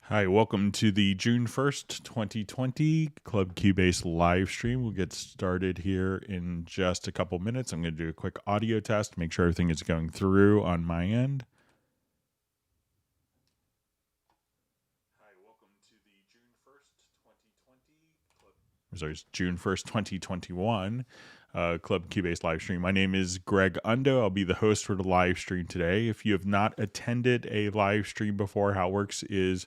Hi, welcome to the June 1st, 2020 Club Cubase live stream. We'll get started here in just a couple minutes. I'm going to do a quick audio test, make sure everything is going through on my end. Hi, welcome to the June 1st, 2021 Club Cubase live stream. My name is Greg Undo. I'll be the host for the live stream today. If you have not attended a live stream before, how it works is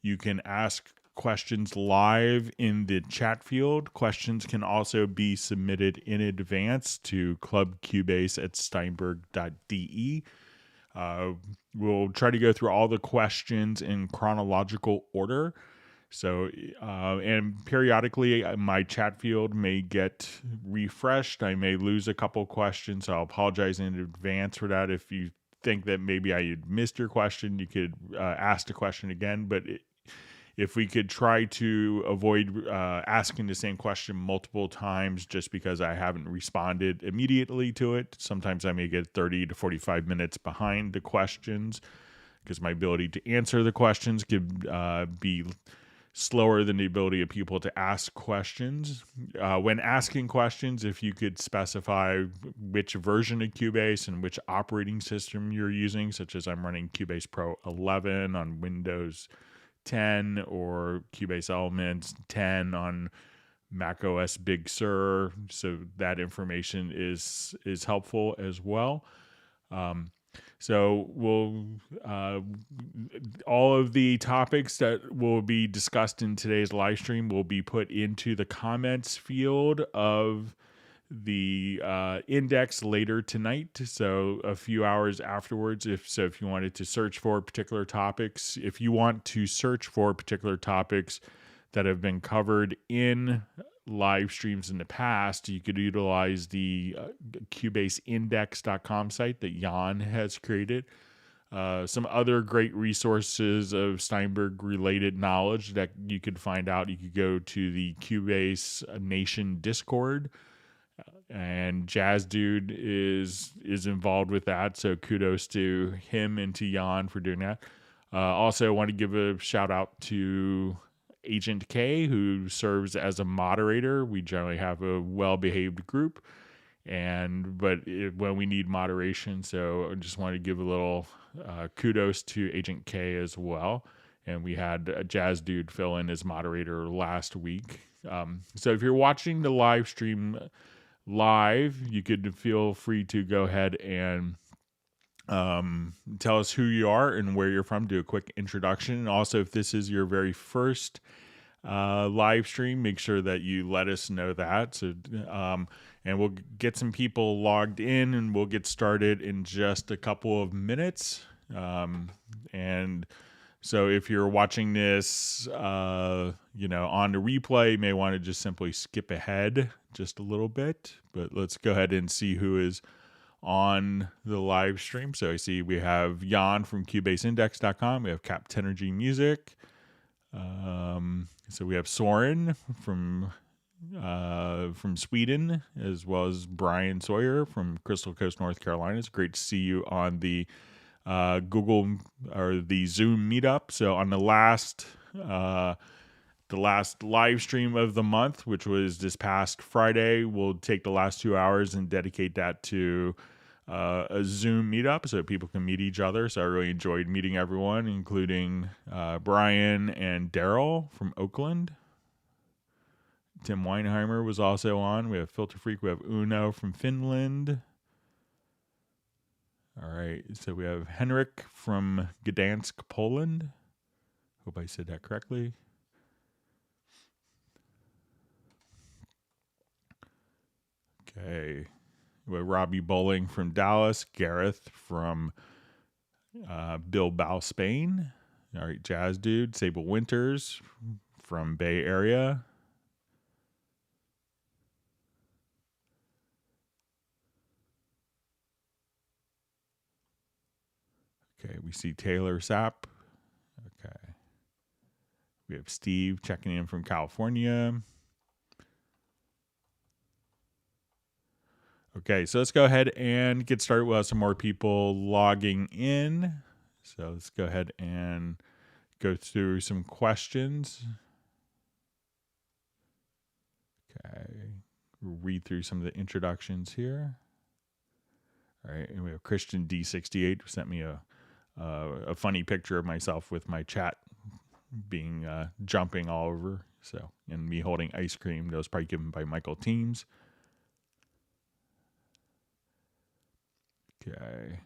you can ask questions live in the chat field. Questions can also be submitted in advance to clubcubase@steinberg.de. We'll try to go through all the questions in chronological order. So, and periodically my chat field may get refreshed. I may lose a couple questions. So I'll apologize in advance for that. If you think that maybe I had missed your question, you could ask the question again. But if we could try to avoid asking the same question multiple times just because I haven't responded immediately to it, sometimes I may get 30 to 45 minutes behind the questions because my ability to answer the questions could be slower than the ability of people to ask questions. When asking questions, if you could specify which version of Cubase and which operating system you're using, such as I'm running Cubase Pro 11 on Windows 10 or Cubase Elements 10 on Mac OS Big Sur, so that information is helpful as well. So we'll all of the topics that will be discussed in today's live stream will be put into the comments field of the index later tonight, so a few hours afterwards. If you wanted to search for particular topics, if you want to search for particular topics that have been covered in live streams in the past, you could utilize the cubaseindex.com site that Jan has created. Some other great resources of Steinberg related knowledge that you could find out. You could go to the Cubase Nation Discord, and Jazz Dude is involved with that, so kudos to him and to Jan for doing that. Also want to give a shout out to Agent K, who serves as a moderator. We generally have a well-behaved group, when we need moderation, so I just want to give a little kudos to Agent K as well. And we had a Jazz Dude fill in as moderator last week. So if you're watching the live stream live, you could feel free to go ahead and tell us who you are and where you're from. Do a quick introduction. And also, if this is your very first live stream, make sure that you let us know that. So, and we'll get some people logged in, and we'll get started in just a couple of minutes. And so if you're watching this, on the replay, you may want to just simply skip ahead just a little bit. But let's go ahead and see who is on the live stream. So I see we have Jan from CubaseIndex.com. We have Captenergy Music. So we have Soren from Sweden, as well as Brian Sawyer from Crystal Coast, North Carolina. It's great to see you on the Google or the Zoom meetup. So on the last live stream of the month, which was this past Friday, we'll take the last 2 hours and dedicate that to a Zoom meetup so people can meet each other. So I really enjoyed meeting everyone, including Brian and Daryl from Oakland. Tim Weinheimer was also on. We have Filter Freak. We have Uno from Finland. All right, so we have Henrik from Gdansk, Poland. Hope I said that correctly. Okay, we have Robbie Bowling from Dallas, Gareth from Bilbao, Spain. All right, Jazz Dude, Sable Winters from Bay Area. Okay, we see Taylor Sapp. Okay. We have Steve checking in from California. Okay, so let's go ahead and get started. We'll have some more people logging in. So let's go ahead and go through some questions. Okay, read through some of the introductions here. All right, and we have Christian D68 who sent me a funny picture of myself with my chat being jumping all over. So, and me holding ice cream. That was probably given by Michael Teams. Okay.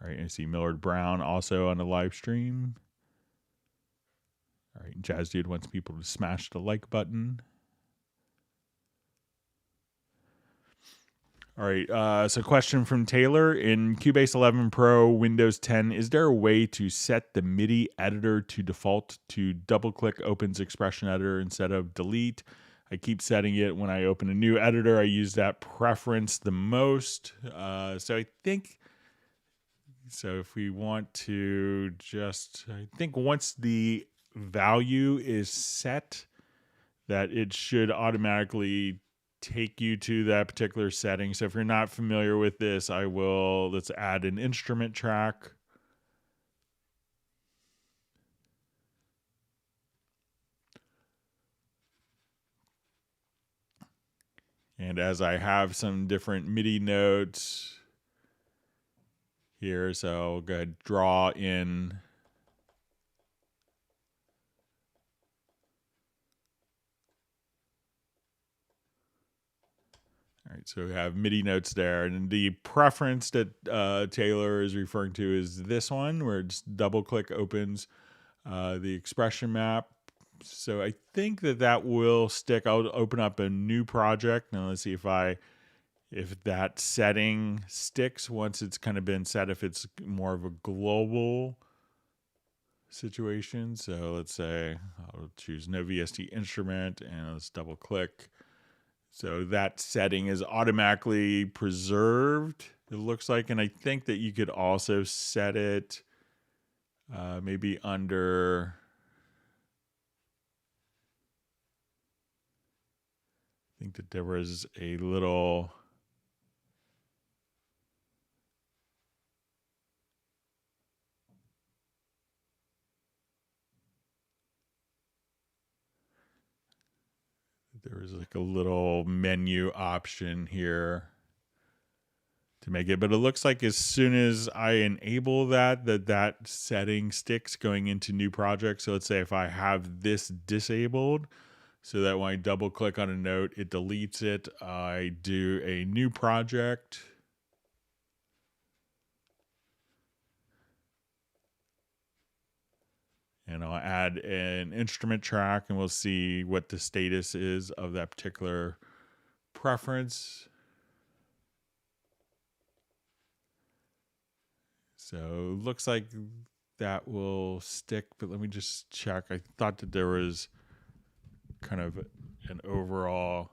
All right, I see Millard Brown also on the live stream. All right, Jazz Dude wants people to smash the like button. All right, so question from Taylor. In Cubase 11 Pro, Windows 10, is there a way to set the MIDI editor to default to double-click opens expression editor instead of delete? I keep setting it when I open a new editor. I use that preference the most. So I think, so if we want to just, I think once the value is set, that it should automatically take you to that particular setting. So if you're not familiar with this, let's add an instrument track. And as I have some different MIDI notes here, so I'll go ahead and draw in. All right, so we have MIDI notes there. And the preference that Taylor is referring to is this one, where it just double-click opens the expression map. So I think that will stick. I'll open up a new project. Now let's see if that setting sticks once it's kind of been set, if it's more of a global situation. So let's say I'll choose no VST instrument and let's double click. So that setting is automatically preserved, it looks like. And I think that you could also set it maybe under, I think that there was a little, there was like a little menu option here to make it, but it looks like as soon as I enable that setting sticks going into new projects. So let's say if I have this disabled, so that when I double click on a note, it deletes it. I do a new project. And I'll add an instrument track and we'll see what the status is of that particular preference. So it looks like that will stick, but let me just check. I thought that there was kind of an overall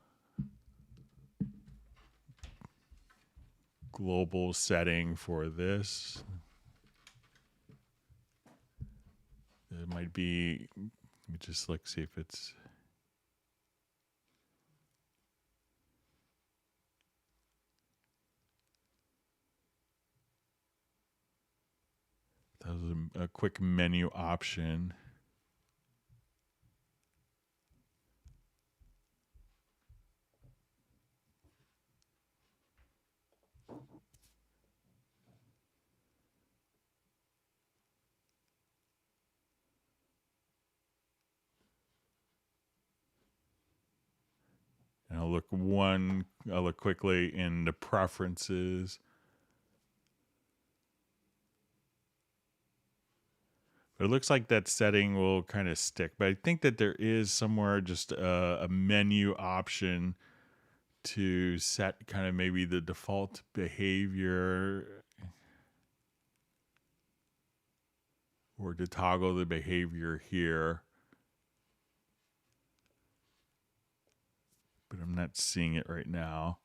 global setting for this. It might be, let me just look, see if it's, that was a quick menu option. And I'll look quickly in the preferences. But it looks like that setting will kind of stick. But I think that there is somewhere just a menu option to set kind of maybe the default behavior or to toggle the behavior here. But I'm not seeing it right now.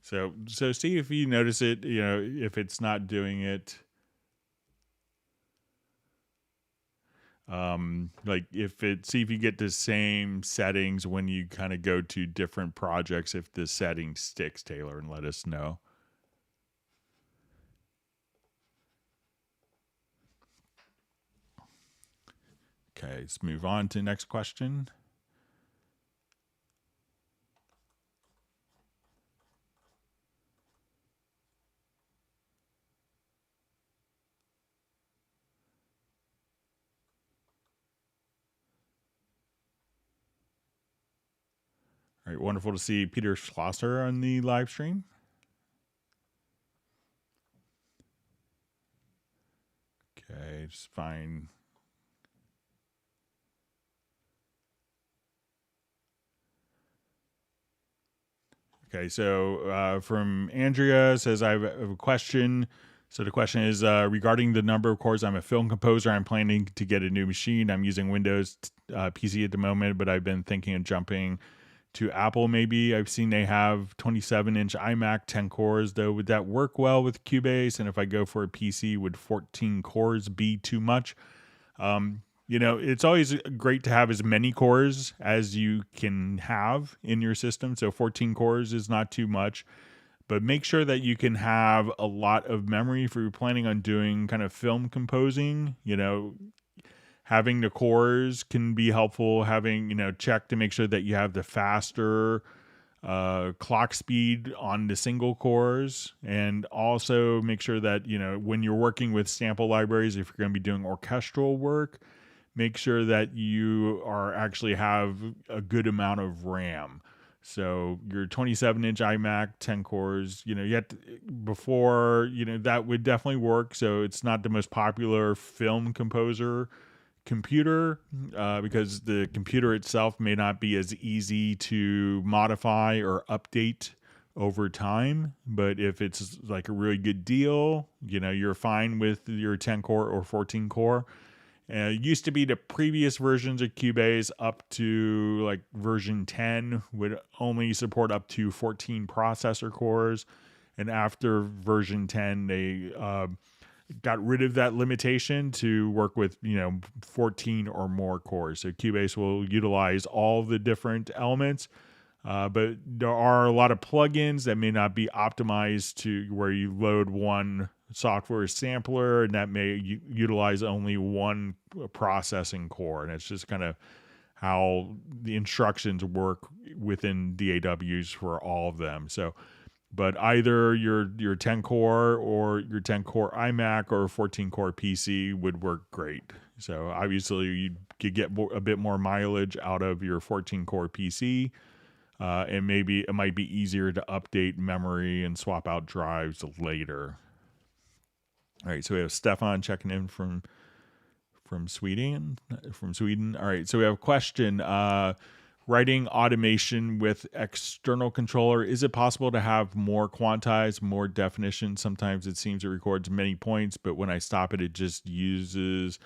So see if you notice it, if it's not doing it. Like see if you get the same settings when you kind of go to different projects, if the setting sticks, Taylor, and let us know. Okay, let's move on to the next question. All right, wonderful to see Peter Schlosser on the live stream. Okay, just fine. Okay, so from Andrea says, I have a question. So the question is regarding the number of chords. I'm a film composer. I'm planning to get a new machine. I'm using Windows PC at the moment, but I've been thinking of jumping to Apple maybe. I've seen they have 27-inch iMac, 10 cores, though. Would that work well with Cubase? And if I go for a PC, would 14 cores be too much? It's always great to have as many cores as you can have in your system. So 14 cores is not too much, but make sure that you can have a lot of memory if you're planning on doing kind of film composing. Having the cores can be helpful. Having, check to make sure that you have the faster clock speed on the single cores, and also make sure that, when you're working with sample libraries, if you're going to be doing orchestral work, make sure that you actually have a good amount of RAM. So your 27-inch iMac, 10 cores, that would definitely work. So it's not the most popular film composer computer because the computer itself may not be as easy to modify or update over time. But if it's like a really good deal, you're fine with your 10 core or 14 core. It used to be the previous versions of Cubase up to like version 10 would only support up to 14 processor cores. And after version 10, they got rid of that limitation to work with 14 or more cores. So Cubase will utilize all the different elements, but there are a lot of plugins that may not be optimized to where you load one software sampler, and that may utilize only one processing core, and it's just kind of how the instructions work within DAWs for all of them. So but either your 10 core or your 10 core iMac or 14 core PC would work great. So obviously you could get a bit more mileage out of your 14 core PC, and maybe it might be easier to update memory and swap out drives later. All right, so we have Stefan checking in from Sweden. All right, so we have a question. Writing automation with external controller, is it possible to have more quantized, more definition? Sometimes it seems it records many points, but when I stop it, it just uses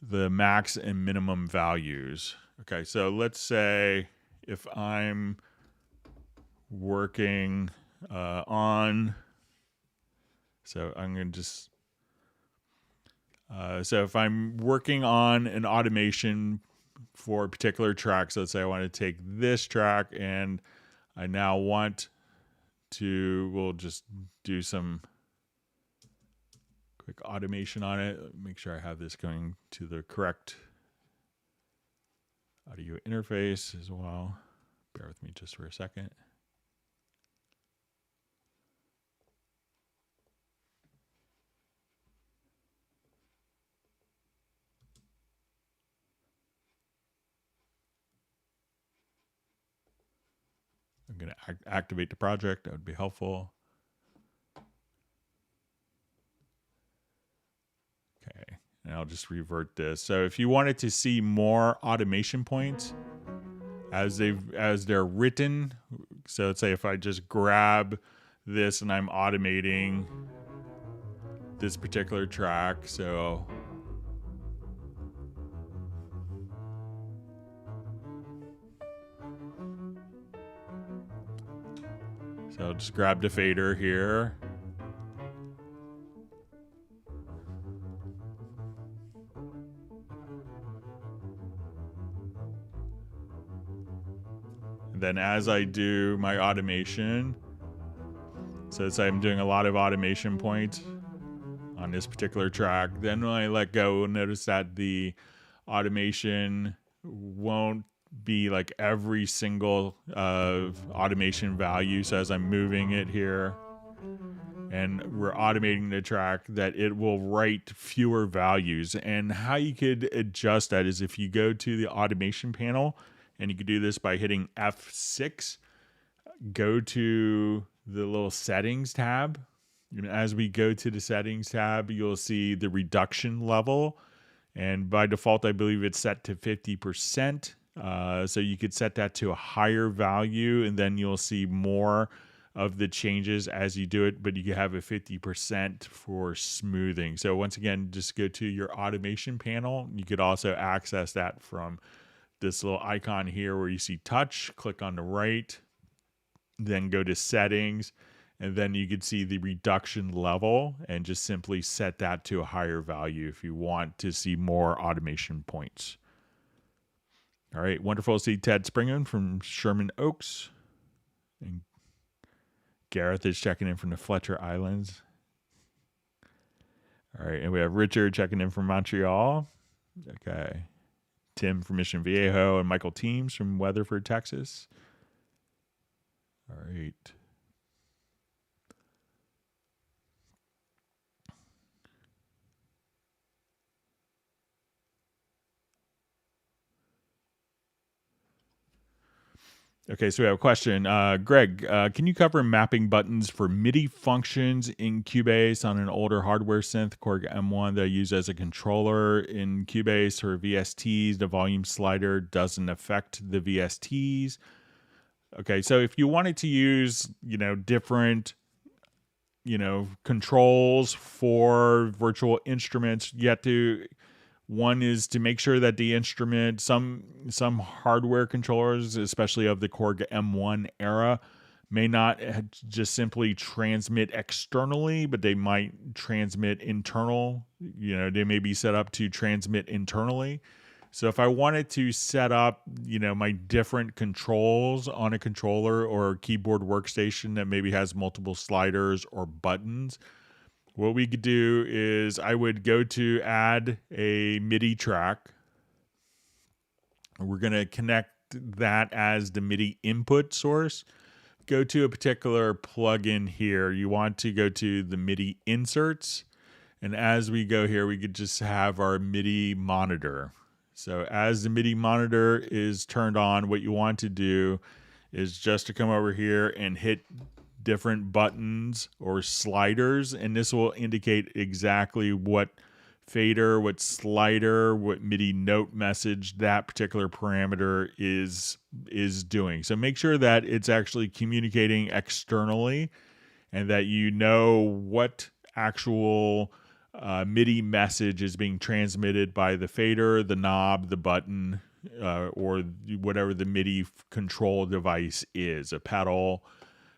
the max and minimum values. Okay, so let's say if I'm working on, so I'm going to just, so if I'm working on an automation for a particular track, so let's say I want to take this track and I now want to, we'll just do some quick automation on it. Make sure I have this going to the correct audio interface as well. Bear with me just for a second. I'm going to activate the project. That would be helpful. Okay, and I'll just revert this. So if you wanted to see more automation points as they're written, so let's say if I just grab this and I'm automating this particular track, so I'll just grab the fader here. then as I do my automation, so say I'm doing a lot of automation points on this particular track, then when I let go, notice that the automation won't be like every single automation value. So as I'm moving it here and we're automating the track, that it will write fewer values. And how you could adjust that is if you go to the automation panel, and you could do this by hitting F6, go to the little settings tab. And as we go to the settings tab, you'll see the reduction level. And by default, I believe it's set to 50%. So you could set that to a higher value, and then you'll see more of the changes as you do it, but you can have a 50% for smoothing. So once again, just go to your automation panel. You could also access that from this little icon here where you see touch, click on the right, then go to settings, and then you could see the reduction level and just simply set that to a higher value if you want to see more automation points. All right, wonderful to see Ted Springman from Sherman Oaks. And Gareth is checking in from the Fletcher Islands. All right, and we have Richard checking in from Montreal. Okay. Tim from Mission Viejo and Michael Teams from Weatherford, Texas. All right. Okay, so we have a question. Greg, can you cover mapping buttons for MIDI functions in Cubase on an older hardware synth, Korg M1, that I use as a controller in Cubase for VSTs? The volume slider doesn't affect the VSTs. Okay, so if you wanted to use, different, controls for virtual instruments, you have to... One is to make sure that the instrument, some hardware controllers, especially of the Korg M1 era, may not just simply transmit externally, but they might transmit internal. They may be set up to transmit internally. So if I wanted to set up, my different controls on a controller or keyboard workstation that maybe has multiple sliders or buttons, what we could do is I would go to add a MIDI track. We're going to connect that as the MIDI input source. Go to a particular plugin here. You want to go to the MIDI inserts. And as we go here, we could just have our MIDI monitor. So as the MIDI monitor is turned on, what you want to do is just to come over here and hit different buttons or sliders, and this will indicate exactly what fader, what slider, what MIDI note message that particular parameter is doing. So make sure that it's actually communicating externally and that you know what actual MIDI message is being transmitted by the fader, the knob, the button, or whatever the MIDI control device is, a pedal.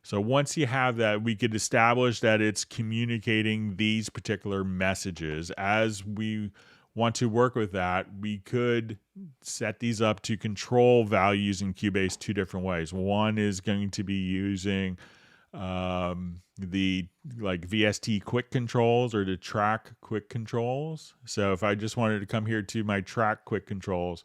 So once you have that, we could establish that it's communicating these particular messages. As we want to work with that, we could set these up to control values in Cubase two different ways. One is going to be using the VST quick controls or the track quick controls. So if I just wanted to come here to my track quick controls,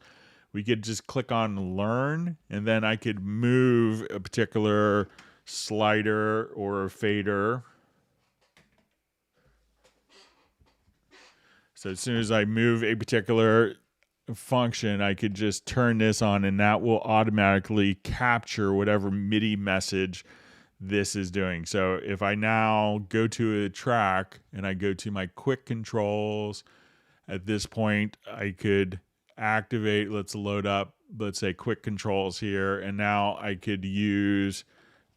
we could just click on learn, and then I could move a particular slider or a fader. So as soon as I move a particular function, I could just turn this on, and that will automatically capture whatever MIDI message this is doing. So if I now go to a track and I go to my quick controls, at this point I could activate, let's load up, let's say quick controls here, and now I could use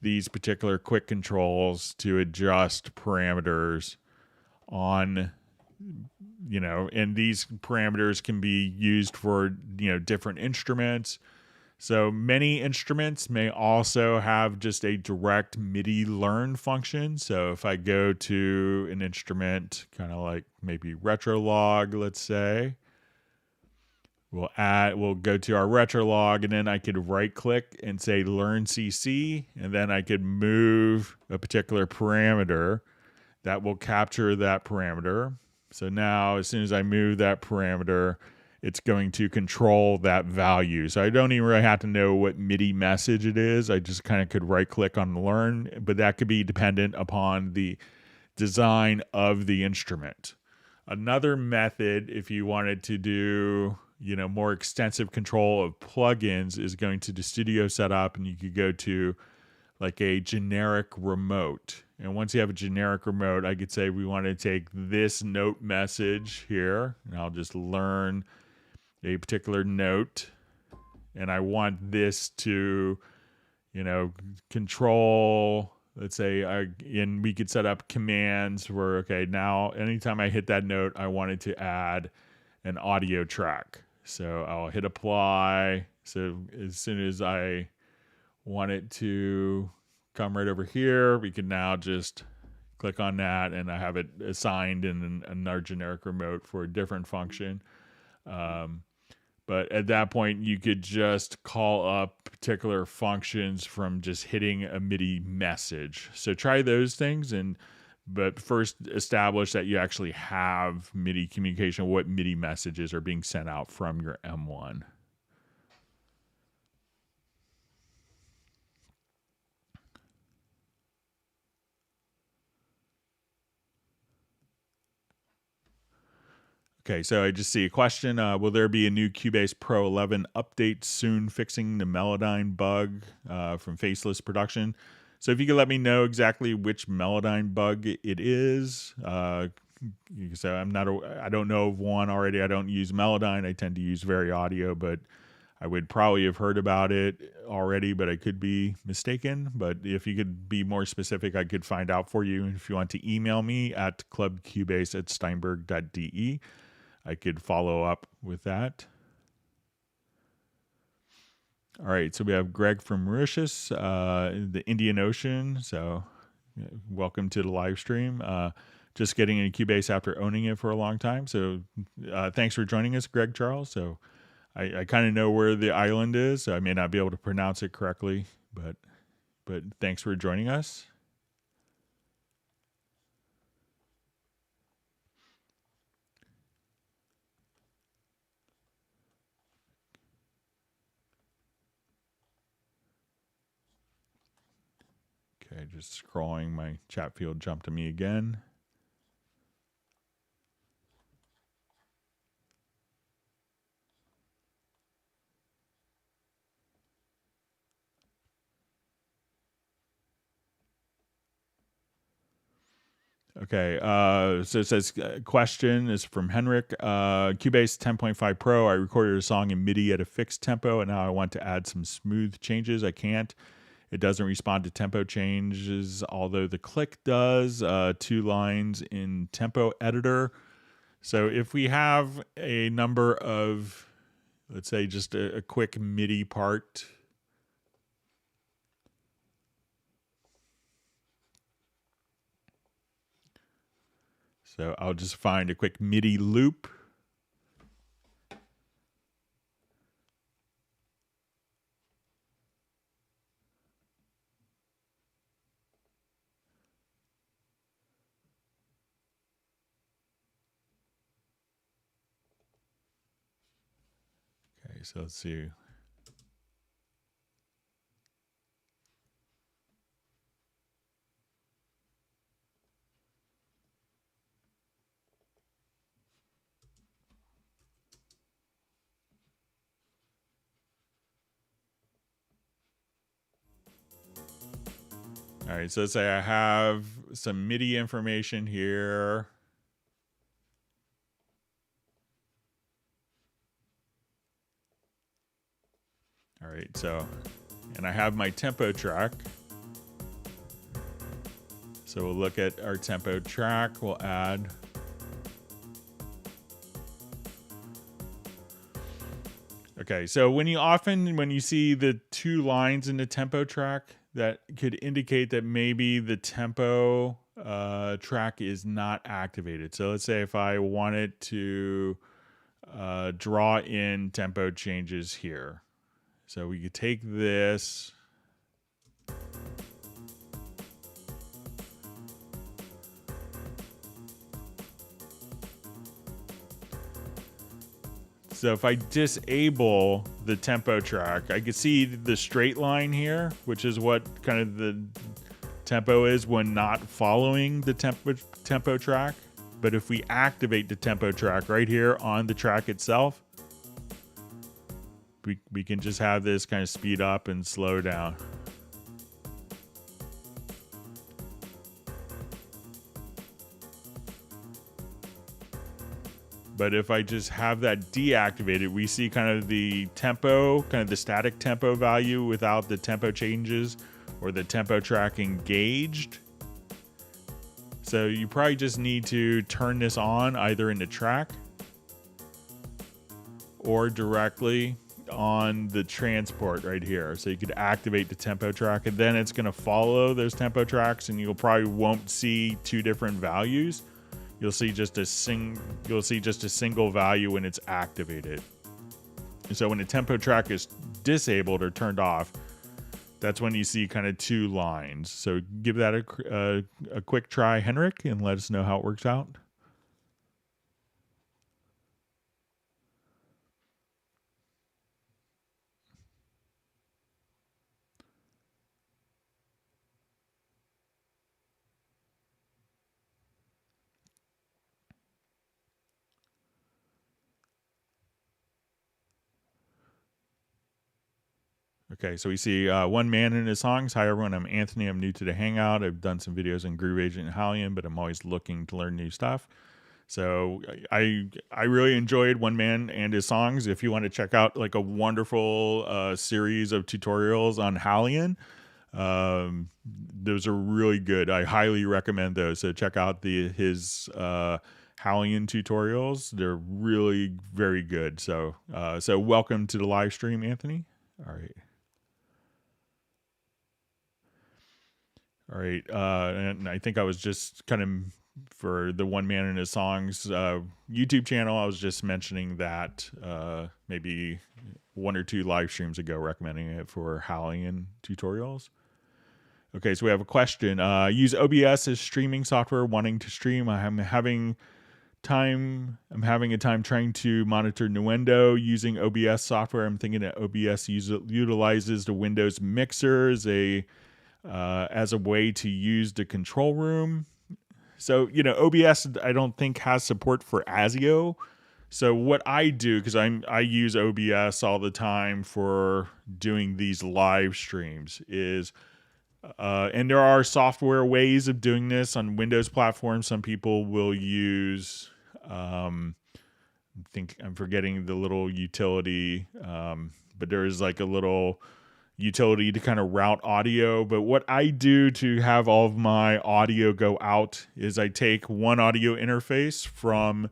these particular quick controls to adjust parameters on, and these parameters can be used for, different instruments. So many instruments may also have just a direct MIDI learn function. So if I go to an instrument, kind of like maybe Retrolog, let's say, we'll go to our retro log, and then I could right click and say learn CC, and then I could move a particular parameter that will capture that parameter. So now as soon as I move that parameter, it's going to control that value. So I don't even really have to know what MIDI message it is. I just kind of could right click on learn, but that could be dependent upon the design of the instrument. Another method, if you wanted to do, more extensive control of plugins, is going to the studio setup, and you could go to like a generic remote. And once you have a generic remote, I could say we want to take this note message here, and I'll just learn a particular note, and I want this to, control, let's say, and we could set up commands where, okay, now anytime I hit that note, I wanted to add an audio track. So I'll hit apply. So as soon as I want it to come right over here, we can now just click on that, and I have it assigned in another generic remote for a different function. But at that point, you could just call up particular functions from just hitting a MIDI message. So try those things, but first establish that you actually have MIDI communication, what MIDI messages are being sent out from your M1. Okay, so I just see a question. Will there be a new Cubase Pro 11 update soon fixing the Melodyne bug from Faceless Production? So if you could let me know exactly which Melodyne bug it is. You can say I don't know of one already. I don't use Melodyne. I tend to use VariAudio, but I would probably have heard about it already, but I could be mistaken. But if you could be more specific, I could find out for you. If you want to email me at clubcubase@steinberg.de, I could follow up with that. All right, so we have Greg from Mauritius, the Indian Ocean. So welcome to the live stream. Just getting into Cubase after owning it for a long time. So thanks for joining us, Greg Charles. So I kind of know where the island is. So I may not be able to pronounce it correctly, but thanks for joining us. Okay, just scrolling. My chat field jumped to me again. Okay, so it says, question is from Henrik. Cubase 10.5 Pro, I recorded a song in MIDI at a fixed tempo, and now I want to add some smooth changes. I can't. It doesn't respond to tempo changes, although the click does. 2 lines in tempo editor. So if we have a number of, let's say just a quick MIDI part, so I'll just find a quick MIDI loop. Okay, so let's see. All right, so let's say I have some MIDI information here. All right, so, and I have my tempo track. So we'll look at our tempo track. We'll add. Okay, so when you see the 2 lines in the tempo track, that could indicate that maybe the tempo track is not activated. So let's say if I wanted to draw in tempo changes here. So we could take this. So if I disable the tempo track, I can see the straight line here, which is what kind of the tempo is when not following the tempo track. But if we activate the tempo track right here on the track itself, we can just have this kind of speed up and slow down. But if I just have that deactivated, we see kind of the tempo, kind of the static tempo value without the tempo changes or the tempo track engaged. So you probably just need to turn this on either in the track or directly on the transport right here. So you could activate the tempo track, and then it's going to follow those tempo tracks, and you'll probably won't see two different values. You'll see just a single value when it's activated. And so when the tempo track is disabled or turned off, that's when you see kind of two lines. So give that a quick try, Henrik, and let us know how it works out. Okay, so we see one man in his songs. Hi, everyone. I'm Anthony. I'm new to the Hangout. I've done some videos on Groove Agent and Halion, but I'm always looking to learn new stuff. So I really enjoyed One Man and His Songs. If you want to check out like a wonderful series of tutorials on Halion, those are really good. I highly recommend those. So check out his Halion tutorials. They're really very good. So so welcome to the live stream, Anthony. All right. All right, and I think I was just kind of for the One Man and His Songs YouTube channel. I was just mentioning that maybe one or two live streams ago, recommending it for Halion tutorials. Okay, so we have a question. Use OBS as streaming software, wanting to stream. I'm having a time trying to monitor Nuendo using OBS software. I'm thinking that OBS utilizes the Windows mixer as a way to use the control room. So, OBS, I don't think has support for ASIO. So what I do, because I use OBS all the time for doing these live streams, is and there are software ways of doing this on Windows platforms. Some people will use I think I'm forgetting the little utility, but there is like a little utility to kind of route audio. But what I do to have all of my audio go out is I take one audio interface from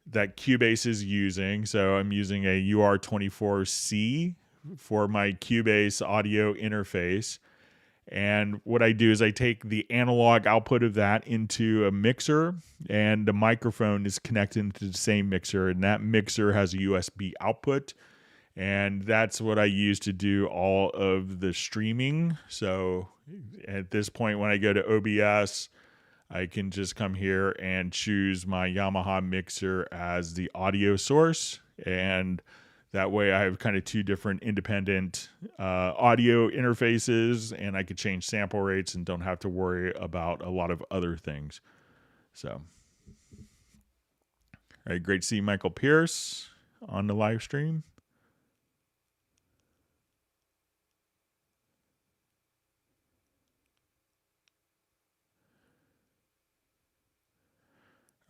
that Cubase is using. So I'm using a UR24C for my Cubase audio interface. And what I do is I take the analog output of that into a mixer, and the microphone is connected to the same mixer, and that mixer has a USB output. And that's what I use to do all of the streaming. So at this point, when I go to OBS, I can just come here and choose my Yamaha mixer as the audio source. And that way I have kind of two different independent audio interfaces, and I could change sample rates and don't have to worry about a lot of other things. So, all right, great to see Michael Pierce on the live stream.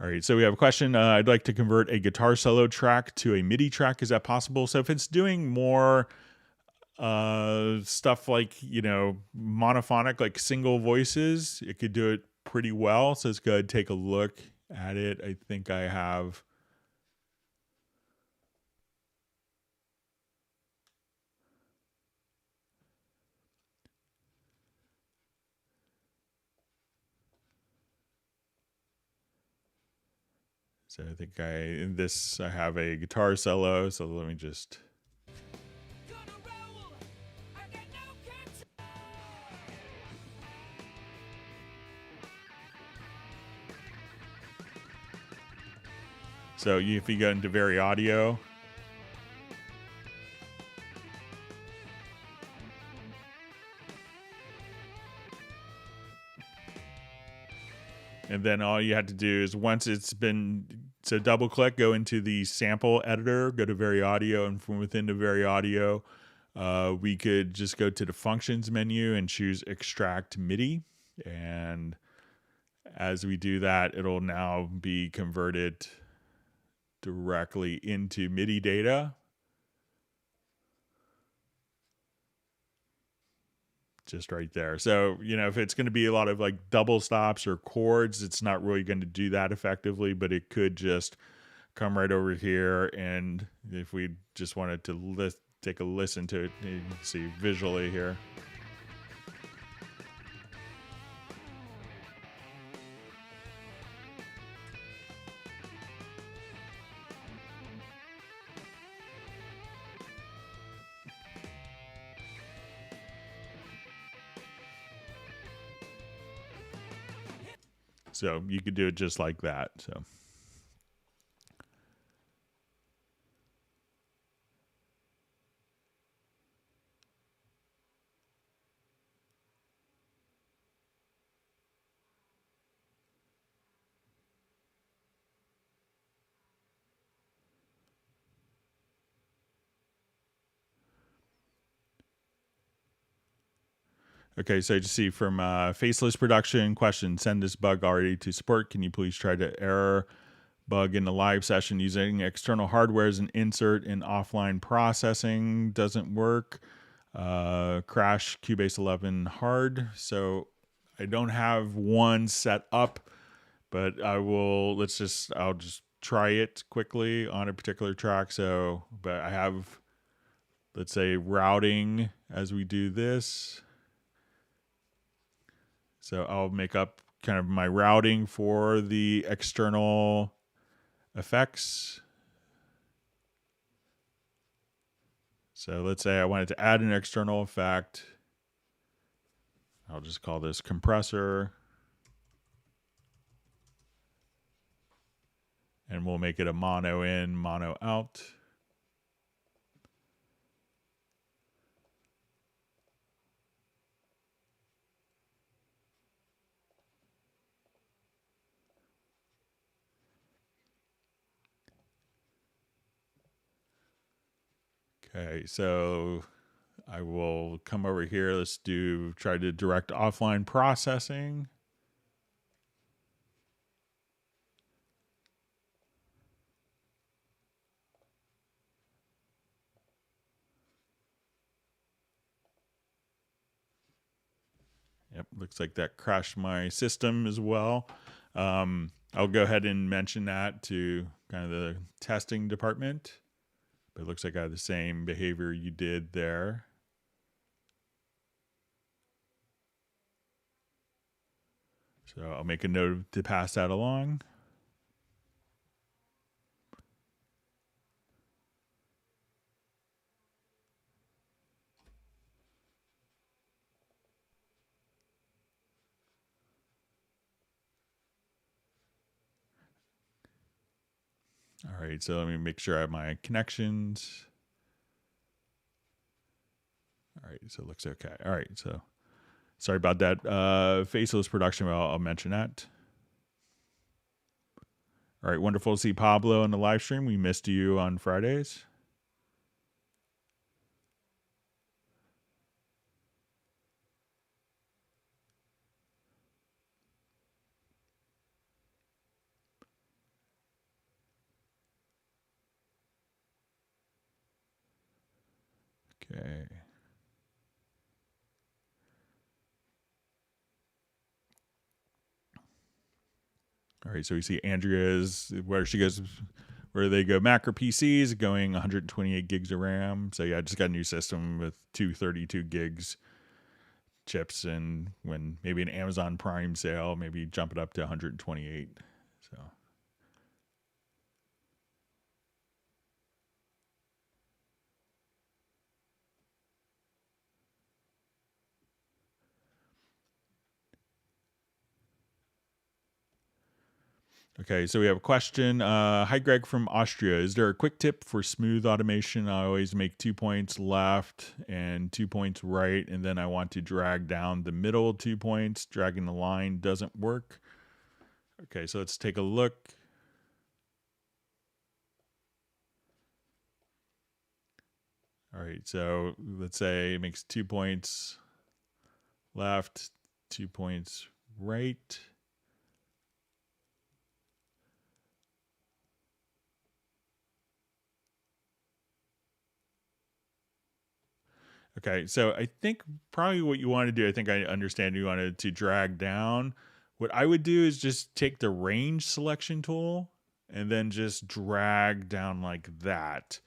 All right, so we have a question. I'd like to convert a guitar solo track to a MIDI track. Is that possible? So if it's doing more stuff like, monophonic, like single voices, it could do it pretty well. So let's go ahead and take a look at it. I think I have... So I think I have a guitar solo. So let me just. So if you go into VariAudio, and then all you have to do is once it's been, so double click, go into the sample editor, go to VariAudio, and from within the VariAudio, we could just go to the functions menu and choose extract Midi. And as we do that, it'll now be converted directly into MIDI data. Just right there. So, if it's going to be a lot of like double stops or chords, it's not really going to do that effectively, but it could just come right over here. And if we just wanted to take a listen to it, you can see visually here. So you could do it just like that. So. Okay, so you see from Faceless Production question, send this bug already to support. Can you please try to error bug in the live session using external hardware as an insert in offline processing? Doesn't work. Crash Cubase 11 hard. So I don't have one set up, but I'll just try it quickly on a particular track. So, but I have, let's say, routing as we do this. So I'll make up kind of my routing for the external effects. So let's say I wanted to add an external effect. I'll just call this compressor. And we'll make it a mono in, mono out. Okay, so I will come over here. Let's try to direct offline processing. Yep, looks like that crashed my system as well. I'll go ahead and mention that to kind of the testing department. But it looks like I have the same behavior you did there. So I'll make a note to pass that along. All right, so let me make sure I have my connections. All right, so it looks okay. All right, so sorry about that. Faceless Production, I'll mention that. All right, wonderful to see Pablo in the live stream. We missed you on Fridays. Okay. All right, so we see Andrea's where she goes, where they go macro PCs going 128 gigs of RAM. So yeah, I just got a new system with 232 gigs chips, and when maybe an Amazon Prime sale, maybe jump it up to 128. So Okay, so we have a question. Hi, Greg from Austria. Is there a quick tip for smooth automation? I always make 2 points left and 2 points right, and then I want to drag down the middle 2 points. Dragging the line doesn't work. Okay, so let's take a look. All right, so let's say it makes 2 points left, 2 points right. Okay, so I think probably what you want to do, I think I understand you wanted to drag down. What I would do is just take the range selection tool and then just drag down like that.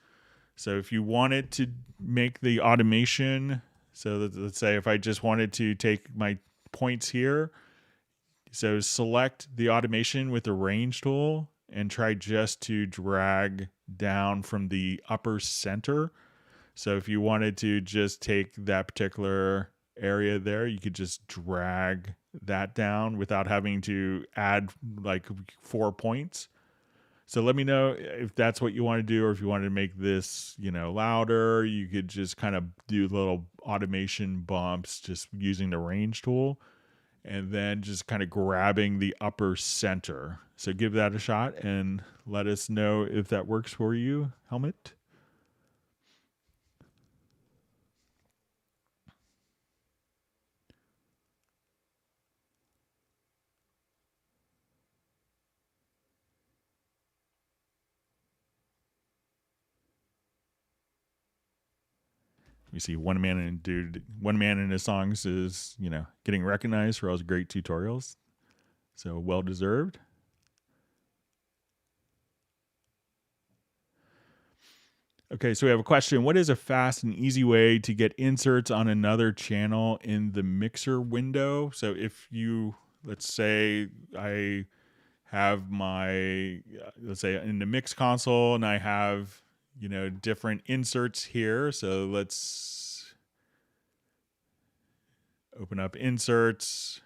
So if you wanted to make the automation, so let's say if I just wanted to take my points here, so select the automation with the range tool and try just to drag down from the upper center. So if you wanted to just take that particular area there, you could just drag that down without having to add like 4 points. So let me know if that's what you want to do, or if you wanted to make this, louder. You could just kind of do little automation bumps just using the range tool, and then just kind of grabbing the upper center. So give that a shot and let us know if that works for you, Helmut. We see one man in his songs is, getting recognized for all his great tutorials. So well deserved. Okay, so we have a question. What is a fast and easy way to get inserts on another channel in the mixer window? So if you, let's say I have let's say in the mix console, and I have, different inserts here. So let's open up inserts.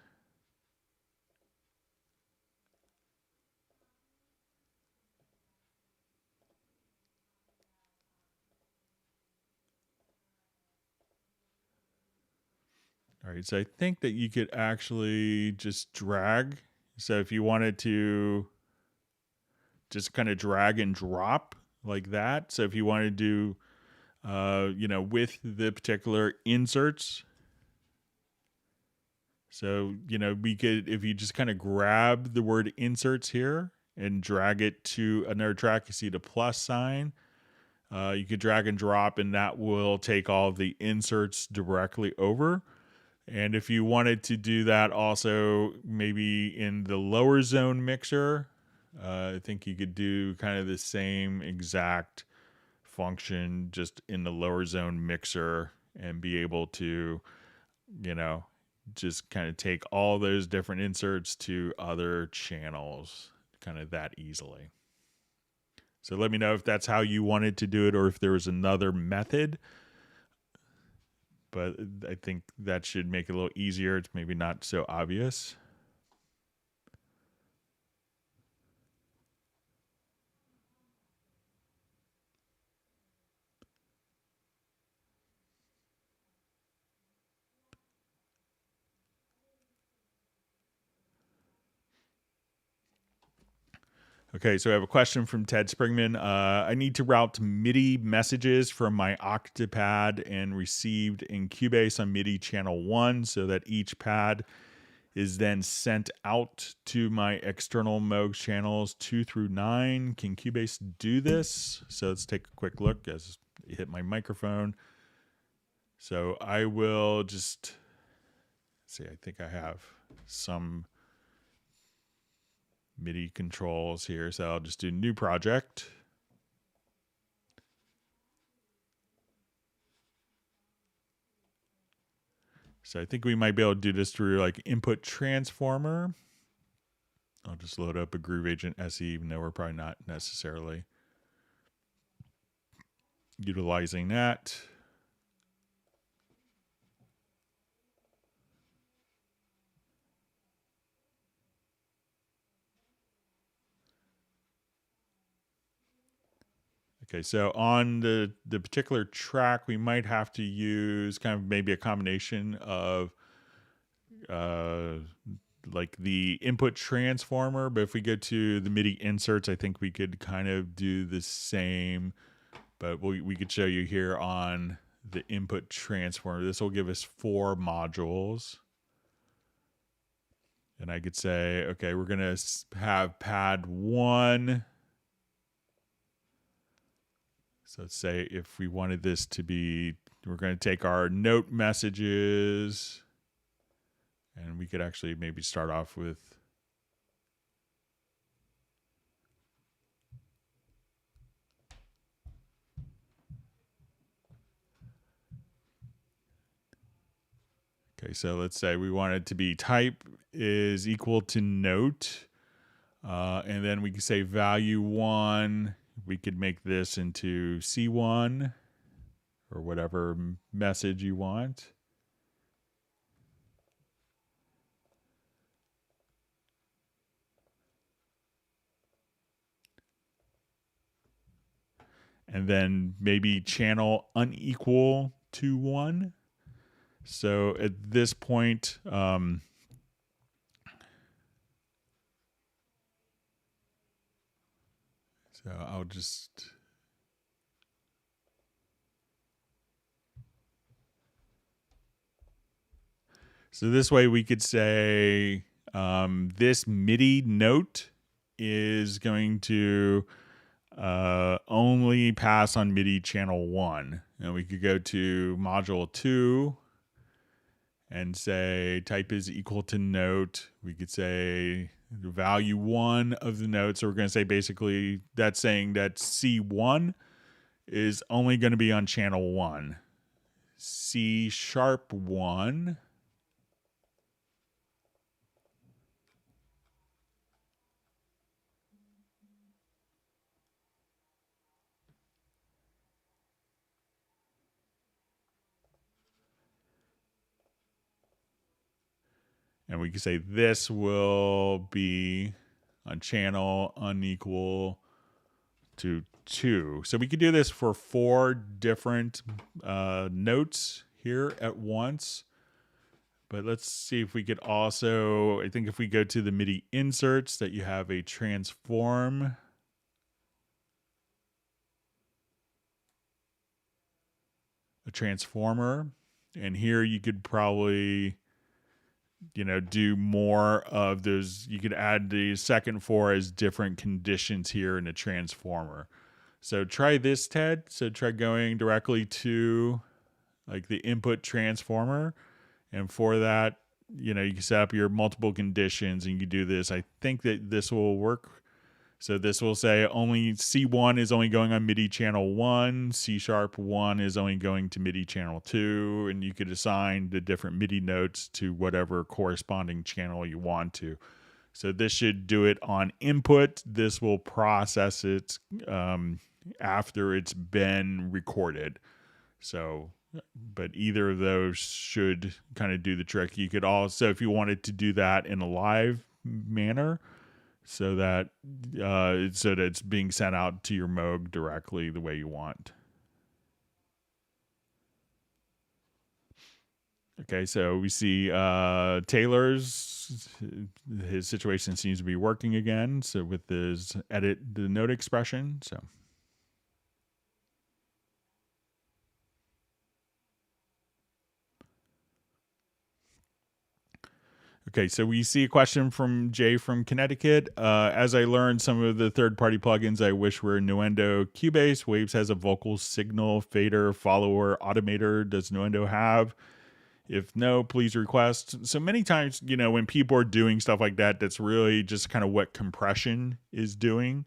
All right, so I think that you could actually just drag. So if you wanted to just kind of drag and drop like that. So if you wanted to do, with the particular inserts. So, we could, if you just kind of grab the word inserts here and drag it to another track, you see the plus sign. You could drag and drop, and that will take all of the inserts directly over. And if you wanted to do that also maybe in the lower zone mixer, I think you could do kind of the same exact function just in the lower zone mixer and be able to, just kind of take all those different inserts to other channels kind of that easily. So let me know if that's how you wanted to do it or if there was another method. But I think that should make it a little easier. It's maybe not so obvious. Okay, so I have a question from Ted Springman. I need to route MIDI messages from my Octapad and received in Cubase on MIDI channel 1 so that each pad is then sent out to my external Moog channels 2 through 9. Can Cubase do this? So let's take a quick look as I hit my microphone. So I will just see, I think I have some MIDI controls here. So I'll just do new project. So I think we might be able to do this through like input transformer. I'll just load up a Groove Agent SE, even though we're probably not necessarily utilizing that. Okay, so on the particular track, we might have to use kind of maybe a combination of like the input transformer, but if we go to the MIDI inserts, I think we could kind of do the same, but we could show you here on the input transformer. This will give us 4 modules. And I could say, okay, we're going to have pad 1. So let's say if we wanted this to be, we're going to take our note messages, and we could actually maybe start off with okay, so let's say we want it to be type is equal to note. And then we can say value 1. We could make this into C1 or whatever message you want. And then maybe channel unequal to 1. So at this point, so I'll just so this way we could say this MIDI note is going to only pass on MIDI channel 1. And we could go to module 2 and say type is equal to note. We could say the value 1 of the note. So we're going to say basically that's saying that C1 is only going to be on channel 1. C sharp 1 and we can say this will be on channel unequal to 2. So we could do this for 4 different notes here at once. But let's see if we could also, I think if we go to the MIDI inserts, that you have a transformer. And here you could probably do more of those. You could add the second 4 as different conditions here in the transformer. So try this, Ted. So try going directly to like the input transformer. And for that, you can set up your multiple conditions and you do this. I think that this will work. So this will say only C1 is only going on MIDI channel 1, C sharp 1 is only going to MIDI channel 2, and you could assign the different MIDI notes to whatever corresponding channel you want to. So this should do it on input. This will process it after it's been recorded. So, but either of those should kind of do the trick. You could also, if you wanted to do that in a live manner, so that it's being sent out to your Moog directly the way you want. Okay, so we see Taylor's, his situation seems to be working again. So with his edit the note expression, so. Okay, so we see a question from Jay from Connecticut. As I learned some of the third-party plugins I wish were Nuendo Cubase. Waves has a vocal signal fader follower automator. Does Nuendo have? If no, please request. So many times, when people are doing stuff like that, that's really just kind of what compression is doing.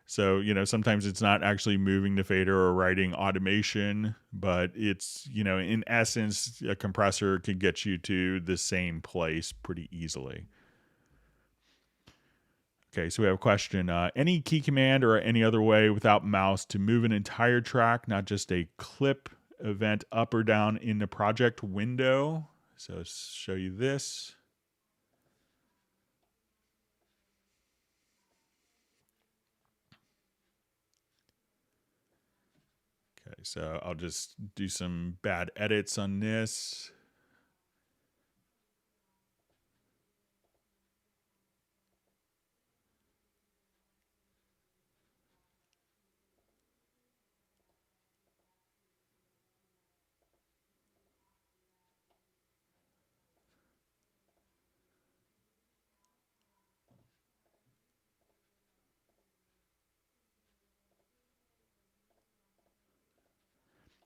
So, sometimes it's not actually moving the fader or writing automation, but it's, in essence, a compressor could get you to the same place pretty easily. Okay, so we have a question. Any key command or any other way without mouse to move an entire track, not just a clip event up or down in the project window? So let's show you this. So I'll just do some bad edits on this.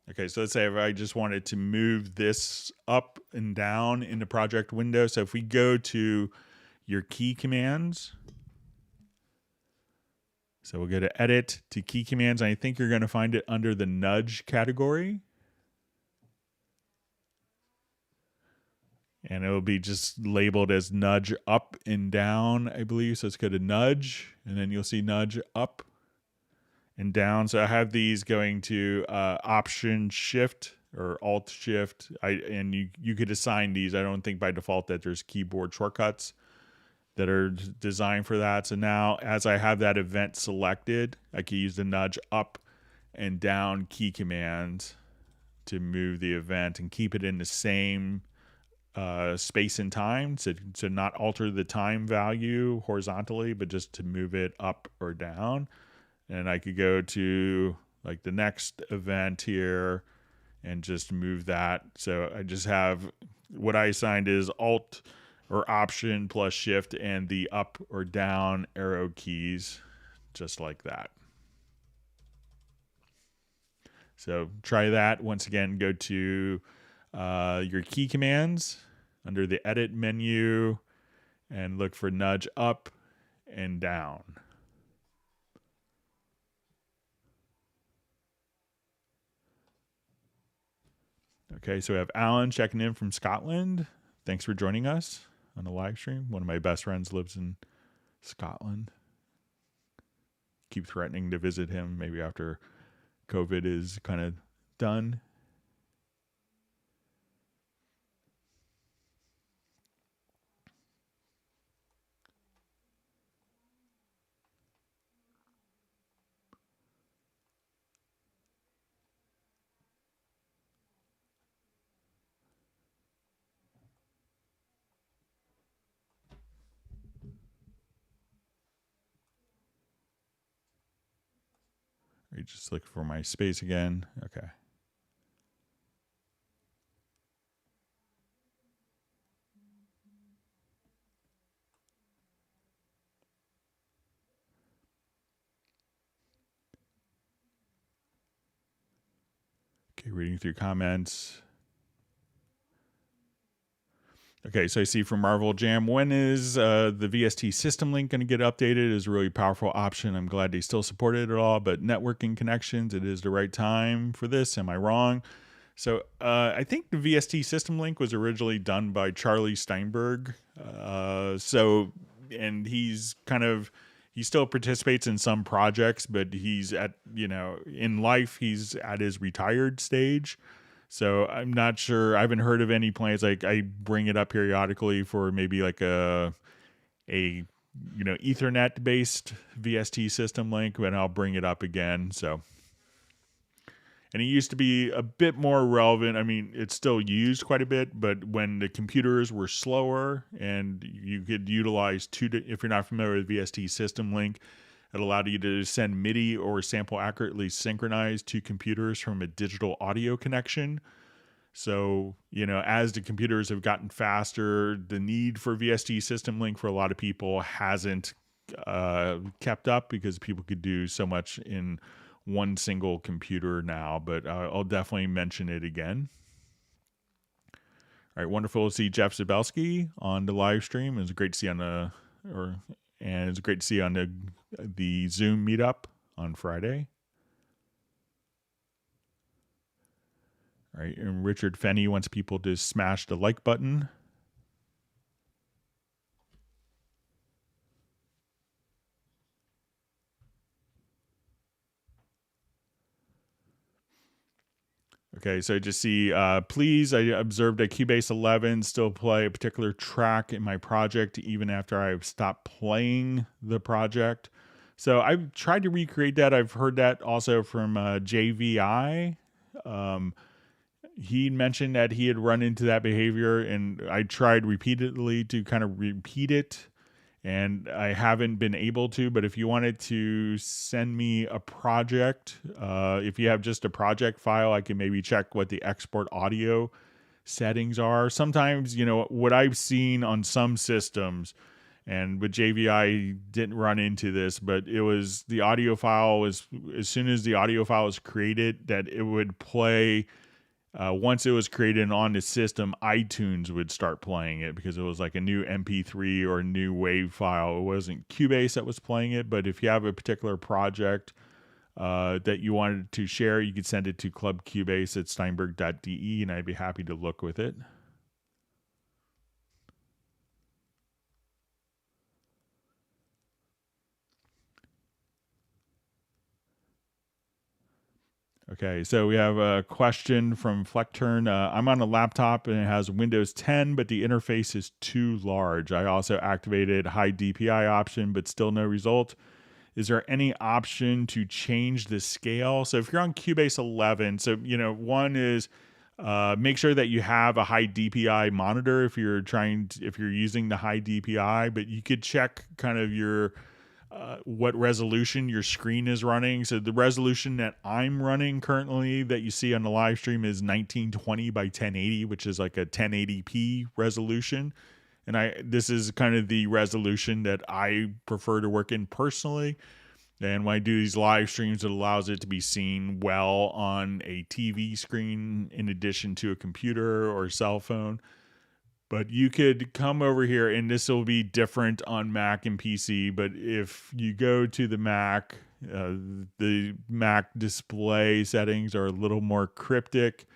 Okay, so let's say if I just wanted to move this up and down in the project window. So if we go to your key commands, so we'll go to edit to key commands. And I think you're going to find it under the nudge category. And it will be just labeled as nudge up and down, I believe. So let's go to nudge, and then you'll see nudge up and down. So I have these going to option shift or alt shift. And you could assign these. I don't think by default that there's keyboard shortcuts that are designed for that. So now as I have that event selected, I can use the nudge up and down key commands to move the event and keep it in the same space and time, to not alter the time value horizontally, but just to move it up or down. And I could go to like the next event here and just move that. So I just have what I assigned is alt or option plus shift and the up or down arrow keys, just like that. So try that. Once again, go to your key commands under the edit menu and look for nudge up and down. Okay, so we have Alan checking in from Scotland. Thanks for joining us on the live stream. One of my best friends lives in Scotland. Keep threatening to visit him maybe after COVID is kind of done. Are you just looking for my space again? Okay. Okay, reading through comments. Okay, so I see from Marvel Jam, when is the VST System Link going to get updated? It is a really powerful option. I'm glad they still support it at all, but networking connections, it is the right time for this. Am I wrong? So I think the VST System Link was originally done by Charlie Steinberg. And he's he still participates in some projects, but he's in life, he's at his retired stage. So I'm not sure. I haven't heard of any plans. Like I bring it up periodically for maybe like a Ethernet based VST System Link, but I'll bring it up again. So, and it used to be a bit more relevant. I mean, it's still used quite a bit, but when the computers were slower and you could utilize if you're not familiar with VST System Link, it allowed you to send Midi or sample accurately synchronize to computers from a digital audio connection. So, as the computers have gotten faster, the need for VST System Link for a lot of people hasn't kept up because people could do so much in one single computer now. But I'll definitely mention it again. All right, wonderful to see Jeff Zabelski on the live stream. It was great to see and it's great to see on the Zoom meetup on Friday. All right, and Richard Fenney wants people to smash the like button. Okay, so I just see, please, I observed that Cubase 11 still play a particular track in my project even after I've stopped playing the project. So I've tried to recreate that. I've heard that also from JVI. He mentioned that he had run into that behavior, and I tried repeatedly to kind of repeat it, and I haven't been able to. But if you wanted to send me a project, if you have just a project file, I can maybe check what the export audio settings are. Sometimes, what I've seen on some systems, and with JVI didn't run into this, but it was the audio file was, as soon as the audio file was created, that it would play. Once it was created on the system, iTunes would start playing it because it was like a new MP3 or a new WAV file. It wasn't Cubase that was playing it, but if you have a particular project that you wanted to share, you could send it to clubcubase@steinberg.de, and I'd be happy to look with it. Okay, so we have a question from Fleckturn. I'm on a laptop and it has Windows 10, but the interface is too large. I also activated high DPI option, but still no result. Is there any option to change the scale? So if you're on Cubase 11, so one is make sure that you have a high DPI monitor if you're using the high DPI, but you could check kind of your what resolution your screen is running. So the resolution that I'm running currently that you see on the live stream is 1920 by 1080, which is like a 1080p resolution. And this is kind of the resolution that I prefer to work in personally. And when I do these live streams, it allows it to be seen well on a TV screen in addition to a computer or cell phone. But you could come over here, and this will be different on Mac and PC. But if you go to the Mac display settings are a little more cryptic.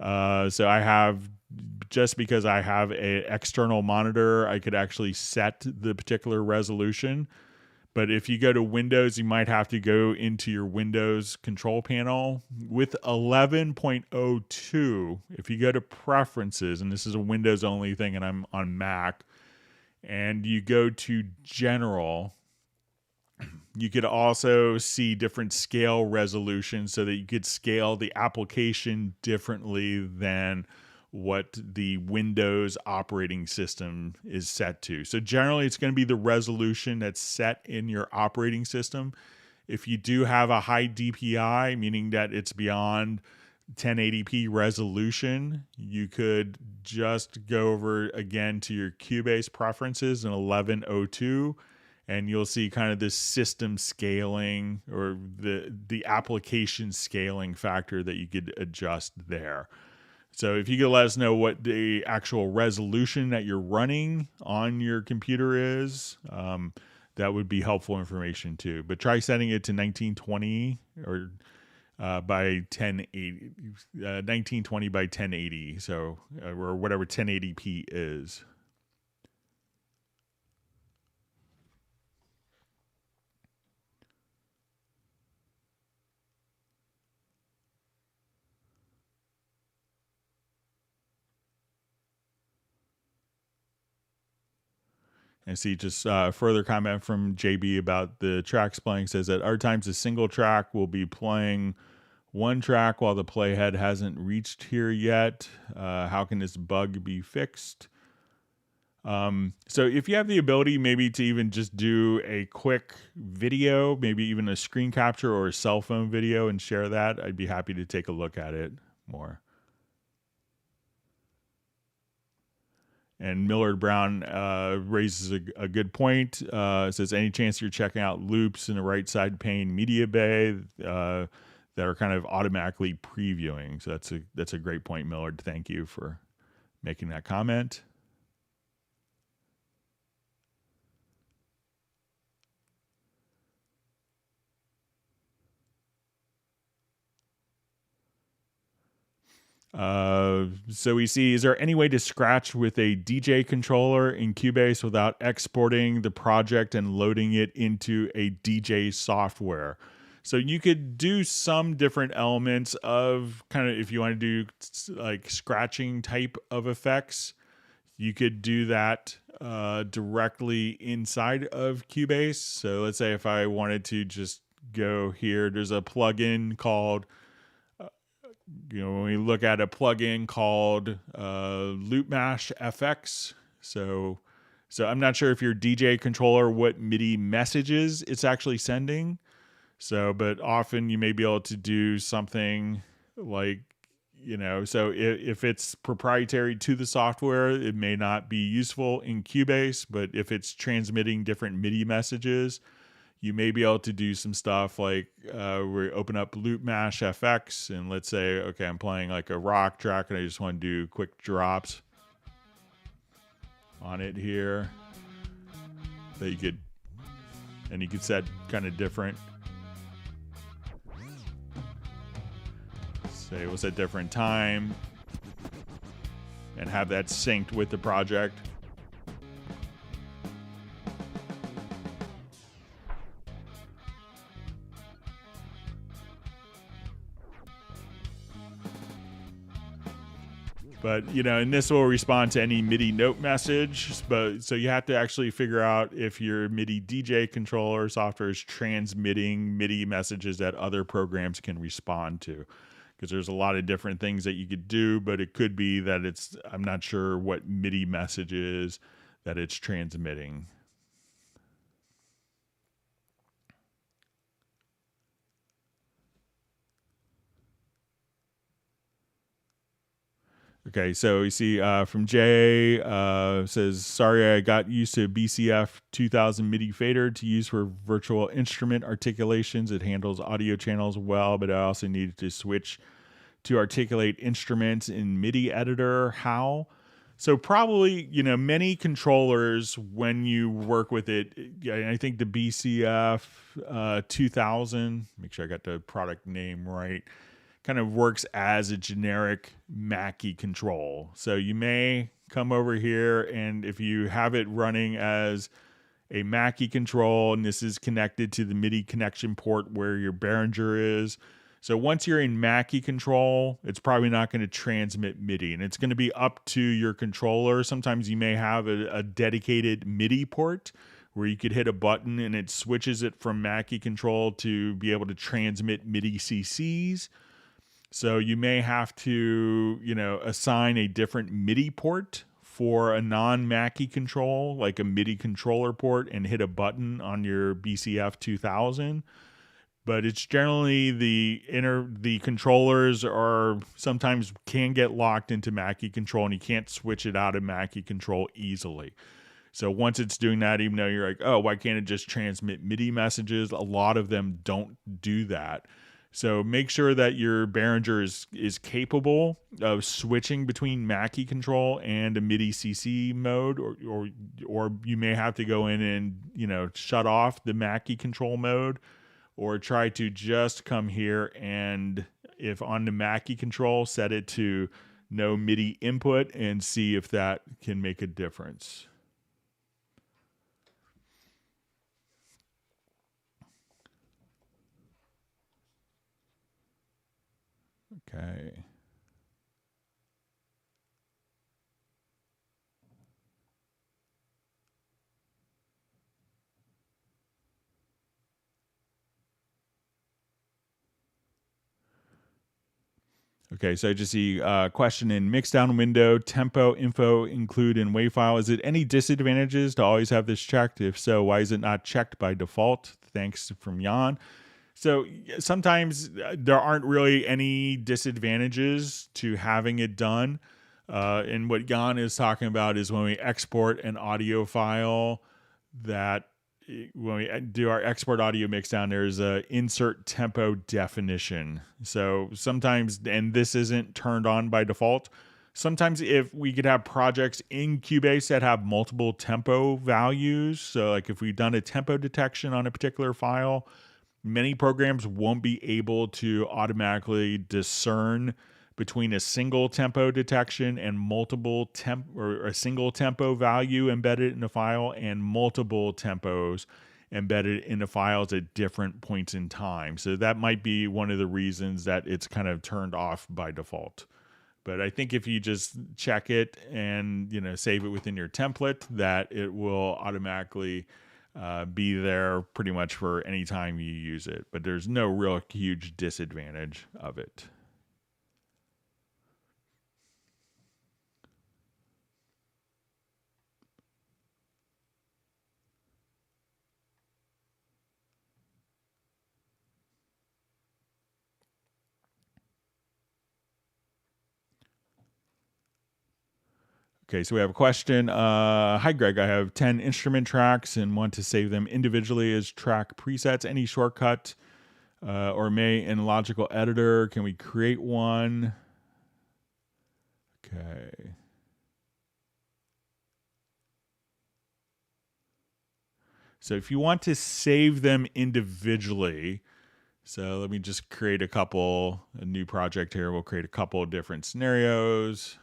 So I have, just because I have an external monitor, I could actually set the particular resolution. But if you go to Windows, you might have to go into your Windows control panel. With 11.02, if you go to Preferences, and this is a Windows only thing, and I'm on Mac, and you go to General, you could also see different scale resolutions so that you could scale the application differently than what the Windows operating system is set to. So generally, it's going to be the resolution that's set in your operating system. If you do have a high DPI, meaning that it's beyond 1080p resolution, you could just go over again to your Cubase preferences in 1102, and you'll see kind of this system scaling, or the application scaling factor that you could adjust there. So if you could let us know what the actual resolution that you're running on your computer is, that would be helpful information too. But try setting it to 1920 or by 1080, 1920 by 1080. So or whatever 1080p is. And see just further comment from JB about the tracks playing, says that other times a single track will be playing one track while the playhead hasn't reached here yet. How can this bug be fixed? So if you have the ability maybe to even just do a quick video, maybe even a screen capture or a cell phone video and share that, I'd be happy to take a look at it more. And Millard Brown raises a good point. Says, any chance you're checking out loops in the right side pane media bay that are kind of automatically previewing? So that's a great point, Millard. Thank you for making that comment. So we see, is there any way to scratch with a DJ controller in Cubase without exporting the project and loading it into a DJ software? So you could do some different elements of kind of, if you want to do like scratching type of effects, you could do that directly inside of Cubase. So let's say if I wanted to just go here, there's a plugin called when we look at a plugin called LoopMash FX, so I'm not sure if your DJ controller what MIDI messages it's actually sending. So, but often you may be able to do something like, so if it's proprietary to the software, it may not be useful in Cubase, but if it's transmitting different MIDI messages, you may be able to do some stuff like we open up LoopMash FX and let's say, okay, I'm playing like a rock track and I just want to do quick drops on it here that you could set kind of different. Say it was a different time and have that synced with the project. But, and this will respond to any MIDI note message. But so you have to actually figure out if your MIDI DJ controller software is transmitting MIDI messages that other programs can respond to. Because there's a lot of different things that you could do, but it could be that I'm not sure what MIDI message is that it's transmitting. Okay, so you see from Jay, says, sorry, I got used to BCF 2000 MIDI fader to use for virtual instrument articulations. It handles audio channels well, but I also needed to switch to articulate instruments in MIDI editor. How? So probably, many controllers, when you work with it, I think the BCF 2000, make sure I got the product name right, kind of works as a generic Mackie control. So you may come over here and if you have it running as a Mackie control and this is connected to the MIDI connection port where your Behringer is. So once you're in Mackie control, it's probably not going to transmit MIDI and it's going to be up to your controller. Sometimes you may have a dedicated MIDI port where you could hit a button and it switches it from Mackie control to be able to transmit MIDI CCs. So you may have to, assign a different MIDI port for a non-Mackie control, like a MIDI controller port, and hit a button on your BCF 2000. But it's generally the controllers are sometimes can get locked into Mackie control, and you can't switch it out of Mackie control easily. So once it's doing that, even though you're like, oh, why can't it just transmit MIDI messages? A lot of them don't do that. So make sure that your Behringer is capable of switching between Mackie control and a MIDI CC mode, or you may have to go in and shut off the Mackie control mode, or try to just come here and if on the Mackie control, set it to no MIDI input and see if that can make a difference. Okay. Okay, so I just see a question in Mixdown window, tempo info include in WAV file. Is it any disadvantages to always have this checked? If so, why is it not checked by default? Thanks from Jan. So sometimes there aren't really any disadvantages to having it done. And what Jan is talking about is when we export an audio file that when we do our export audio mixdown, there's a insert tempo definition. So sometimes, and this isn't turned on by default, sometimes if we could have projects in Cubase that have multiple tempo values, so like if we've done a tempo detection on a particular file, many programs won't be able to automatically discern between a single tempo detection and multiple or a single tempo value embedded in the file and multiple tempos embedded in the files at different points in time. So that might be one of the reasons that it's kind of turned off by default. But I think if you just check it and save it within your template, that it will automatically be there pretty much for any time you use it. But there's no real huge disadvantage of it. Okay, so we have a question. Hi, Greg. I have 10 instrument tracks and want to save them individually as track presets. Any shortcut or may in Logical Editor? Can we create one? Okay. So if you want to save them individually, so let me just create a new project here. We'll create a couple of different scenarios.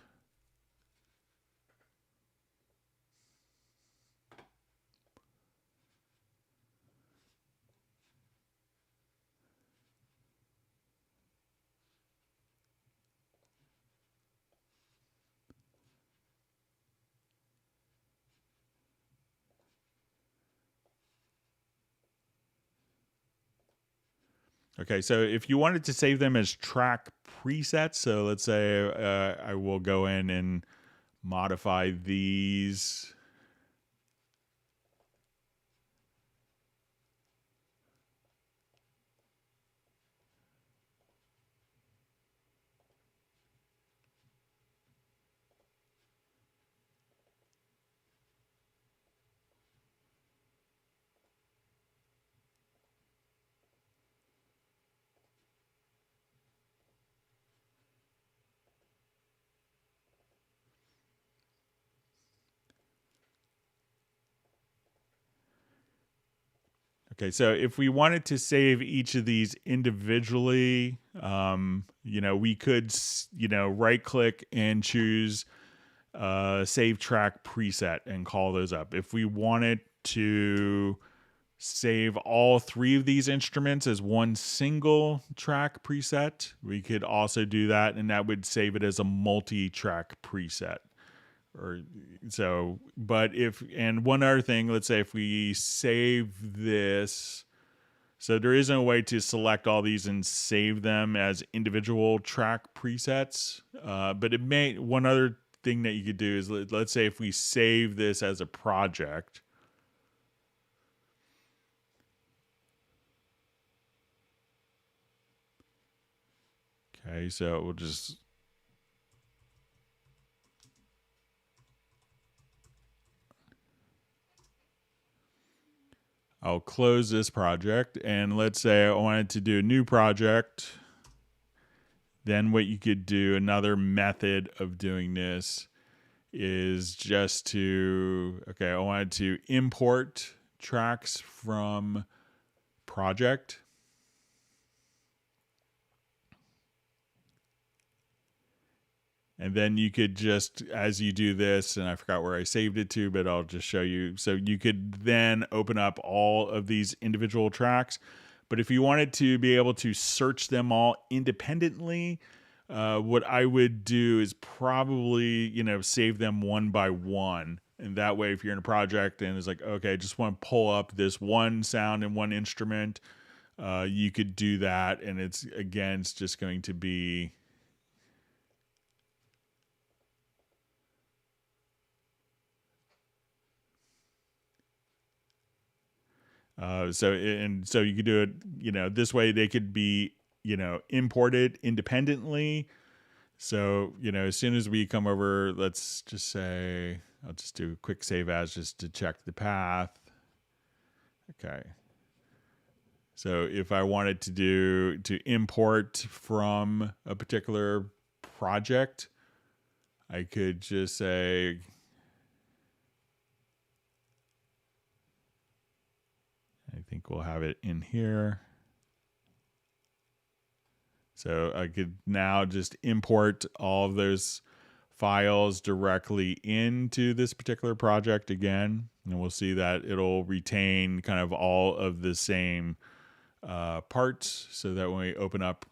Okay, so if you wanted to save them as track presets, so let's say I will go in and modify these. Okay, so if we wanted to save each of these individually, we could, right click and choose save track preset and call those up. If we wanted to save all three of these instruments as one single track preset, we could also do that, and that would save it as a multi-track preset. And one other thing, let's say if we save this, so there isn't a way to select all these and save them as individual track presets, but one other thing that you could do is, let's say if we save this as a project. Okay, so we'll just I'll close this project, and let's say I wanted to do a new project. Then what you could do, another method of doing this is just I wanted to import tracks from project. And then you could just, as you do this, and I forgot where I saved it to, but I'll just show you. So you could then open up all of these individual tracks. But if you wanted to be able to search them all independently, what I would do is probably, save them one by one. And that way, if you're in a project and it's like, okay, I just want to pull up this one sound and one instrument, you could do that. And it's just going to be... So you could do it, this way they could be, imported independently. So, as soon as we come over, let's just say, I'll just do a quick save as just to check the path. Okay. So if I wanted to import from a particular project, I could just say, I think we'll have it in here. So I could now just import all of those files directly into this particular project again. And we'll see that it'll retain kind of all of the same parts, so that when we open up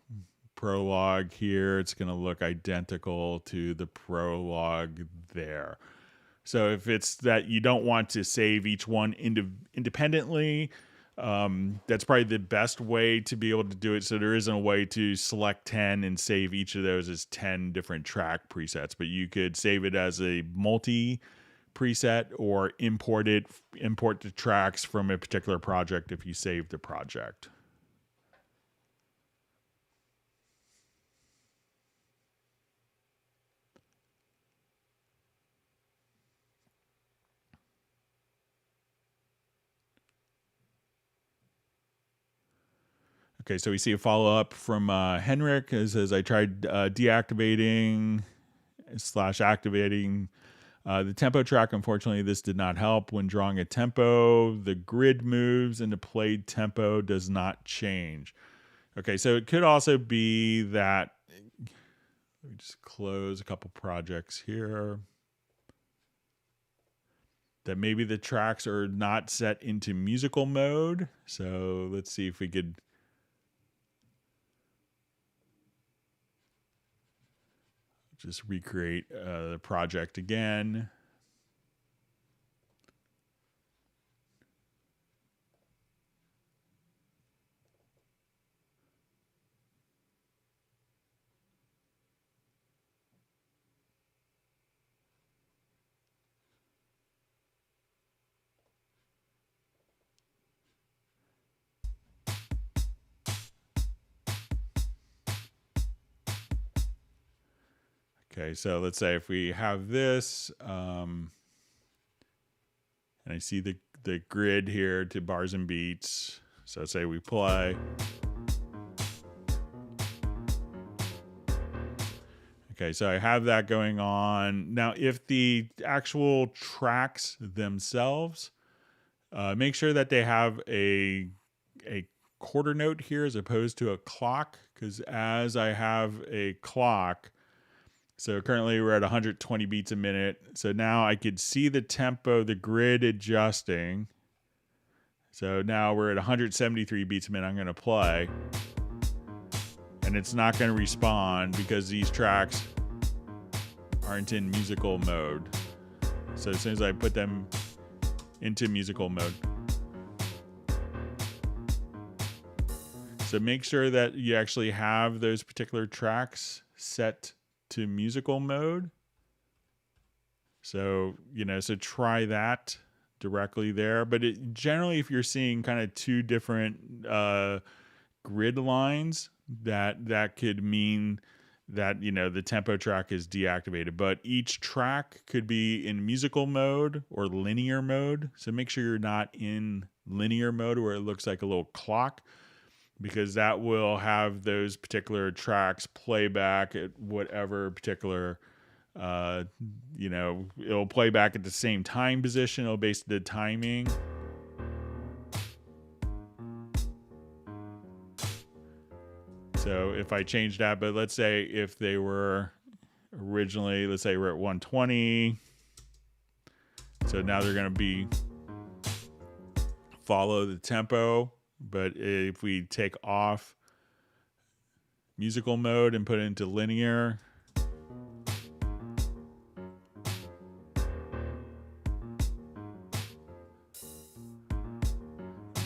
Prologue here, it's going to look identical to the Prologue there. So if it's that you don't want to save each one independently, that's probably the best way to be able to do it. So there isn't a way to select 10 and save each of those as 10 different track presets, but you could save it as a multi preset or import the tracks from a particular project if you save the project. Okay, so we see a follow-up from Henrik. It says, I tried deactivating / activating the tempo track. Unfortunately, this did not help. When drawing a tempo, the grid moves and the played tempo does not change. Okay, so it could also be that, let me just close a couple projects here, that maybe the tracks are not set into musical mode. So let's see if we could just recreate the project again. Okay, so let's say if we have this, and I see the grid here to bars and beats. So say we play. Okay, so I have that going on. Now, if the actual tracks themselves, make sure that they have a quarter note here as opposed to a clock, because as I have a clock, so currently we're at 120 beats a minute. So now I could see the tempo, the grid adjusting. So now we're at 173 beats a minute. I'm going to play. And it's not going to respond because these tracks aren't in musical mode. So as soon as I put them into musical mode. So make sure that you actually have those particular tracks set to musical mode. So, so try that directly there. But generally, if you're seeing kind of two different grid lines, that could mean that, the tempo track is deactivated. But each track could be in musical mode or linear mode. So make sure you're not in linear mode where it looks like a little clock, because that will have those particular tracks play back at whatever particular, it'll play back at the same time position. It'll base the timing. So if I change that, but let's say if they were originally, let's say we're at 120. So now they're going to be follow the tempo. But if we take off musical mode and put it into linear,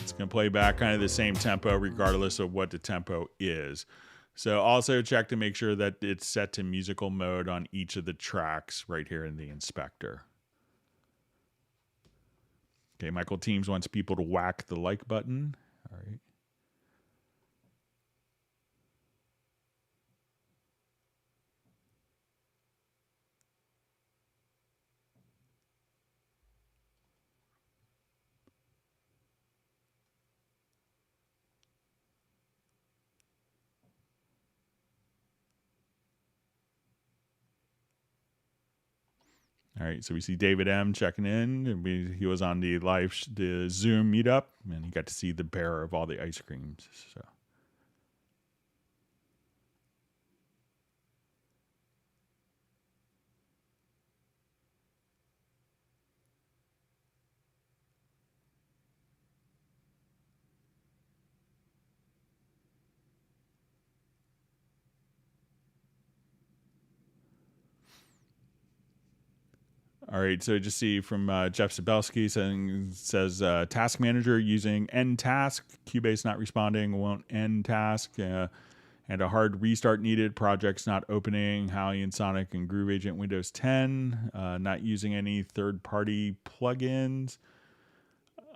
it's going to play back kind of the same tempo regardless of what the tempo is. So also check to make sure that it's set to musical mode on each of the tracks right here in the inspector. Okay, Michael Teams wants people to whack the like button. All right. All right, so we see David M checking in. He was on the the Zoom meetup, and he got to see the bearer of all the ice creams. So. All right, so just see from Jeff Sabelski says task manager using end task, Cubase not responding, won't end task, and a hard restart needed, projects not opening, Halion, Sonic, and Groove Agent Windows 10, not using any third-party plugins.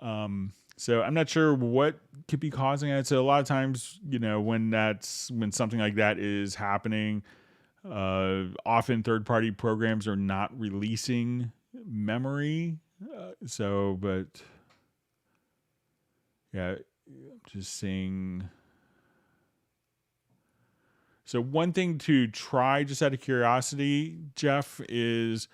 So I'm not sure what could be causing it. So a lot of times, when something like that is happening, often third-party programs are not releasing memory. But yeah, just seeing. So one thing to try, just out of curiosity, Jeff, is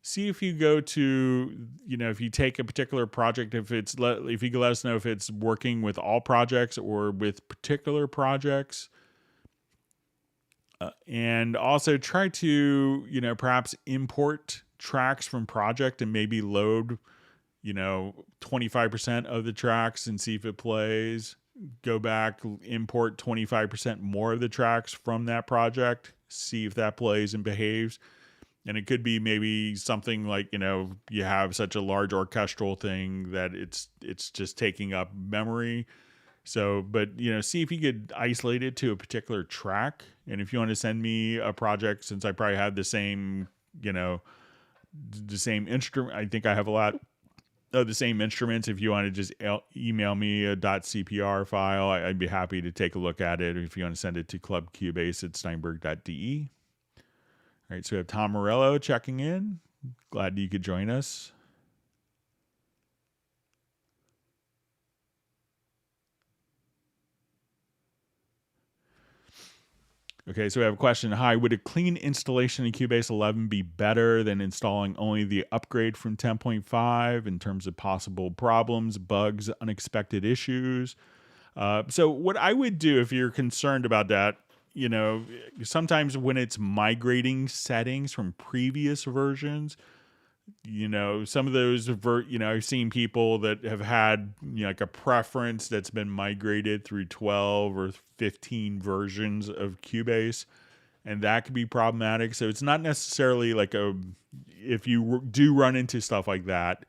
see if you go to, if you take a particular project, if you could let us know if it's working with all projects or with particular projects. And also try to, perhaps import tracks from project and maybe load, 25% of the tracks and see if it plays. Go back, import 25% more of the tracks from that project, see if that plays and behaves. And it could be maybe something like, you have such a large orchestral thing that it's just taking up memory. So, but, see if you could isolate it to a particular track. And if you want to send me a project, since I probably have the same instrument, I think I have a lot of the same instruments. If you want to just email me a .cpr file, I'd be happy to take a look at it. If you want to send it to clubcubase@steinberg.de. All right, so we have Tom Morello checking in. Glad you could join us. Okay, so we have a question. Hi, would a clean installation in Cubase 11 be better than installing only the upgrade from 10.5 in terms of possible problems, bugs, unexpected issues? So what I would do if you're concerned about that, sometimes when it's migrating settings from previous versions, some of those, I've seen people that have had, like a preference that's been migrated through 12 or 15 versions of Cubase, and that could be problematic. So it's not necessarily like if you do run into stuff like that,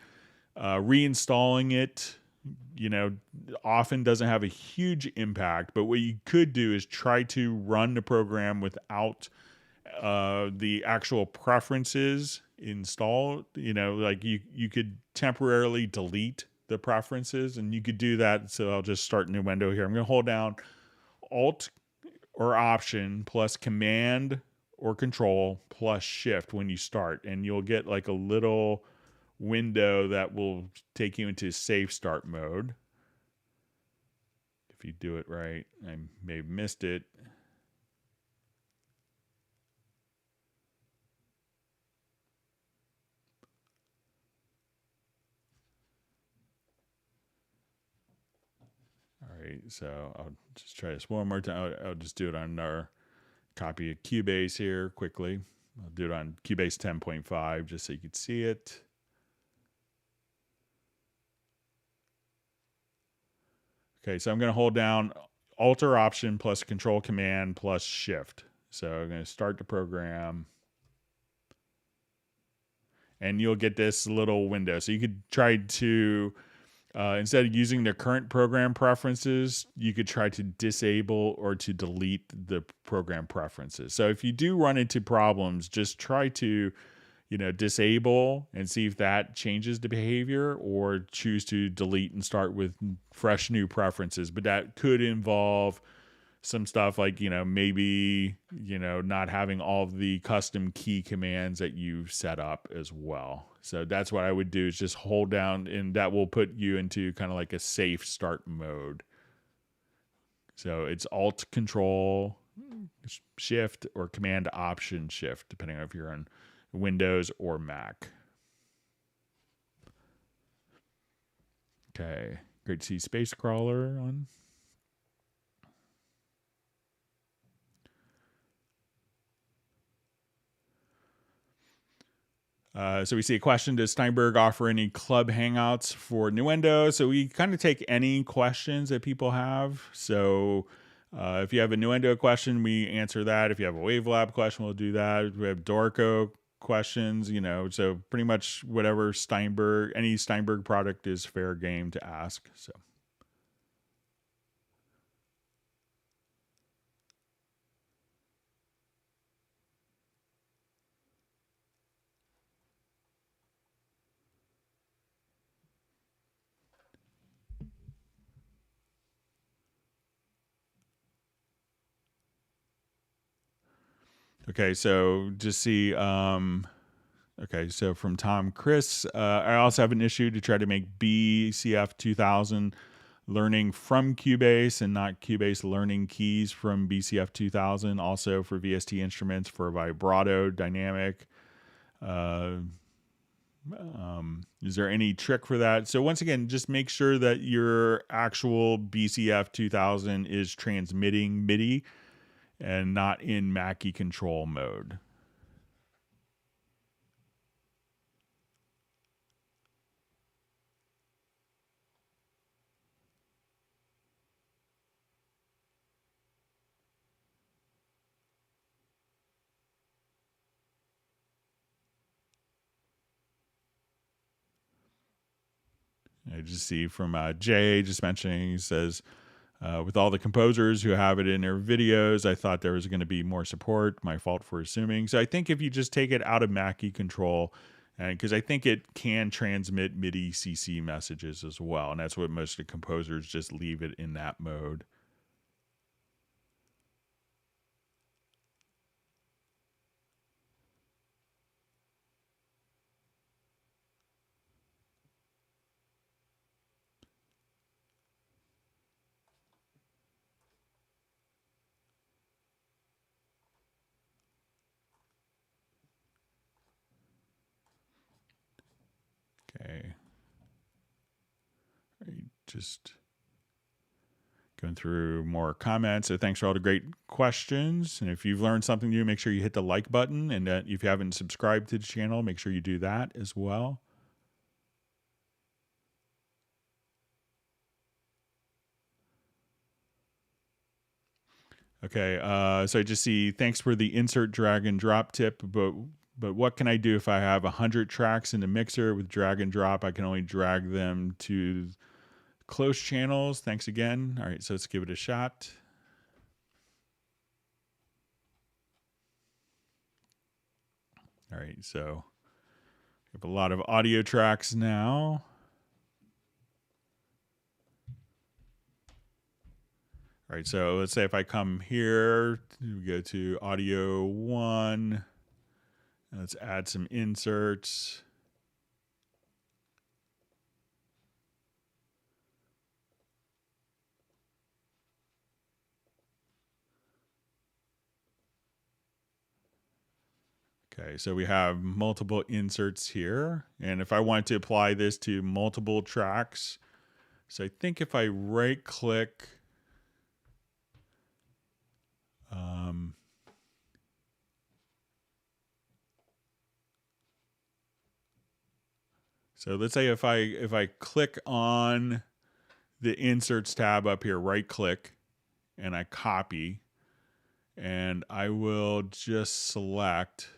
reinstalling it, often doesn't have a huge impact. But what you could do is try to run the program without the actual preferences installed. Like you could temporarily delete the preferences, and you could do that. So I'll just start Nuendo here. I'm going to hold down Alt or Option plus Command or Control plus Shift when you start, and you'll get like a little window that will take you into safe start mode. If you do it right, I may have missed it. All right, so I'll just try this one more time. I'll just do it on our copy of Cubase here quickly. I'll do it on Cubase 10.5 just so you can see it. Okay, so I'm going to hold down Alt or Option plus Control Command plus Shift. So I'm going to start the program. And you'll get this little window. So you could try to, instead of using the current program preferences, you could try to disable or to delete the program preferences. So if you do run into problems, just try to, disable and see if that changes the behavior, or choose to delete and start with fresh new preferences. But that could involve some stuff like, maybe, not having all of the custom key commands that you've set up as well. So that's what I would do, is just hold down, and that will put you into kind of like a safe start mode. So it's Alt Control Shift or Command Option Shift, depending on if you're on Windows or Mac. Okay, great to see Space Crawler on. So we see a question: does Steinberg offer any club hangouts for Nuendo? So we kind of take any questions that people have. So if you have a Nuendo question, we answer that. If you have a Wavelab question, we'll do that. We have Dorco questions, so pretty much whatever any Steinberg product is fair game to ask. So. Okay, so just see, okay, so from Tom Chris, I also have an issue to try to make BCF 2000 learning from Cubase and not Cubase learning keys from BCF 2000. Also for VST instruments for vibrato, dynamic. Is there any trick for that? So once again, just make sure that your actual BCF 2000 is transmitting MIDI and not in Mackie control mode. I just see from Jay just mentioning, he says, with all the composers who have it in their videos, I thought there was going to be more support. My fault for assuming. So I think if you just take it out of Mackie control, and because I think it can transmit MIDI CC messages as well, and that's what most of the composers just leave it in that mode. Okay. Just going through more comments. So thanks for all the great questions. And if you've learned something new, make sure you hit the like button. And if you haven't subscribed to the channel, make sure you do that as well. Okay, so I just see, thanks for the insert drag and drop tip, but what can I do if I have 100 tracks in the mixer with drag and drop? I can only drag them to close channels. Thanks again. All right, so let's give it a shot. All right, so we have a lot of audio tracks now. All right, so let's say if I come here, we go to audio 1, and let's add some inserts. Okay, so we have multiple inserts here, and if I want to apply this to multiple tracks, so I think if I right click, so let's say if I click on the inserts tab up here, right click, and I copy, and I will just select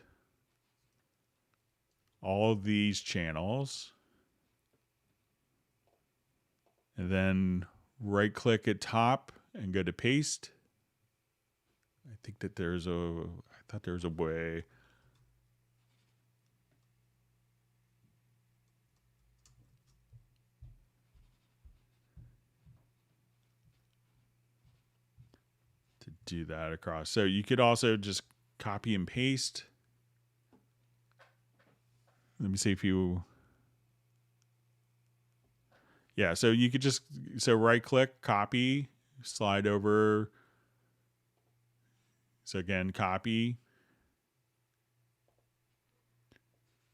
all of these channels, and then right click at top and go to paste. I think that I thought there was a way. To do that across. So you could also just copy and paste. Let me see if you, yeah, so you could just, so right click, copy, slide over. So again, copy,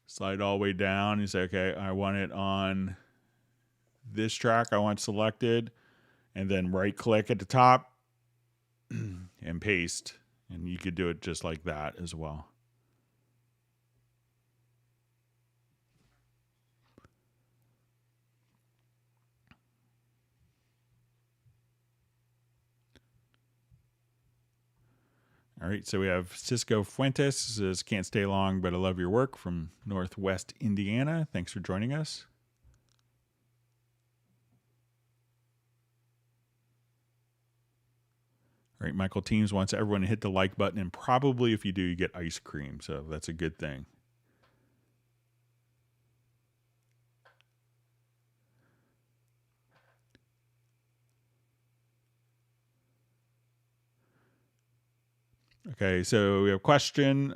slide all the way down. You say, okay, I want it on this track I want selected, and then right click at the top and paste. And you could do it just like that as well. All right, so we have Cisco Fuentes says, can't stay long, but I love your work from Northwest Indiana. Thanks for joining us. All right, Michael Teams wants everyone to hit the like button, and probably if you do, you get ice cream, so that's a good thing. Okay, so we have a question.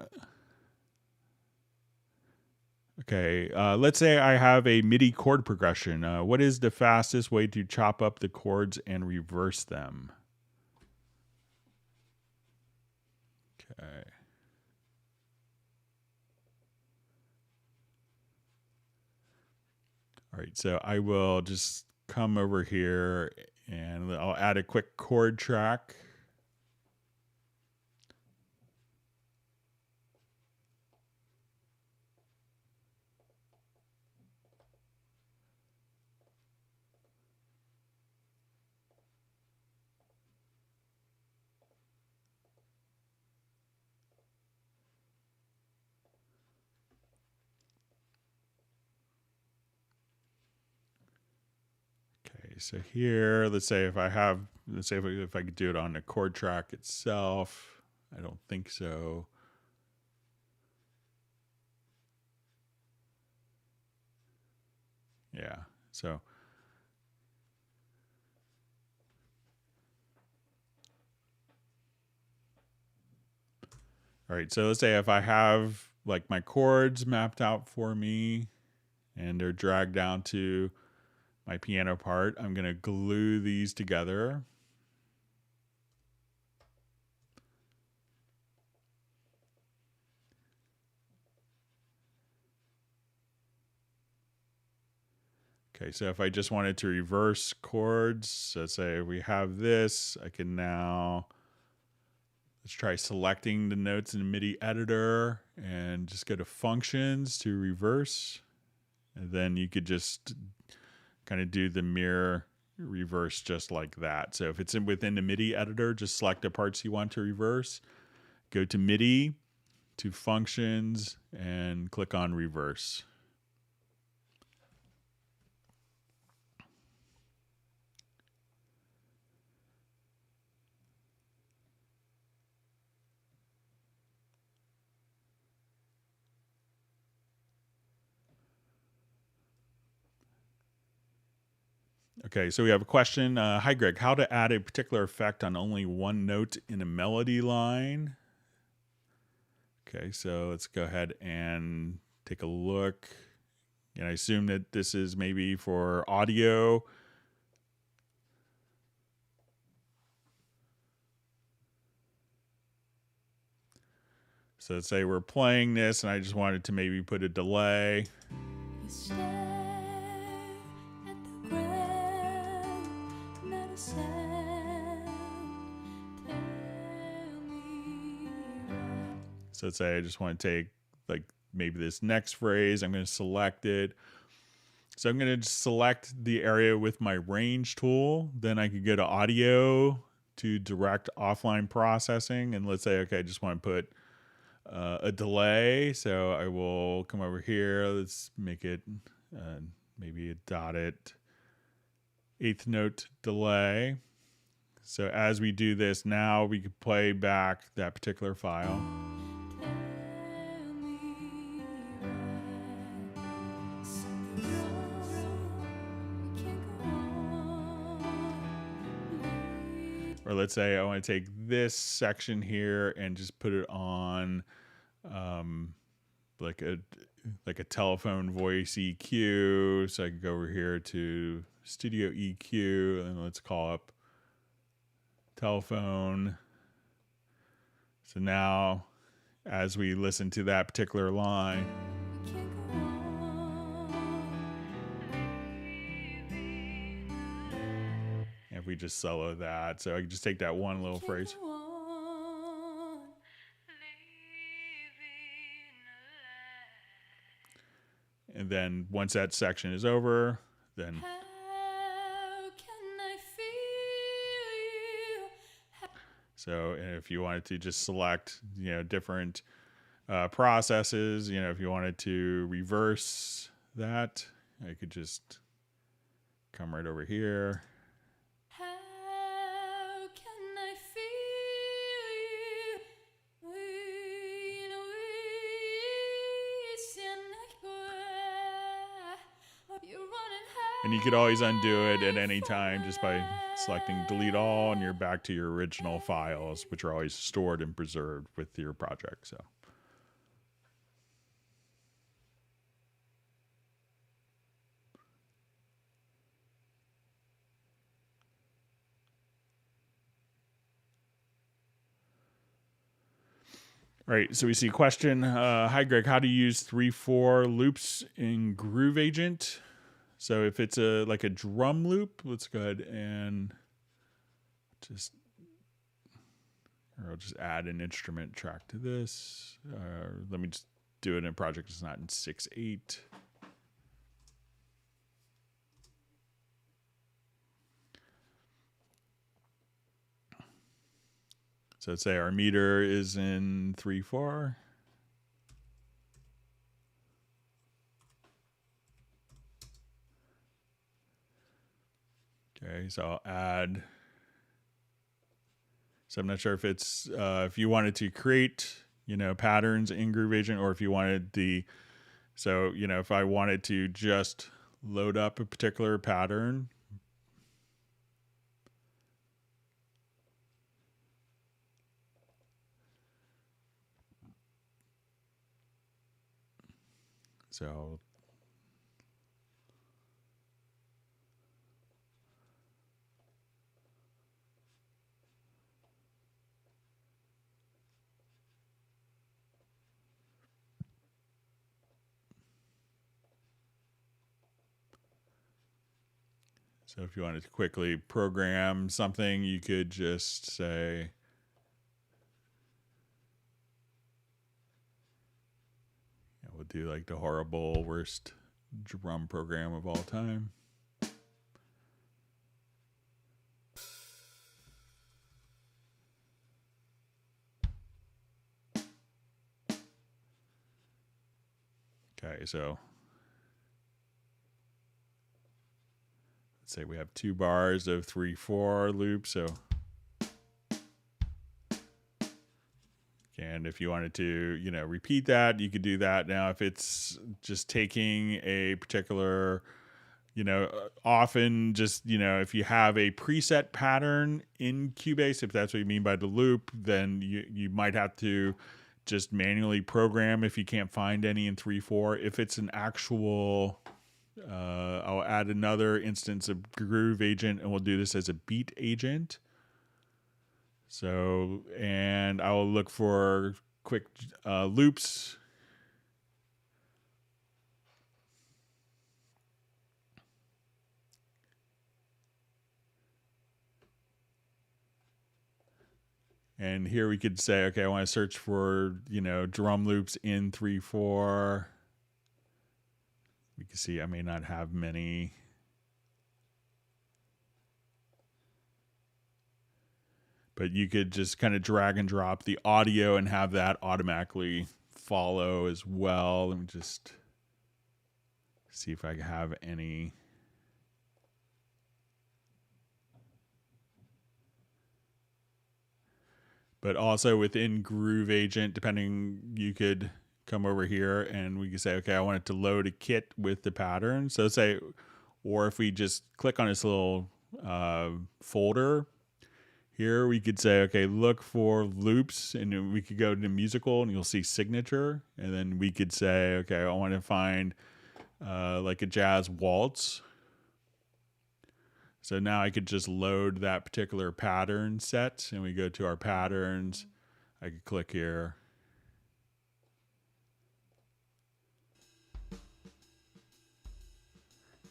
Okay, let's say I have a MIDI chord progression. What is the fastest way to chop up the chords and reverse them? Okay. All right, so I will just come over here and I'll add a quick chord track. Okay, so here, let's say if I could do it on the chord track itself. I don't think so. Yeah, so. All right, so let's say if I have like my chords mapped out for me and they're dragged down to my piano part, I'm going to glue these together. Okay, so if I just wanted to reverse chords, so say we have this, I can now, let's try selecting the notes in the MIDI editor and just go to functions to reverse. And then you could just kind of do the mirror reverse just like that. So if it's within the MIDI editor, just select the parts you want to reverse, go to MIDI, to functions, and click on reverse. Okay, so we have a question. Hi, Greg. How to add a particular effect on only one note in a melody line? Okay, so let's go ahead and take a look. And I assume that this is maybe for audio. So let's say we're playing this and I just wanted to maybe put a delay. So let's say I just want to take like maybe this next phrase. I'm going to select it. So I'm going to just select the area with my range tool. Then I could go to audio to direct offline processing. And let's say, okay, I just want to put a delay. So I will come over here. Let's make it maybe a dotted eighth note delay. So as we do this now, we can play back that particular file. Or let's say I want to take this section here and just put it on like a telephone voice EQ. So I can go over here to Studio EQ and let's call up telephone. So now as we listen to that particular line, if we just solo that, so I can just take that one little phrase. And then once that section is over, then so if you wanted to just select, different processes, if you wanted to reverse that, I could just come right over here. And you could always undo it at any time just by selecting delete all, and you're back to your original files, which are always stored and preserved with your project. So All right, so we see a question. Hi, Greg. How to use 3/4 loops in Groove Agent? So if it's like a drum loop, let's go ahead and I'll just add an instrument track to this. Let me just do it in a project that's not in 6/8. So let's say our meter is in 3/4. Okay, so I'll add. So I'm not sure if it's if you wanted to create, patterns in Groove Agent, or if you wanted so if I wanted to just load up a particular pattern. So if you wanted to quickly program something, you could just say, we'll do like the horrible worst drum program of all time. Okay, so let's say we have 2 bars of 3/4 loop. So, and if you wanted to, repeat that, you could do that. Now, if it's just taking a particular, often just, if you have a preset pattern in Cubase, if that's what you mean by the loop, then you might have to just manually program if you can't find any in 3/4. If it's an actual, I'll add another instance of Groove Agent, and we'll do this as a beat agent. So, and I will look for quick loops. And here we could say, okay, I want to search for, drum loops in 3/4. You can see I may not have many. But you could just kind of drag and drop the audio and have that automatically follow as well. Let me just see if I have any. But also within Groove Agent, depending, you could come over here and we could say, okay, I want it to load a kit with the pattern. So say, or if we just click on this little folder here, we could say, okay, look for loops, and then we could go to musical and you'll see signature. And then we could say, okay, I want to find like a jazz waltz. So now I could just load that particular pattern set, and we go to our patterns. I could click here.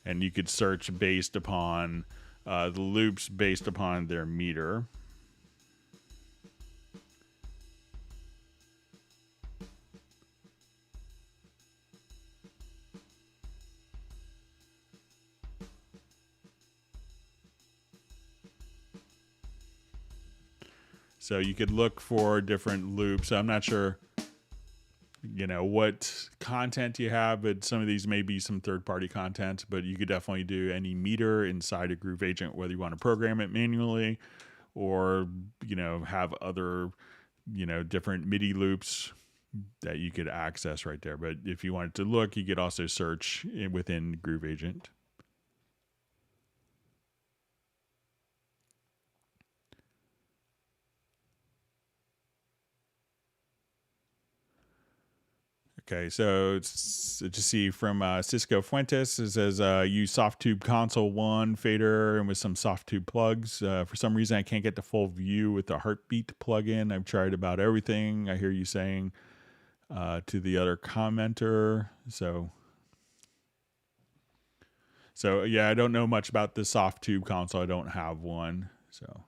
And you could search based upon the loops based upon their meter. So you could look for different loops. I'm not sure, what content you have, but some of these may be some third-party content, but you could definitely do any meter inside a Groove Agent, whether you want to program it manually or, have other, different MIDI loops that you could access right there. But if you wanted to look, you could also search within Groove Agent. Okay, so it's just see from Cisco Fuentes. It says use Softtube Console 1 fader and with some Softtube plugs. For some reason, I can't get the full view with the Heartbeat plugin. I've tried about everything. I hear you saying to the other commenter. So yeah, I don't know much about the Softtube console. I don't have one. So.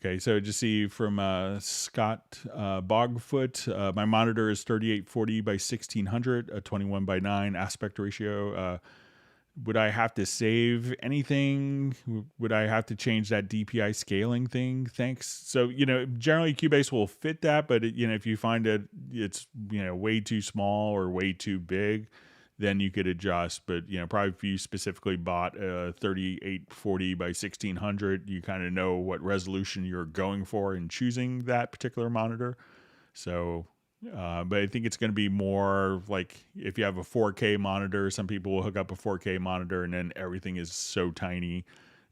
Okay, so just see from Scott Bogfoot, my monitor is 3840 by 1600, a 21 by 9 aspect ratio. Would I have to save anything? Would I have to change that DPI scaling thing? Thanks. So, generally Cubase will fit that, but if you find that it's, way too small or way too big, then you could adjust. But, probably if you specifically bought a 3840 by 1600, you kind of know what resolution you're going for in choosing that particular monitor. So, but I think it's going to be more like if you have a 4K monitor, some people will hook up a 4K monitor and then everything is so tiny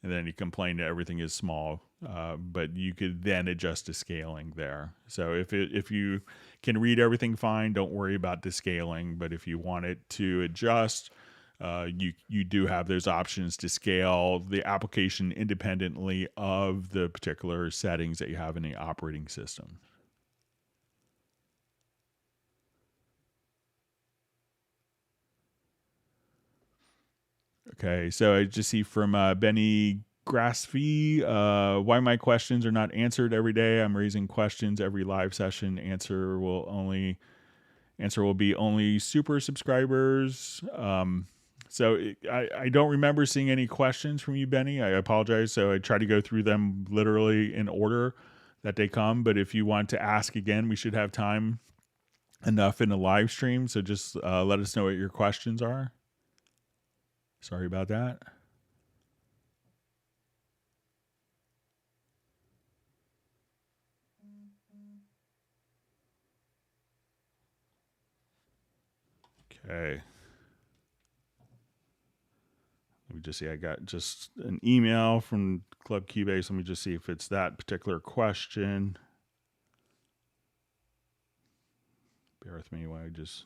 and then you complain that everything is small. But you could then adjust the scaling there. So if you can read everything fine, don't worry about the scaling. But if you want it to adjust, you do have those options to scale the application independently of the particular settings that you have in the operating system. Okay, so I just see from Benny Grassfee, why my questions are not answered every day. I'm raising questions every live session. Answer will be only super subscribers. So I don't remember seeing any questions from you, Benny. I apologize. So I try to go through them literally in order that they come. But if you want to ask again, we should have time enough in the live stream. So just let us know what your questions are. Sorry about that. Okay. Let me just see. I got just an email from Club Cubase. Let me just see if it's that particular question. Bear with me while I just...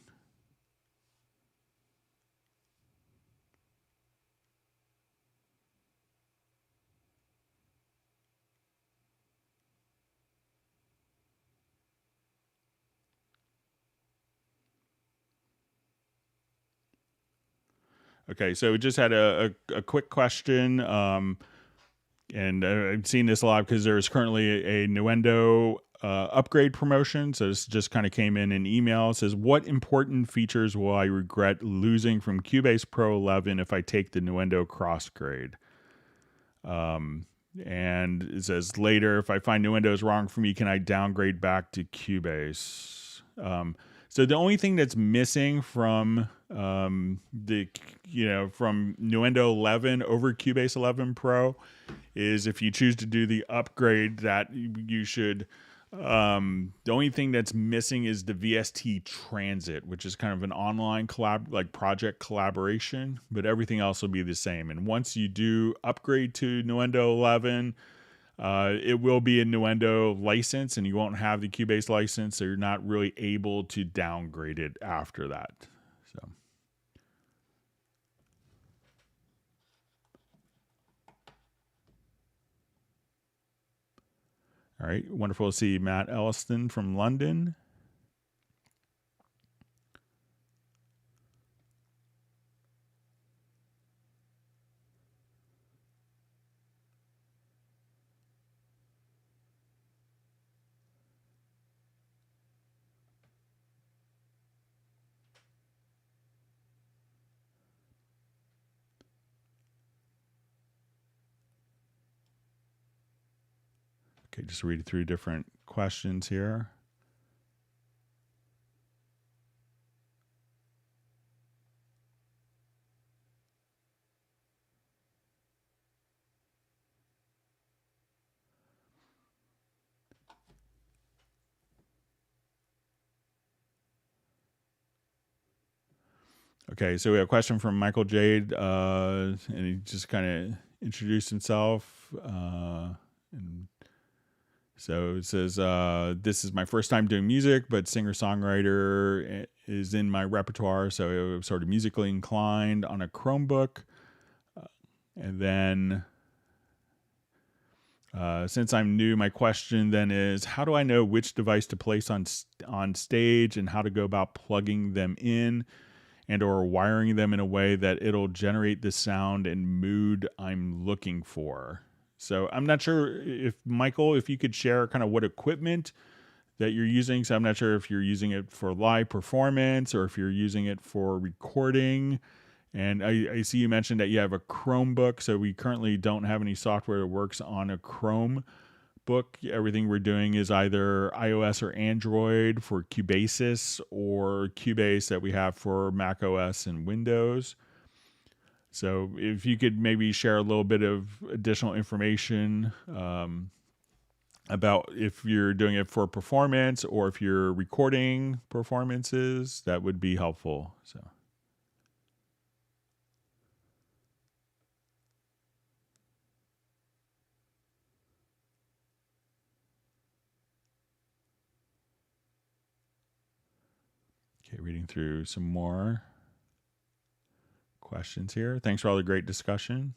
Okay, so we just had a quick question, and I've seen this a lot because there's currently a Nuendo upgrade promotion. So this just kind of came in an email. It says, what important features will I regret losing from Cubase Pro 11 if I take the Nuendo crossgrade? And it says, later, if I find Nuendo is wrong for me, can I downgrade back to Cubase? So the only thing that's missing from from Nuendo 11 over Cubase 11 Pro is if you choose to do the upgrade that you should. The only thing that's missing is the VST Transit, which is kind of an online project collaboration, but everything else will be the same. And once you do upgrade to Nuendo 11, it will be a Nuendo license, and you won't have the Cubase license, so you're not really able to downgrade it after that. So. All right, wonderful to see Matt Elliston from London. Okay, just read through different questions here. Okay, so we have a question from Michael Jade, and he just kind of introduced himself. And so it says, this is my first time doing music, but singer-songwriter is in my repertoire, so I'm sort of musically inclined on a Chromebook. And then, since I'm new, my question then is, how do I know which device to place on stage and how to go about plugging them in and or wiring them in a way that it'll generate the sound and mood I'm looking for? So I'm not sure if, Michael, if you could share kind of what equipment that you're using. So I'm not sure if you're using it for live performance or if you're using it for recording. And I see you mentioned that you have a Chromebook. So we currently don't have any software that works on a Chromebook. Everything we're doing is either iOS or Android for Cubase or Cubase that we have for Mac OS and Windows. So if you could maybe share a little bit of additional information about if you're doing it for performance or if you're recording performances, that would be helpful. So. Okay, reading through some more questions here. Thanks for all the great discussion.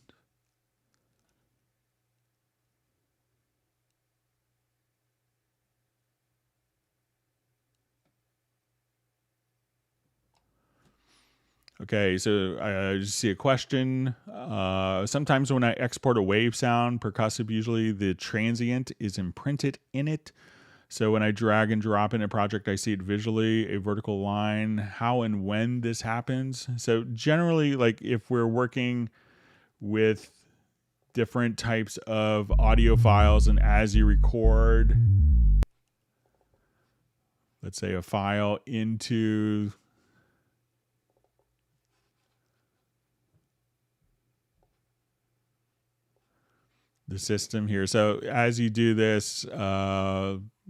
Okay, so I just see a question. Sometimes when I export a wave sound, percussive usually, the transient is imprinted in it. So when I drag and drop in a project, I see it visually, a vertical line. How and when this happens? So generally, like if we're working with different types of audio files and as you record, let's say a file into the system here. So as you do this,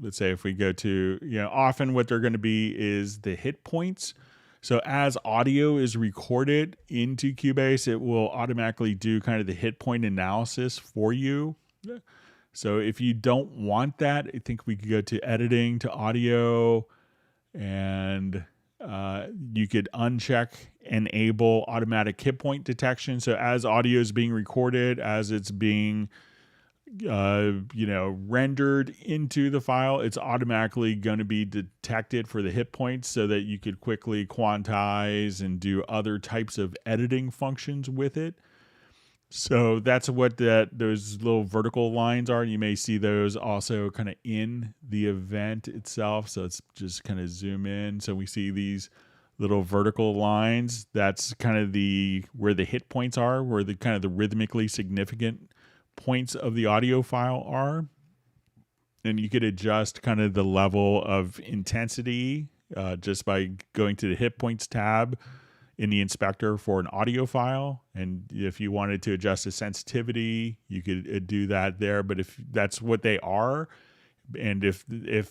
let's say if we go to, often what they're going to be is the hit points. So as audio is recorded into Cubase, it will automatically do kind of the hit point analysis for you. So if you don't want that, I think we could go to editing, to audio, and you could uncheck enable automatic hit point detection. So as audio is being recorded, as it's being rendered into the file, it's automatically going to be detected for the hit points so that you could quickly quantize and do other types of editing functions with it. So that's what those little vertical lines are. You may see those also kind of in the event itself. So let's just kind of zoom in. So we see these little vertical lines. That's kind of where the hit points are, where the kind of the rhythmically significant points of the audio file are. And you could adjust kind of the level of intensity just by going to the hit points tab in the inspector for an audio file. And if you wanted to adjust the sensitivity, you could do that there. But if that's what they are, and if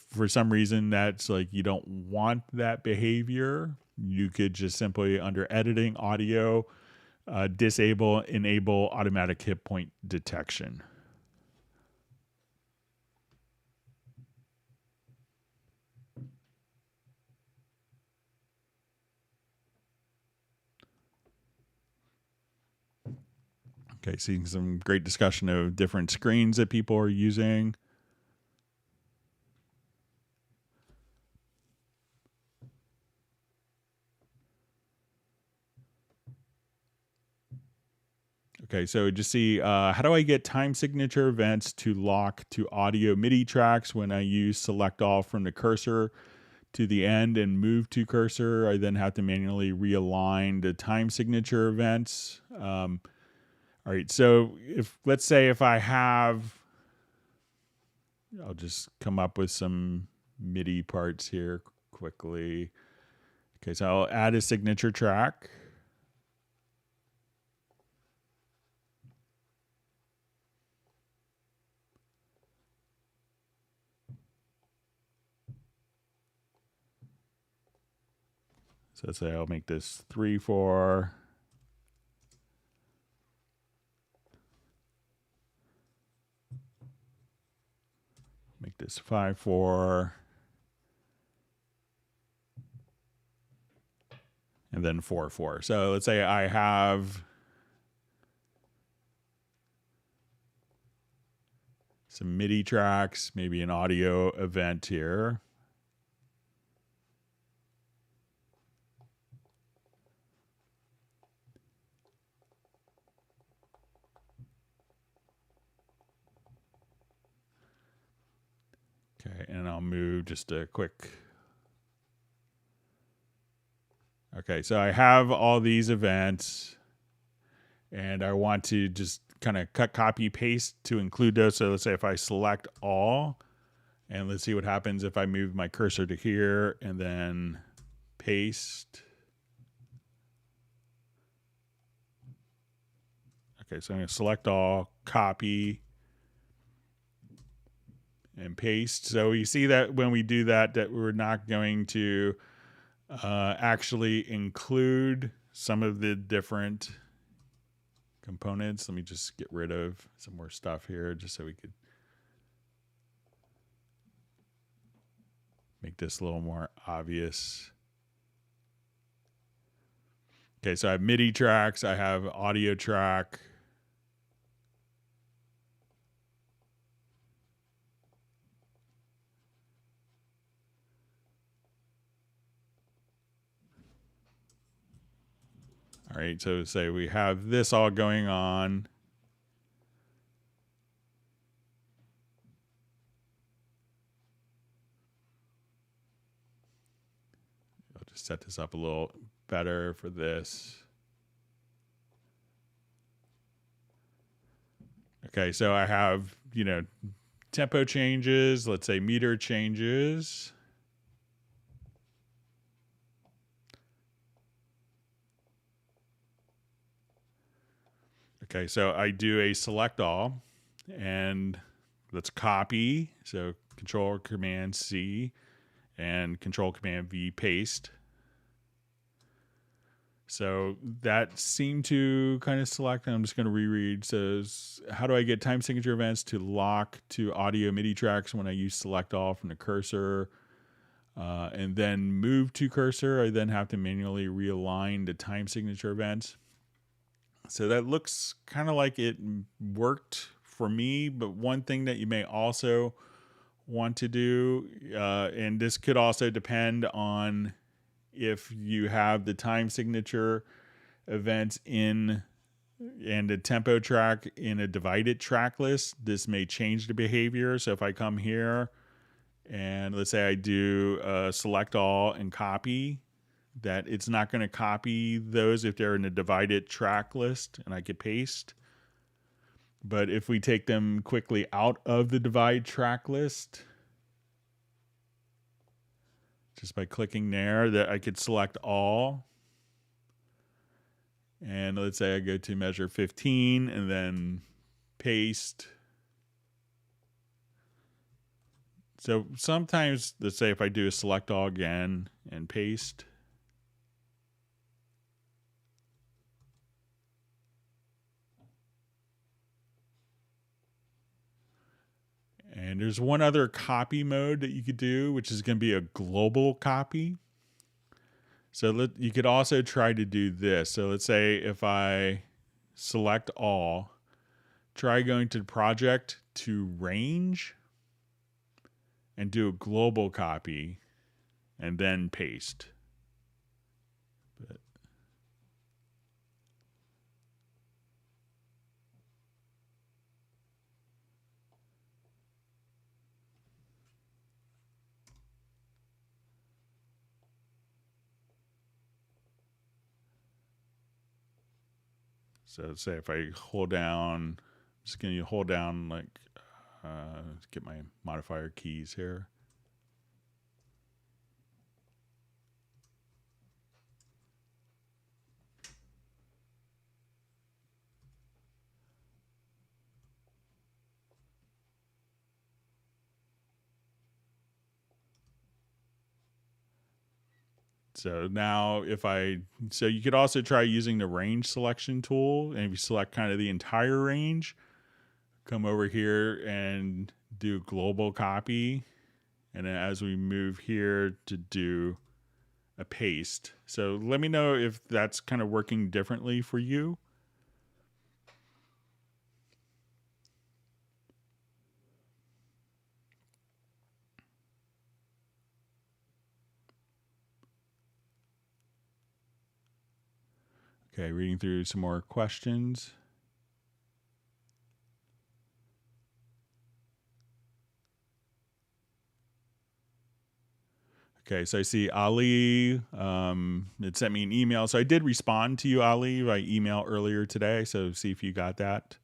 for some reason that's like you don't want that behavior, you could just simply under editing audio, enable automatic hit point detection. Okay, seeing some great discussion of different screens that people are using. Okay, so just see, how do I get time signature events to lock to audio MIDI tracks when I use select all from the cursor to the end and move to cursor? I then have to manually realign the time signature events. All right, so let's say if I have, I'll just come up with some MIDI parts here quickly. Okay, so I'll add a signature track. So let's say I'll make this 3/4. Make this 5/4. And then 4/4. So let's say I have some MIDI tracks, maybe an audio event here. Okay, and I'll move just a quick. Okay, so I have all these events, and I want to just kind of cut, copy, paste to include those. So let's say if I select all, and let's see what happens if I move my cursor to here and then paste. Okay, so I'm going to select all, copy, and paste. So you see that when we do that, that we're not going to actually include some of the different components. Let me just get rid of some more stuff here just so we could make this a little more obvious. Okay, so I have MIDI tracks, I have audio track. All right, so say we have this all going on. I'll just set this up a little better for this. Okay, so I have, tempo changes, let's say meter changes. Okay, so I do a select all, and let's copy. So Control Command C and Control Command V paste. So that seemed to kind of select. I'm just going to reread. Says, how do I get time signature events to lock to audio MIDI tracks when I use select all from the cursor? And then move to cursor. I then have to manually realign the time signature events. So that looks kind of like it worked for me, but one thing that you may also want to do, and this could also depend on if you have the time signature events in and a tempo track in a divided track list, this may change the behavior. So if I come here and let's say I do select all and copy, that it's not going to copy those if they're in a divided track list, and I could paste. But if we take them quickly out of the divide track list, just by clicking there, that I could select all. And let's say I go to measure 15 and then paste. So sometimes, let's say if I do a select all again and paste, and there's one other copy mode that you could do, which is going to be a global copy. So you could also try to do this. So let's say if I select all, try going to the project to range and do a global copy and then paste. So let's say if I hold down, I'm just going to hold down get my modifier keys here. So now so you could also try using the range selection tool, and if you select kind of the entire range, come over here and do global copy. And then as we move here to do a paste. So let me know if that's kind of working differently for you. Okay, reading through some more questions. Okay, so I see Ali. It sent me an email. So I did respond to you, Ali, by email earlier today. So see if you got that.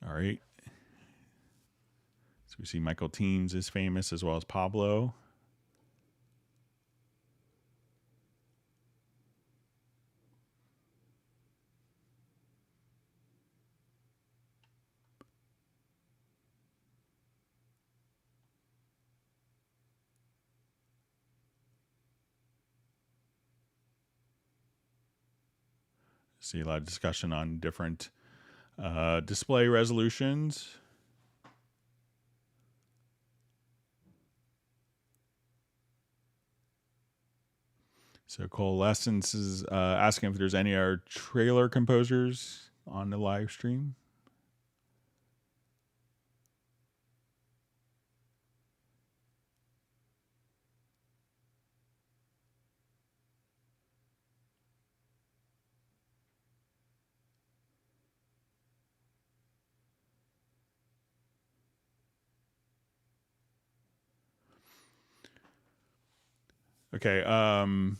All right. So we see Michael Teams is famous, as well as Pablo. See a lot of discussion on different display resolutions. So Coalescence is asking if there's any other trailer composers on the live stream. Okay,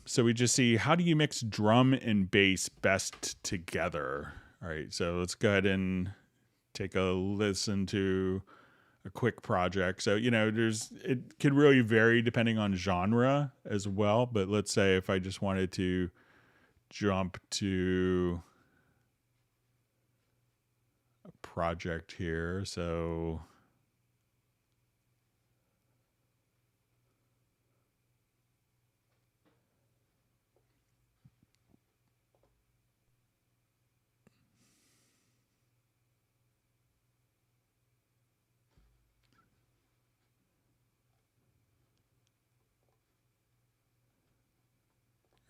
so we just see, how do you mix drum and bass best together? All right, so let's go ahead and take a listen to a quick project. So, it could really vary depending on genre as well. But let's say if I just wanted to jump to a project here. So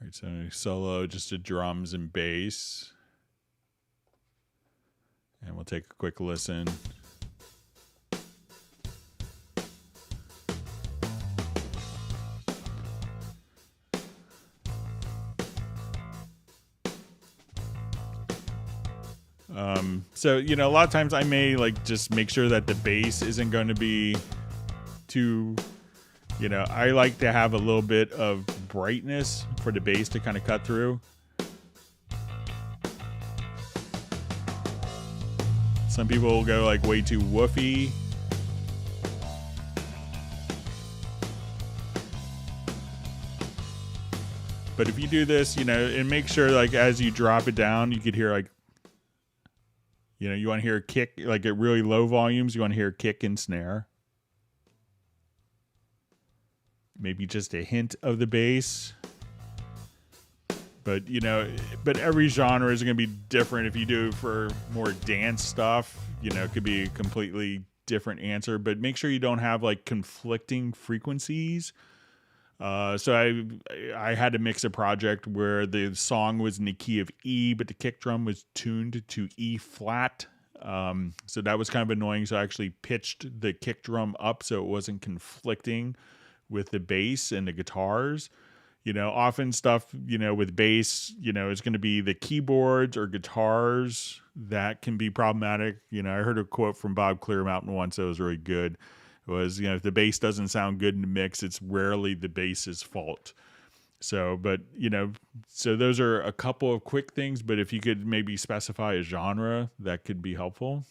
right, so solo, just a drums and bass. And we'll take a quick listen. So, a lot of times I may just make sure that the bass isn't going to be too, I like to have a little bit of brightness for the bass to kind of cut through. Some people will go way too woofy. But if you do this, and make sure as you drop it down, you could hear you want to hear a kick, at really low volumes, you want to hear a kick and snare. Maybe just a hint of the bass. But, but every genre is going to be different. If you do for more dance stuff, it could be a completely different answer. But make sure you don't have conflicting frequencies. So I had to mix a project where the song was in the key of E, but the kick drum was tuned to E flat. So that was kind of annoying. So I actually pitched the kick drum up so it wasn't conflicting with the bass and the guitars. Often stuff, with bass, it's going to be the keyboards or guitars that can be problematic. I heard a quote from Bob Clearmountain once that was really good. It was, if the bass doesn't sound good in the mix, it's rarely the bass's fault. So, but, so those are a couple of quick things, but if you could maybe specify a genre, that could be helpful.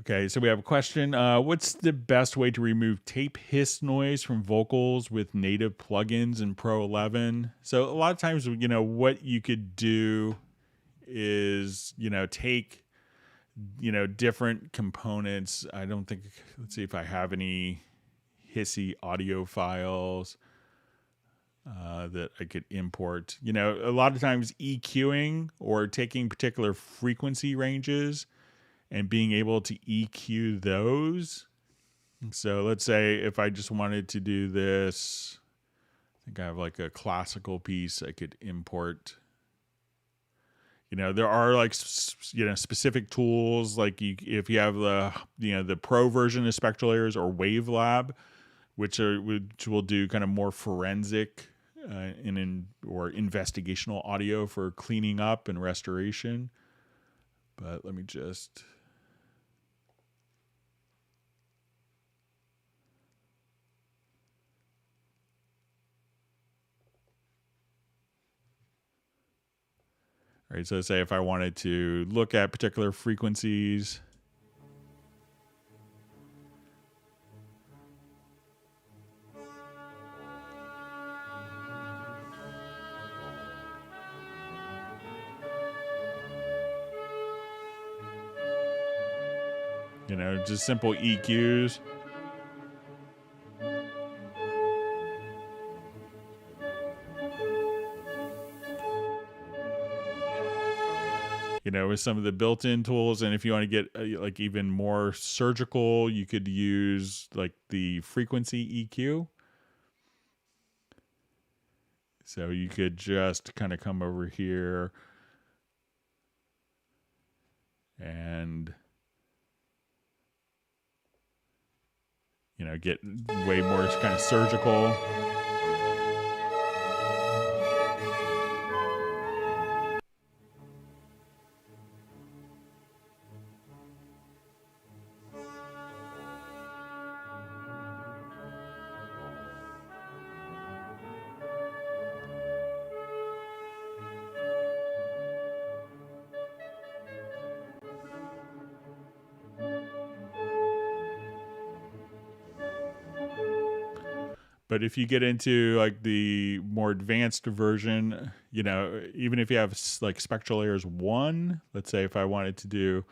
Okay, so we have a question. What's the best way to remove tape hiss noise from vocals with native plugins in Pro 11? So a lot of times, what you could do is, take, different components. I don't think, let's see if I have any hissy audio files that I could import. A lot of times EQing or taking particular frequency ranges and being able to EQ those. So let's say if I just wanted to do this, I think I have like a classical piece I could import. There are like, specific tools, like if you have the pro version of Spectral Layers or WaveLab, which will do kind of more forensic or investigational audio for cleaning up and restoration. But let me just... All right, so say if I wanted to look at particular frequencies, just simple EQs. With some of the built-in tools. And if you want to get like even more surgical, you could use like the frequency EQ. So you could just kind of come over here and, get way more kind of surgical. But if you get into like the more advanced version, even if you have like Spectral Layers 1, let's say if I wanted to do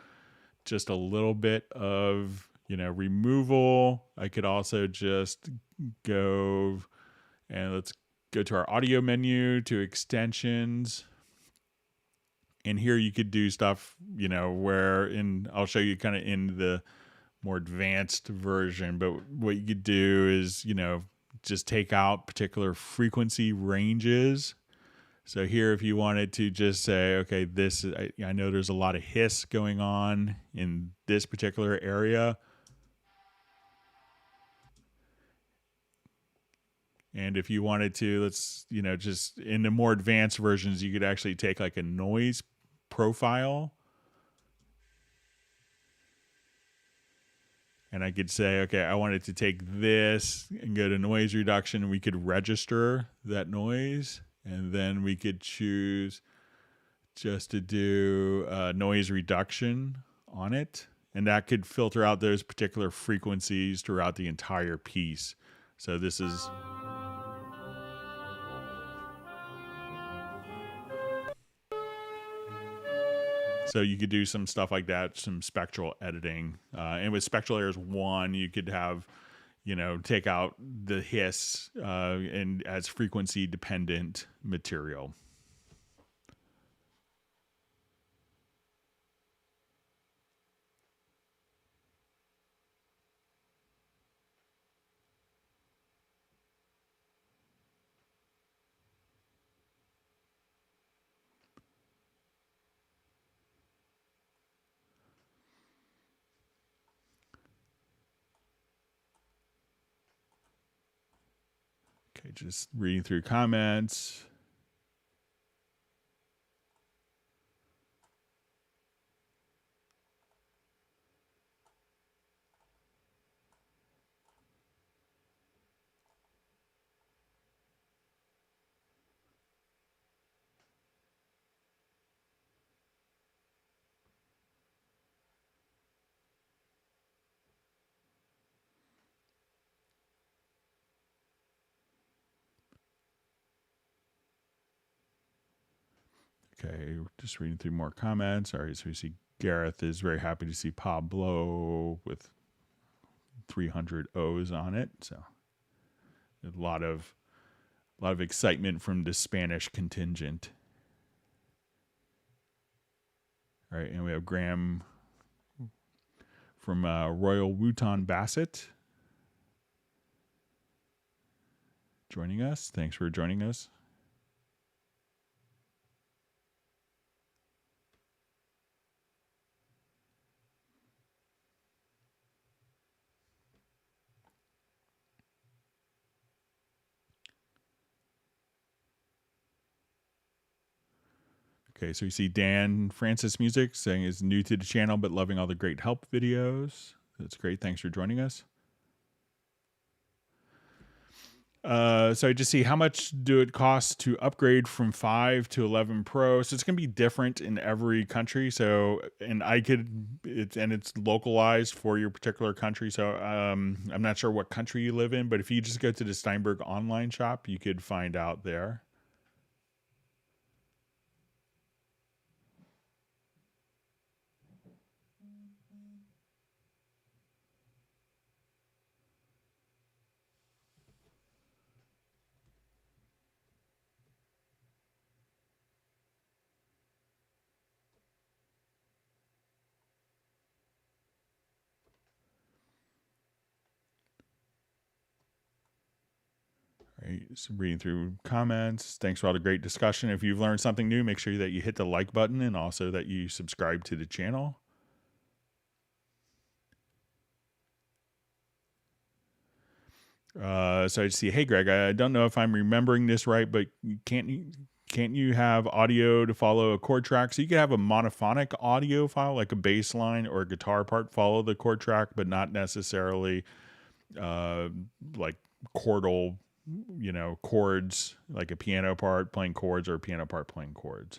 just a little bit of, removal, I could also just go and let's go to our audio menu, to extensions. And here you could do stuff, I'll show you kind of in the more advanced version, but what you could do is, just take out particular frequency ranges. So here, if you wanted to just say, okay, I know there's a lot of hiss going on in this particular area. And if you wanted to, just in the more advanced versions, you could actually take like a noise profile. And I could say, okay, I wanted to take this and go to noise reduction, and we could register that noise. And then we could choose just to do noise reduction on it. And that could filter out those particular frequencies throughout the entire piece. So this is... So you could do some stuff like that, some spectral editing. And with Spectral Layers 1, you could have, take out the hiss and as frequency dependent material. Okay, just reading through comments. Okay, just reading through more comments. All right, so we see Gareth is very happy to see Pablo with 300 O's on it. So a lot of excitement from the Spanish contingent. All right, and we have Graham from Royal Wooton Bassett joining us. Thanks for joining us. Okay, so you see Dan Francis Music saying is new to the channel but loving all the great help videos. That's great. Thanks for joining us. So I just see how much do it cost to upgrade from 5 to 11 Pro. So it's going to be different in every country. So, and it's localized for your particular country. So I'm not sure what country you live in, but if you just go to the Steinberg online shop, you could find out there. Right, so reading through comments. Thanks for all the great discussion. If you've learned something new, make sure that you hit the like button and also that you subscribe to the channel. So I see, hey Greg, I don't know if I'm remembering this right, but can't you have audio to follow a chord track? So you could have a monophonic audio file, like a bass line or a guitar part follow the chord track, but not necessarily like chordal, chords, like a piano part playing chords or a piano part playing chords.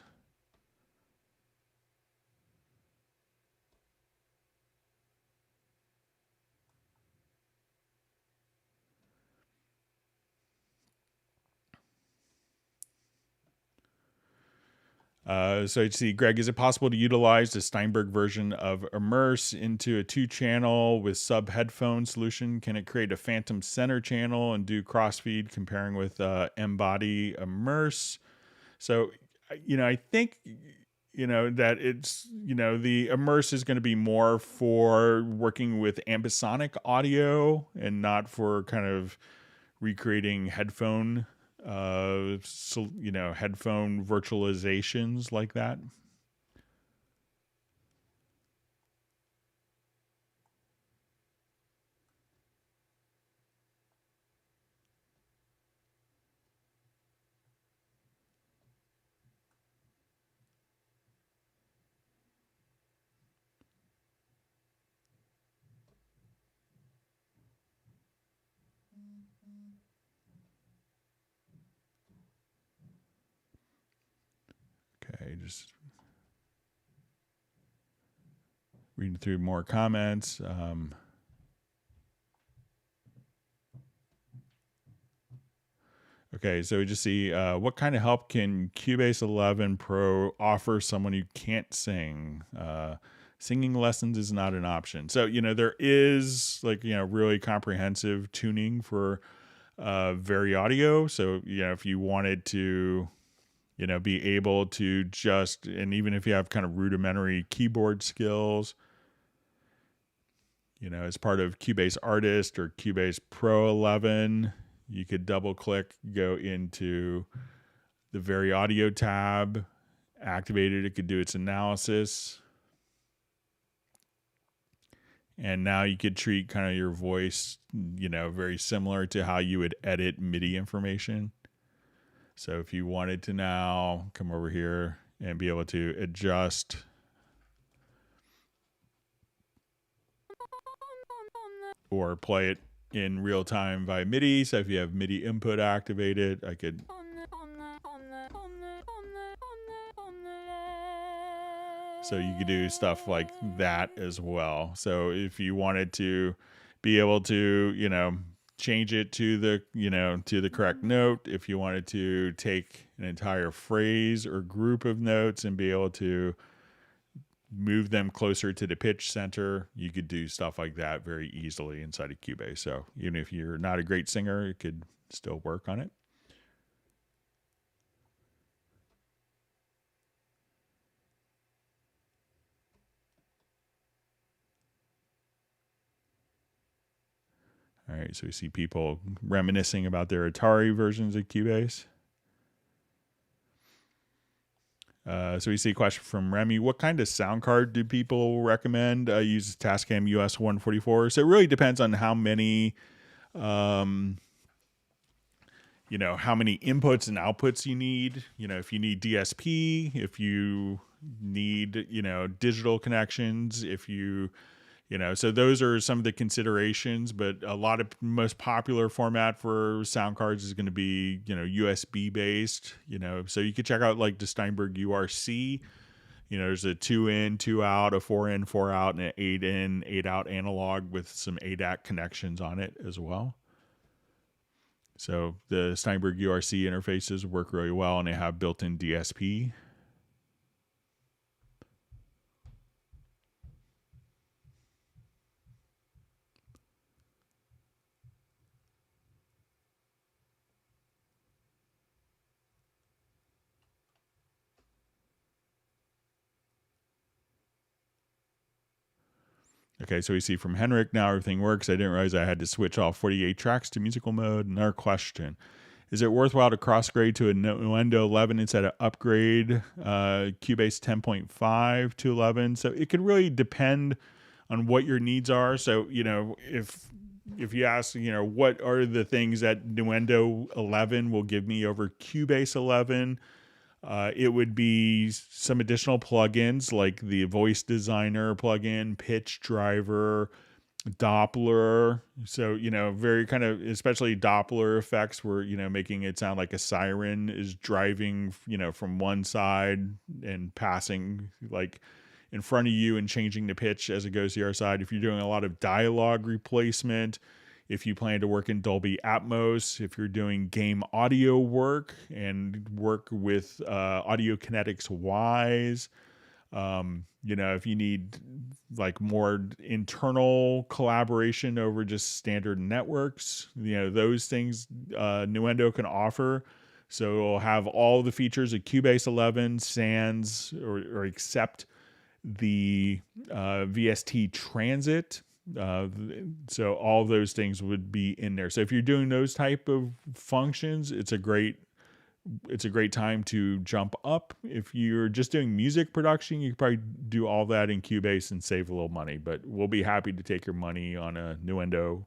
So you see, Greg, is it possible to utilize the Steinberg version of Immerse into a 2-channel with sub headphone solution? Can it create a phantom center channel and do crossfeed comparing with Embody Immerse? So, I think, that it's, the Immerse is going to be more for working with ambisonic audio and not for kind of recreating headphone headphone virtualizations like that. Okay, just reading through more comments. Okay, so we just see what kind of help can Cubase 11 Pro offer someone who can't sing? Singing lessons is not an option. So, there is really comprehensive tuning for VariAudio. So, if you wanted to be able to just, and even if you have kind of rudimentary keyboard skills, as part of Cubase Artist or Cubase Pro 11, you could double click, go into the VariAudio tab, activate it. It could do its analysis. And now you could treat kind of your voice, very similar to how you would edit MIDI information. So if you wanted to now come over here and be able to adjust or play it in real time via MIDI. So if you have MIDI input activated, I could. So you could do stuff like that as well. So if you wanted to be able to, change it to the correct note. If you wanted to take an entire phrase or group of notes and be able to move them closer to the pitch center, you could do stuff like that very easily inside of Cubase. So even if you're not a great singer, it could still work on it. All right, so we see people reminiscing about their Atari versions of Cubase. So we see a question from Remy. What kind of sound card do people recommend? I use Tascam US 144. So it really depends on how many, how many inputs and outputs you need. If you need DSP, if you need, digital connections, if you, so those are some of the considerations, but a lot of most popular format for sound cards is going to be, USB based, so you could check out like the Steinberg URC, there's a 2 in, 2 out, a 4 in, 4 out, and an 8 in, 8 out analog with some ADAC connections on it as well. So the Steinberg URC interfaces work really well, and they have built-in DSP. Okay, so we see from Henrik, now everything works. I didn't realize I had to switch off 48 tracks to musical mode. Another question. Is it worthwhile to cross-grade to a Nuendo 11 instead of upgrade Cubase 10.5 to 11? So it could really depend on what your needs are. So, if you ask, what are the things that Nuendo 11 will give me over Cubase 11, it would be some additional plugins like the voice designer plugin, pitch driver, Doppler. So, very kind of, especially Doppler effects where, making it sound like a siren is driving, from one side and passing like in front of you and changing the pitch as it goes to the other side. If you're doing a lot of dialogue replacement, if you plan to work in Dolby Atmos, if you're doing game audio work and work with Audio Kinetics Wise, if you need like more internal collaboration over just standard networks, those things Nuendo can offer. So it'll have all the features of Cubase 11, sans, or except the VST Transit. So all those things would be in there. So if you're doing those type of functions, it's a great time to jump up. If you're just doing music production, you could probably do all that in Cubase and save a little money, but we'll be happy to take your money on a Nuendo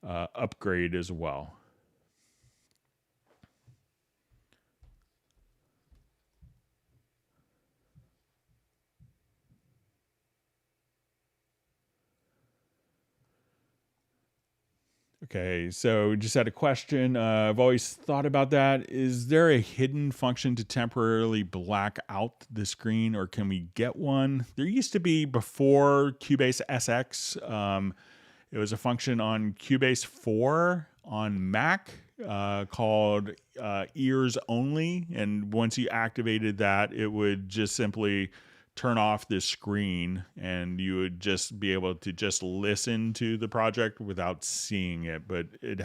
upgrade as well. Okay, so just had a question. I've always thought about that. Is there a hidden function to temporarily black out the screen, or can we get one? There used to be before Cubase SX. It was a function on Cubase 4 on Mac called Ears Only. And once you activated that, it would just simply turn off this screen and you would just be able to just listen to the project without seeing it. But it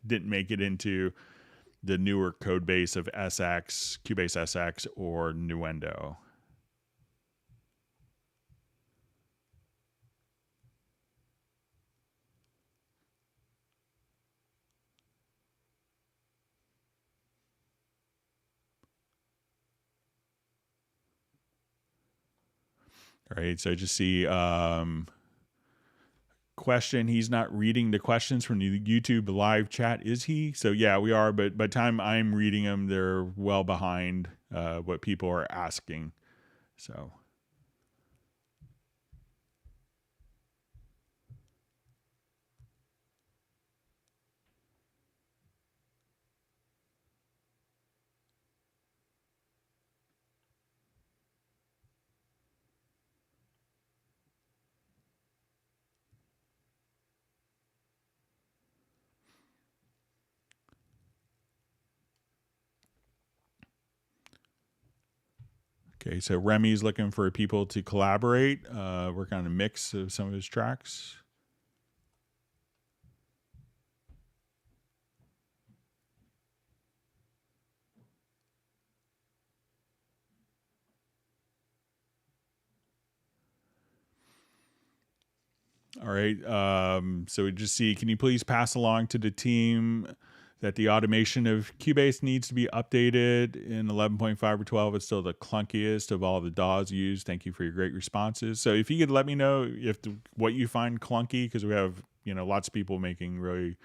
didn't make it into the newer code base of SX, Cubase SX, or Nuendo. All right, so I just see question. He's not reading the questions from the YouTube live chat, is he? So yeah, we are, but by the time I'm reading them, they're well behind what people are asking. So. Okay, so Remy's looking for people to collaborate, work on a mix of some of his tracks. All right, so we just see, can you please pass along to the team that the automation of Cubase needs to be updated in 11.5 or 12. It's still the clunkiest of all the DAWs used. Thank you for your great responses. So if you could let me know if what you find clunky, because we have lots of people making really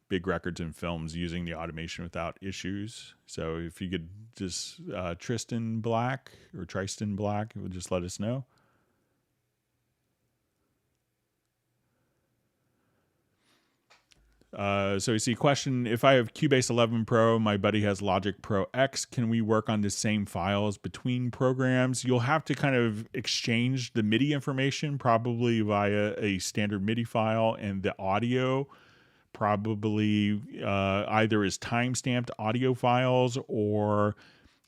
big records and films using the automation without issues. So if you could just Tristan Black, it would just let us know. So we see question, if I have Cubase 11 Pro, my buddy has Logic Pro X, can we work on the same files between programs? You'll have to kind of exchange the MIDI information, probably via a standard MIDI file, and the audio probably either as time-stamped audio files or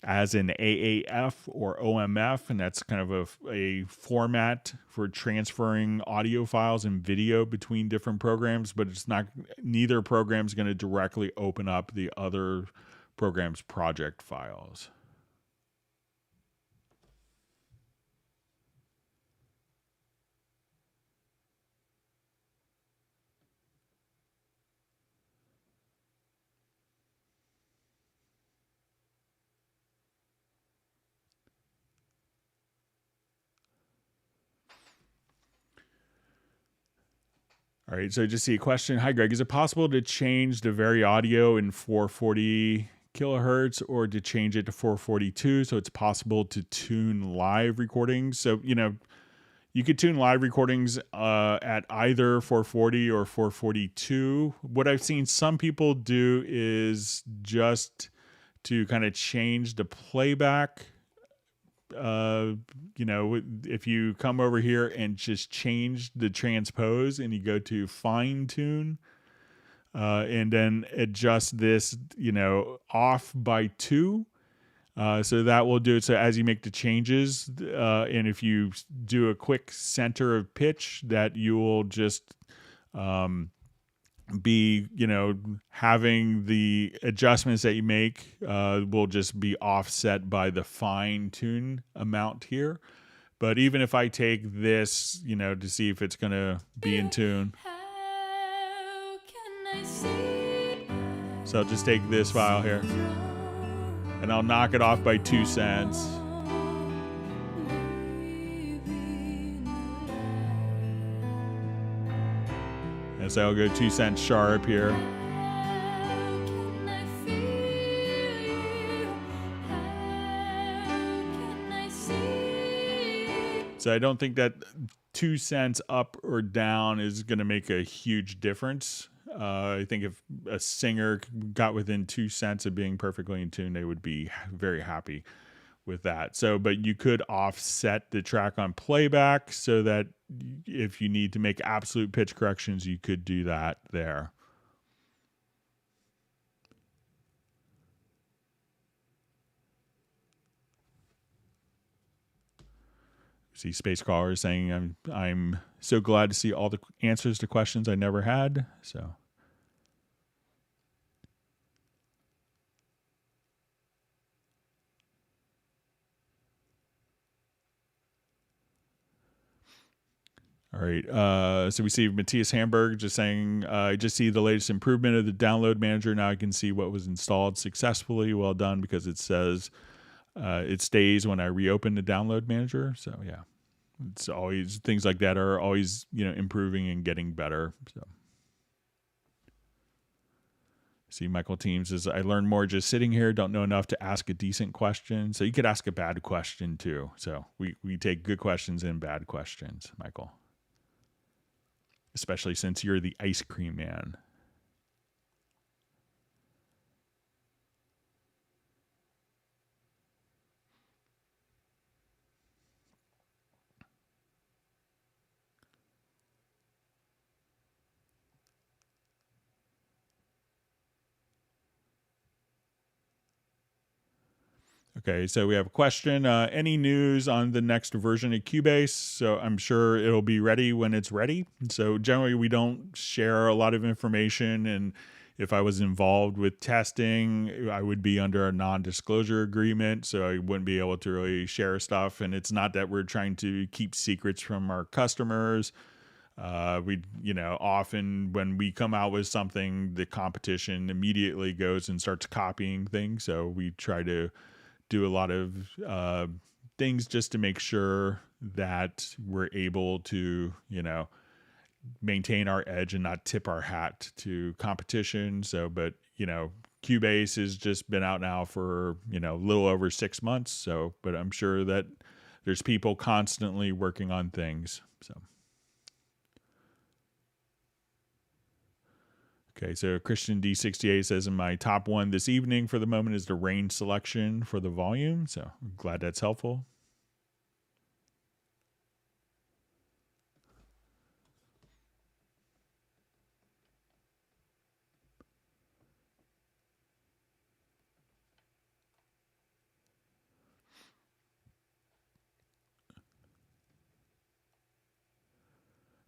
as an AAF or OMF, and that's kind of a format for transferring audio files and video between different programs, but neither program is going to directly open up the other program's project files. All right, so just see a question. Hi, Greg. Is it possible to change the VariAudio in 440 kilohertz or to change it to 442 so it's possible to tune live recordings? So, you could tune live recordings at either 440 or 442. What I've seen some people do is just to kind of change the playback. If you come over here and just change the transpose and you go to fine tune, and then adjust this, off by 2. So that will do it. So as you make the changes, and if you do a quick center of pitch, that you will just be, having the adjustments that you make will just be offset by the fine tune amount here. But even if I take this, to see if it's going to be in tune. So I'll just take this file here and I'll knock it off by 2 cents. And so I'll go 2 cents sharp here. So I don't think that 2 cents up or down is going to make a huge difference. I think if a singer got within 2 cents of being perfectly in tune, they would be very happy with that. So, but you could offset the track on playback so that if you need to make absolute pitch corrections, you could do that there. See Space Caller saying, I'm so glad to see all the answers to questions I never had. So. All right. So we see Matthias Hamburg just saying, I just see the latest improvement of the download manager. Now I can see what was installed successfully. Well done, because it says it stays when I reopen the download manager. So yeah, it's always, things like that are always, improving and getting better. So. See, Michael Teams says, I learned more just sitting here. Don't know enough to ask a decent question. So you could ask a bad question too. So we take good questions and bad questions, Michael. Especially since you're the ice cream man. Okay, so we have a question. Any news on the next version of Cubase? So I'm sure it'll be ready when it's ready. So generally, we don't share a lot of information. And if I was involved with testing, I would be under a non-disclosure agreement. So I wouldn't be able to really share stuff. And it's not that we're trying to keep secrets from our customers. Often when we come out with something, the competition immediately goes and starts copying things. So we try to do a lot of things just to make sure that we're able to, maintain our edge and not tip our hat to competition. So, but, Cubase has just been out now for, a little over 6 months. So, but I'm sure that there's people constantly working on things. So. Okay, so Christian D68 says, in my top one this evening for the moment is the range selection for the volume. So I'm glad that's helpful.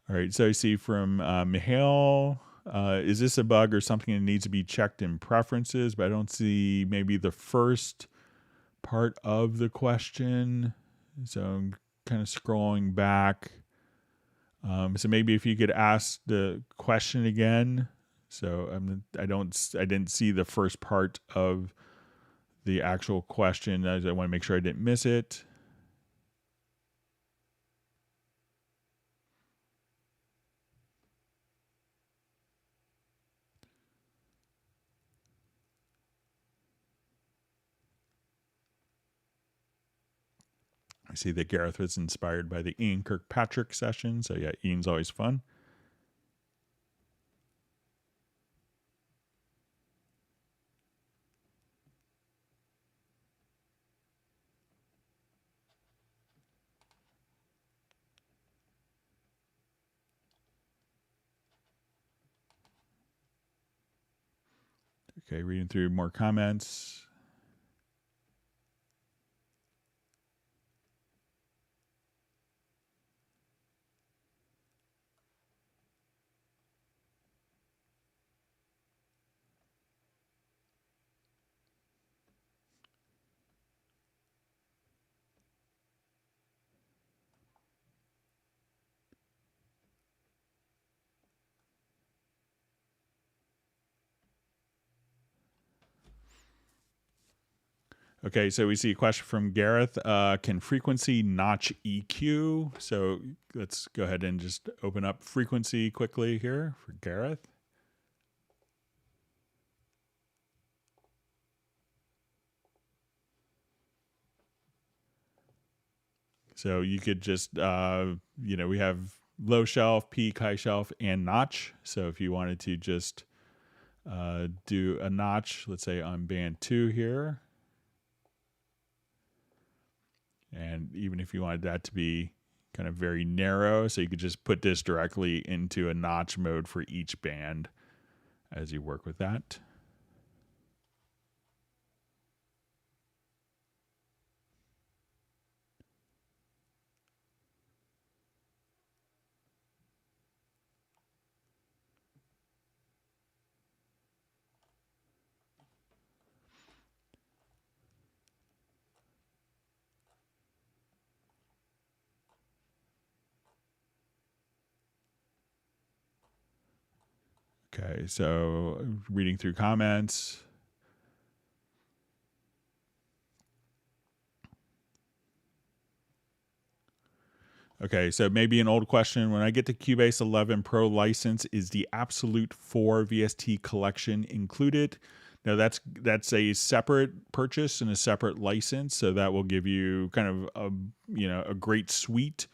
All right, so I see from Mihail, is this a bug or something that needs to be checked in preferences? But I don't see maybe the first part of the question. So I'm kind of scrolling back. So maybe if you could ask the question again. So I didn't see the first part of the actual question. I want to make sure I didn't miss it. I see that Gareth was inspired by the Ian Kirkpatrick session. So yeah, Ian's always fun. Okay, reading through more comments. Okay, so we see a question from Gareth. Can frequency notch EQ? So let's go ahead and just open up frequency quickly here for Gareth. So you could just, we have low shelf, peak, high shelf, and notch. So if you wanted to just do a notch, let's say on band 2 here. And even if you wanted that to be kind of very narrow, so you could just put this directly into a notch mode for each band as you work with that. Okay, so reading through comments. Okay, so maybe an old question. When I get the Cubase 11 Pro license, is the Absolute 4 VST collection included? No, that's a separate purchase and a separate license. So that will give you kind of a great suite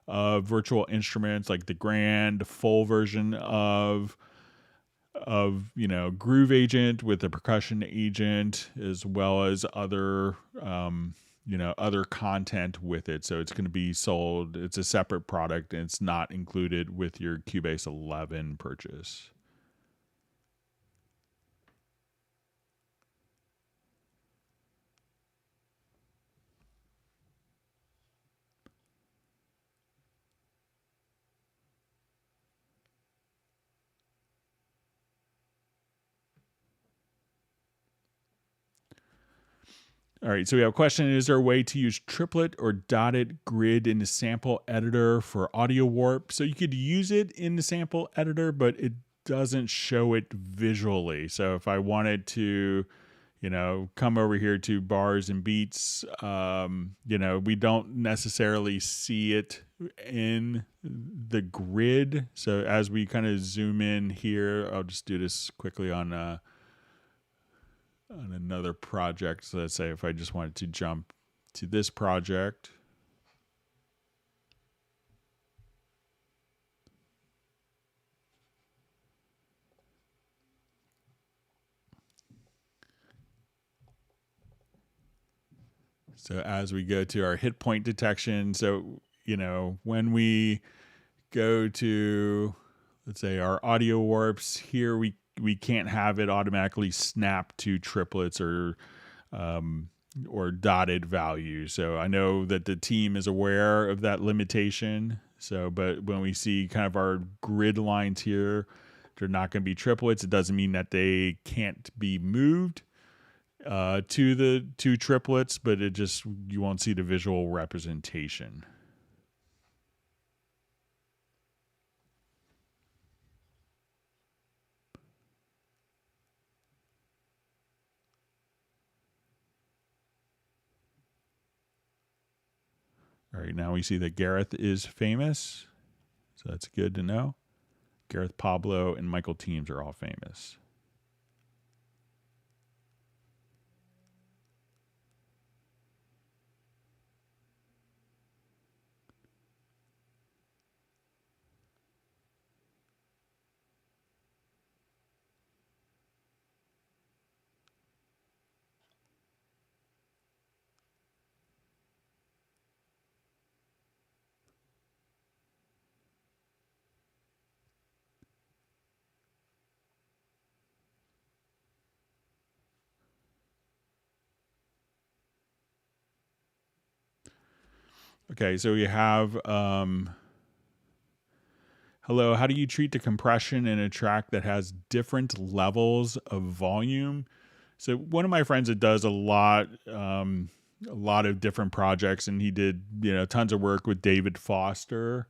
of virtual instruments, like the grand full version of Groove Agent with the percussion agent, as well as other other content with it. So it's going to be sold. It's a separate product, and it's not included with your Cubase 11 purchase. All right, so we have a question. Is there a way to use triplet or dotted grid in the sample editor for audio warp? So you could use it in the sample editor, but it doesn't show it visually. So if I wanted to, come over here to bars and beats, we don't necessarily see it in the grid. So as we kind of zoom in here, I'll just do this quickly on another project. So let's say if I just wanted to jump to this project. So as we go to our hit point detection, so, when we go to, let's say, our audio warps here, we can't have it automatically snap to triplets or dotted values. So I know that the team is aware of that limitation. So, but when we see kind of our grid lines here, they're not going to be triplets. It doesn't mean that they can't be moved to the two triplets, but you won't see the visual representation. All right, now we see that Gareth is famous, so that's good to know. Gareth Pablo and Michael Teams are all famous. Okay, so we have, hello, how do you treat the compression in a track that has different levels of volume? So one of my friends that does a lot of different projects, and he did, tons of work with David Foster,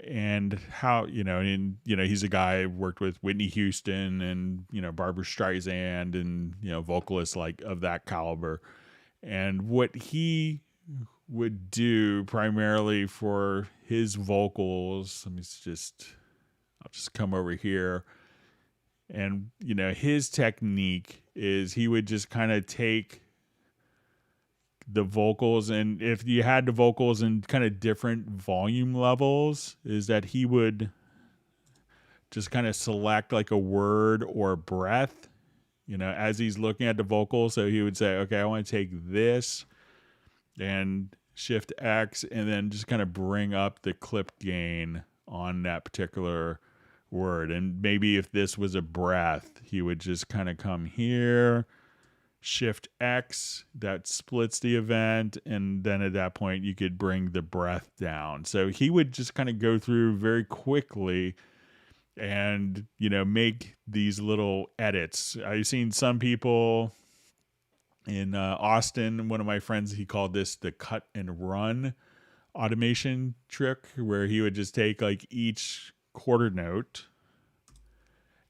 and how, he's a guy who worked with Whitney Houston and, Barbra Streisand and, vocalists like of that caliber. And what he would do primarily for his vocals, I'll just come over here, and his technique is he would just kind of take the vocals, and if you had the vocals in kind of different volume levels, is that he would just kind of select like a word or breath, as he's looking at the vocals. So he would say, okay, I want to take this and Shift X, and then just kind of bring up the clip gain on that particular word. And maybe if this was a breath, he would just kind of come here, Shift X, that splits the event, and then at that point you could bring the breath down. So he would just kind of go through very quickly and make these little edits. I've seen some people in Austin, one of my friends, he called this the cut and run automation trick, where he would just take like each quarter note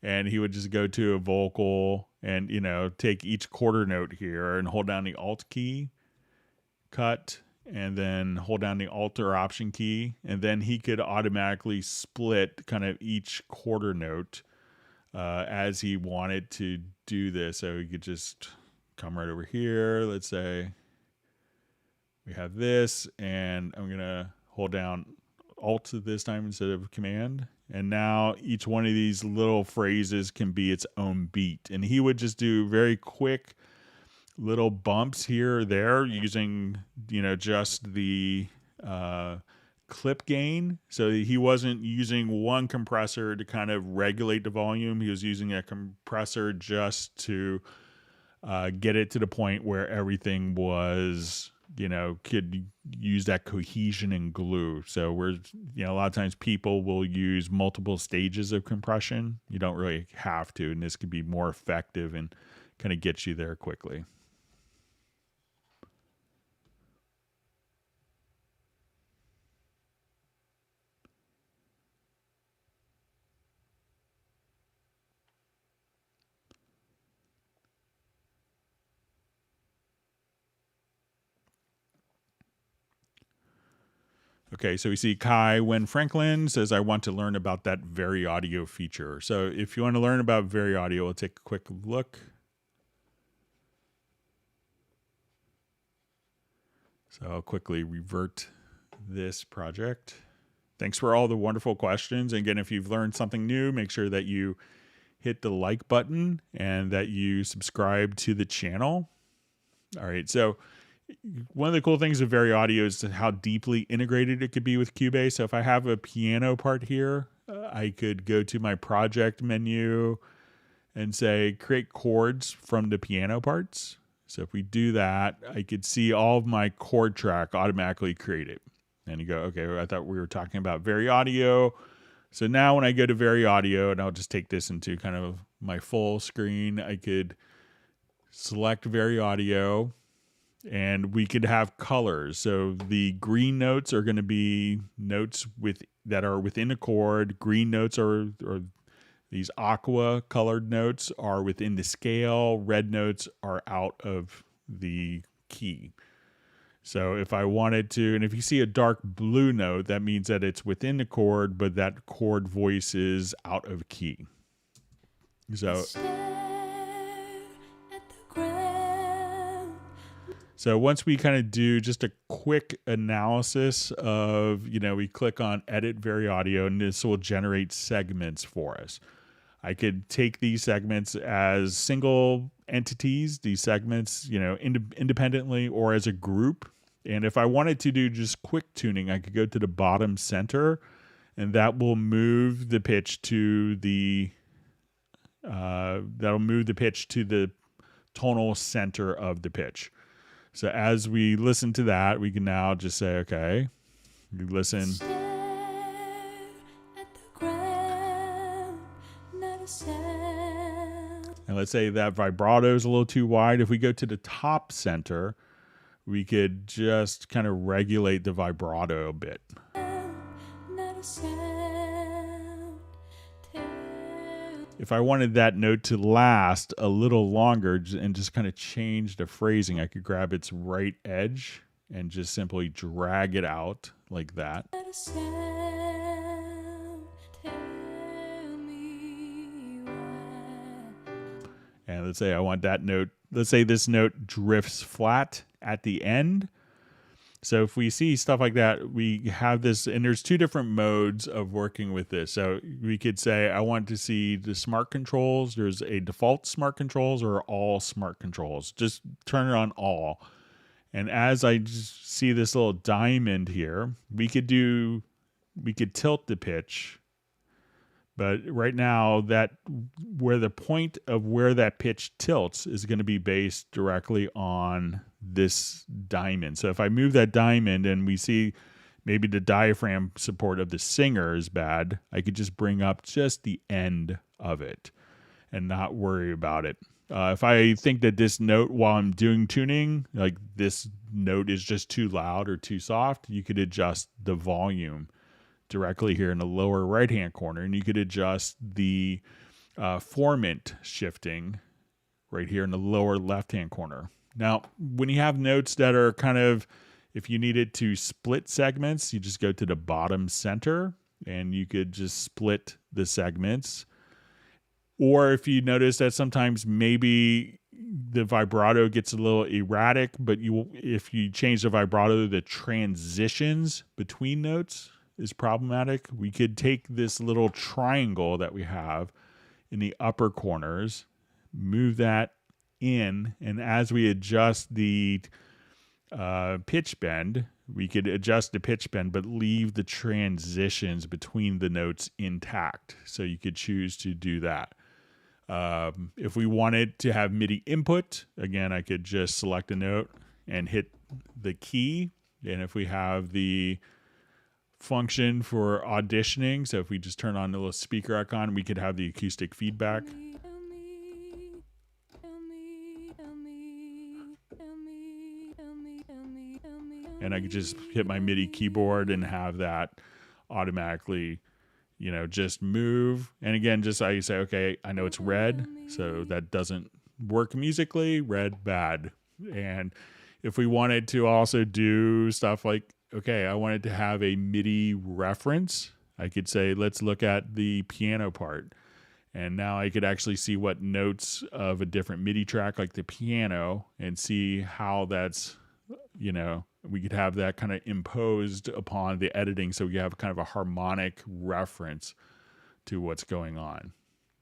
and he would just go to a vocal and take each quarter note here and hold down the Alt key, cut, and then hold down the Alt or Option key, and then he could automatically split kind of each quarter note as he wanted to do this. So he could just come right over here. Let's say we have this, and I'm gonna hold down Alt this time instead of Command. And now each one of these little phrases can be its own beat. And he would just do very quick little bumps here or there using, just the clip gain. So he wasn't using one compressor to kind of regulate the volume. He was using a compressor just to get it to the point where everything was, could use that cohesion and glue. So a lot of times people will use multiple stages of compression. You don't really have to, and this could be more effective and kind of get you there quickly. Okay, so we see Kai Wen Franklin says, I want to learn about that VariAudio feature. So if you want to learn about VariAudio, we'll take a quick look. So I'll quickly revert this project. Thanks for all the wonderful questions. And again, if you've learned something new, make sure that you hit the like button and that you subscribe to the channel. All right, so one of the cool things of VariAudio is how deeply integrated it could be with Cubase. So if I have a piano part here, I could go to my project menu and say create chords from the piano parts. So if we do that, I could see all of my chord track automatically created. And you go, okay, I thought we were talking about VariAudio. So now when I go to VariAudio, and I'll just take this into kind of my full screen, I could select VariAudio, and we could have colors. So the green notes are going to be notes that are within a chord. Green notes or these aqua colored notes are within the scale. Red notes are out of the key. So if I wanted to, and if you see a dark blue note, that means that it's within the chord, but that chord voice is out of key. So once we kind of do just a quick analysis of, we click on Edit VariAudio, and this will generate segments for us. I could take these segments as single entities, these segments, independently or as a group. And if I wanted to do just quick tuning, I could go to the bottom center, and that will move the pitch to the tonal center of the pitch. So as we listen to that, we can now just say, okay, we listen. And let's say that vibrato is a little too wide. If we go to the top center, we could just kind of regulate the vibrato a bit. If I wanted that note to last a little longer and just kind of change the phrasing, I could grab its right edge and just simply drag it out like that. And let's say I want that note, let's say this note drifts flat at the end. So if we see stuff like that, we have this, and there's two different modes of working with this. So we could say, I want to see the smart controls. There's a default smart controls or all smart controls. Just turn it on all. And as I just see this little diamond here, we could tilt the pitch. But right now, where the point of where that pitch tilts is going to be based directly on this diamond. So if I move that diamond and we see maybe the diaphragm support of the singer is bad, I could just bring up just the end of it and not worry about it. If I think that this note while I'm doing tuning, like this note is just too loud or too soft, you could adjust the volume directly here in the lower right hand corner, and you could adjust the formant shifting right here in the lower left hand corner. Now when you have notes that are kind of, if you needed to split segments, you just go to the bottom center and you could just split the segments. Or if you notice that sometimes maybe the vibrato gets a little erratic, but if you change the vibrato, the transitions between notes is problematic. We could take this little triangle that we have in the upper corners, move that in, and as we adjust the pitch bend, we could adjust the pitch bend but leave the transitions between the notes intact. So you could choose to do that. If we wanted to have MIDI input, again, I could just select a note and hit the key. And if we have the function for auditioning, so if we just turn on the little speaker icon, we could have the acoustic feedback. And I could just hit my MIDI keyboard and have that automatically, just move. And again, just I say, okay, I know it's red, so that doesn't work musically, red, bad. And if we wanted to also do stuff like okay, I wanted to have a MIDI reference, I could say, let's look at the piano part. And now I could actually see what notes of a different MIDI track, like the piano, and see how that's, we could have that kind of imposed upon the editing, so we have kind of a harmonic reference to what's going on.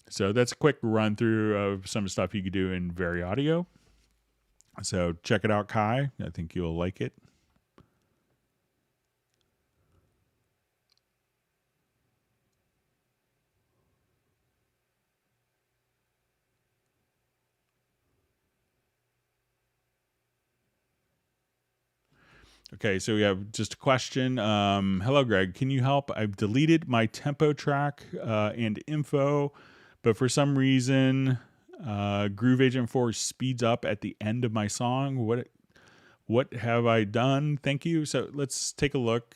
So that's a quick run through of some stuff you could do in VariAudio. So check it out, Kai. I think you'll like it. Okay, so we have just a question. Hello, Greg. Can you help? I've deleted my tempo track and info, but for some reason, Groove Agent 4 speeds up at the end of my song. What have I done? Thank you. So let's take a look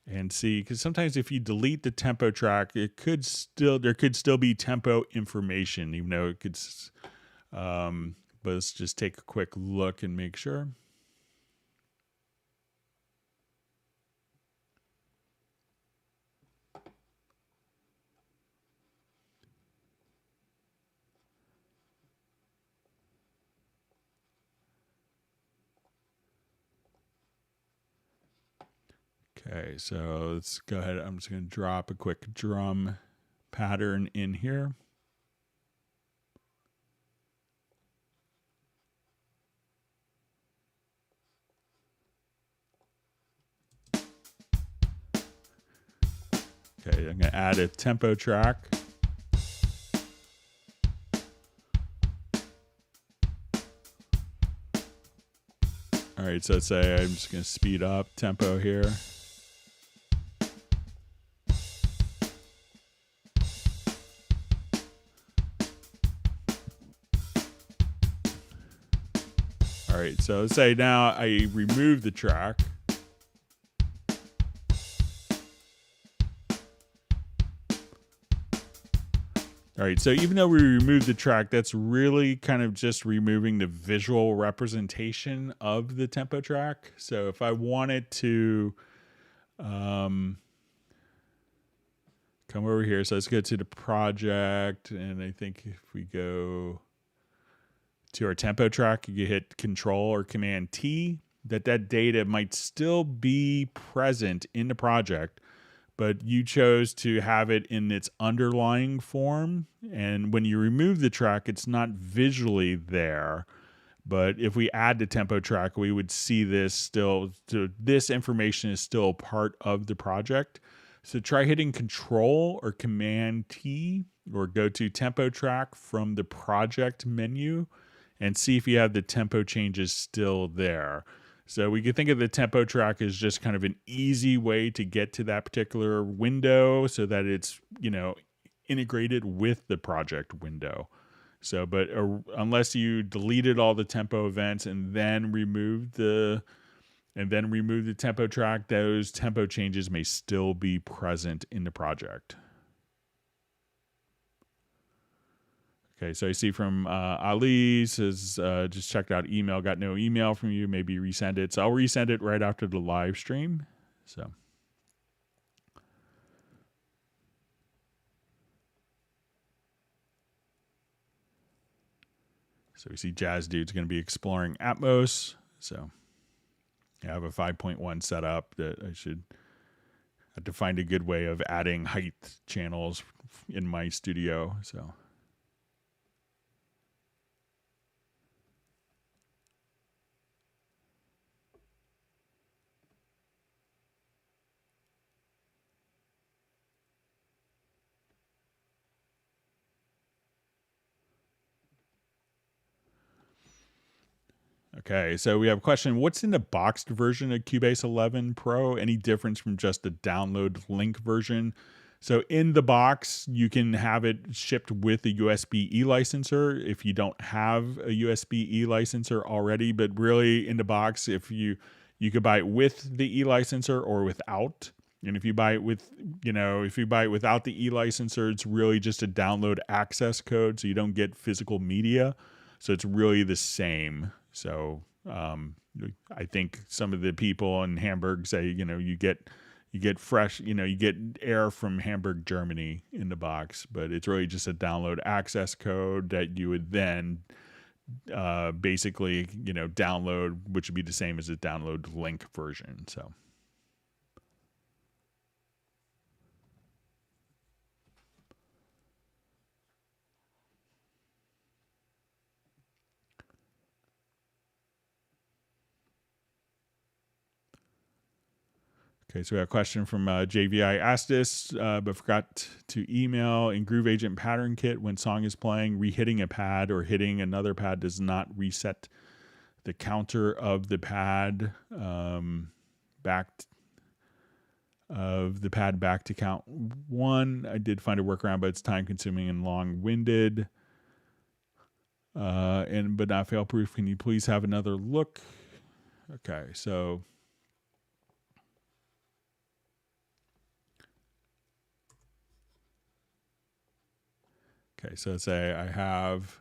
and see, because sometimes if you delete the tempo track, there could still be tempo information, even though it could. But let's just take a quick look and make sure. Okay, so let's go ahead. I'm just going to drop a quick drum pattern in here. Okay, I'm going to add a tempo track. All right, so let's say I'm just going to speed up tempo here. All right, so let's say now I remove the track. All right, so even though we removed the track, that's really kind of just removing the visual representation of the tempo track. So if I wanted to come over here, so let's go to the project, and I think if we go to our tempo track, you hit Control or Command T, that data might still be present in the project, but you chose to have it in its underlying form. And when you remove the track, it's not visually there. But if we add the tempo track, we would see this still. So this information is still part of the project. So try hitting Control or Command T, or go to tempo track from the project menu and see if you have the tempo changes still there. So we could think of the tempo track as just kind of an easy way to get to that particular window so that it's, integrated with the project window. So, but unless you deleted all the tempo events and then removed the tempo track, those tempo changes may still be present in the project. Okay, so I see from Ali says, just checked out email, got no email from you, maybe resend it. So I'll resend it right after the live stream. So we see Jazz Dude's going to be exploring Atmos. So I have a 5.1 set up that I should have to find a good way of adding height channels in my studio. So. Okay, so we have a question. What's in the boxed version of Cubase 11 Pro? Any difference from just the download link version? So in the box, you can have it shipped with a USB-E licenser if you don't have a USB-E licenser already. But really, in the box, if you could buy it with the E licenser or without. And if you buy it with, if you buy it without the E licenser, it's really just a download access code, so you don't get physical media. So it's really the same. So I think some of the people in Hamburg say, you get fresh, you get air from Hamburg, Germany in the box, but it's really just a download access code that you would then basically, download, which would be the same as a download link version. So. Okay, so we have a question from JVI. Asked this, but forgot to email. In Groove Agent Pattern Kit, when song is playing, re-hitting a pad or hitting another pad does not reset the counter of the pad back to count 1. I did find a workaround, but it's time-consuming and long-winded, but not fail-proof. Can you please have another look? Okay, so. Okay, so let's say I have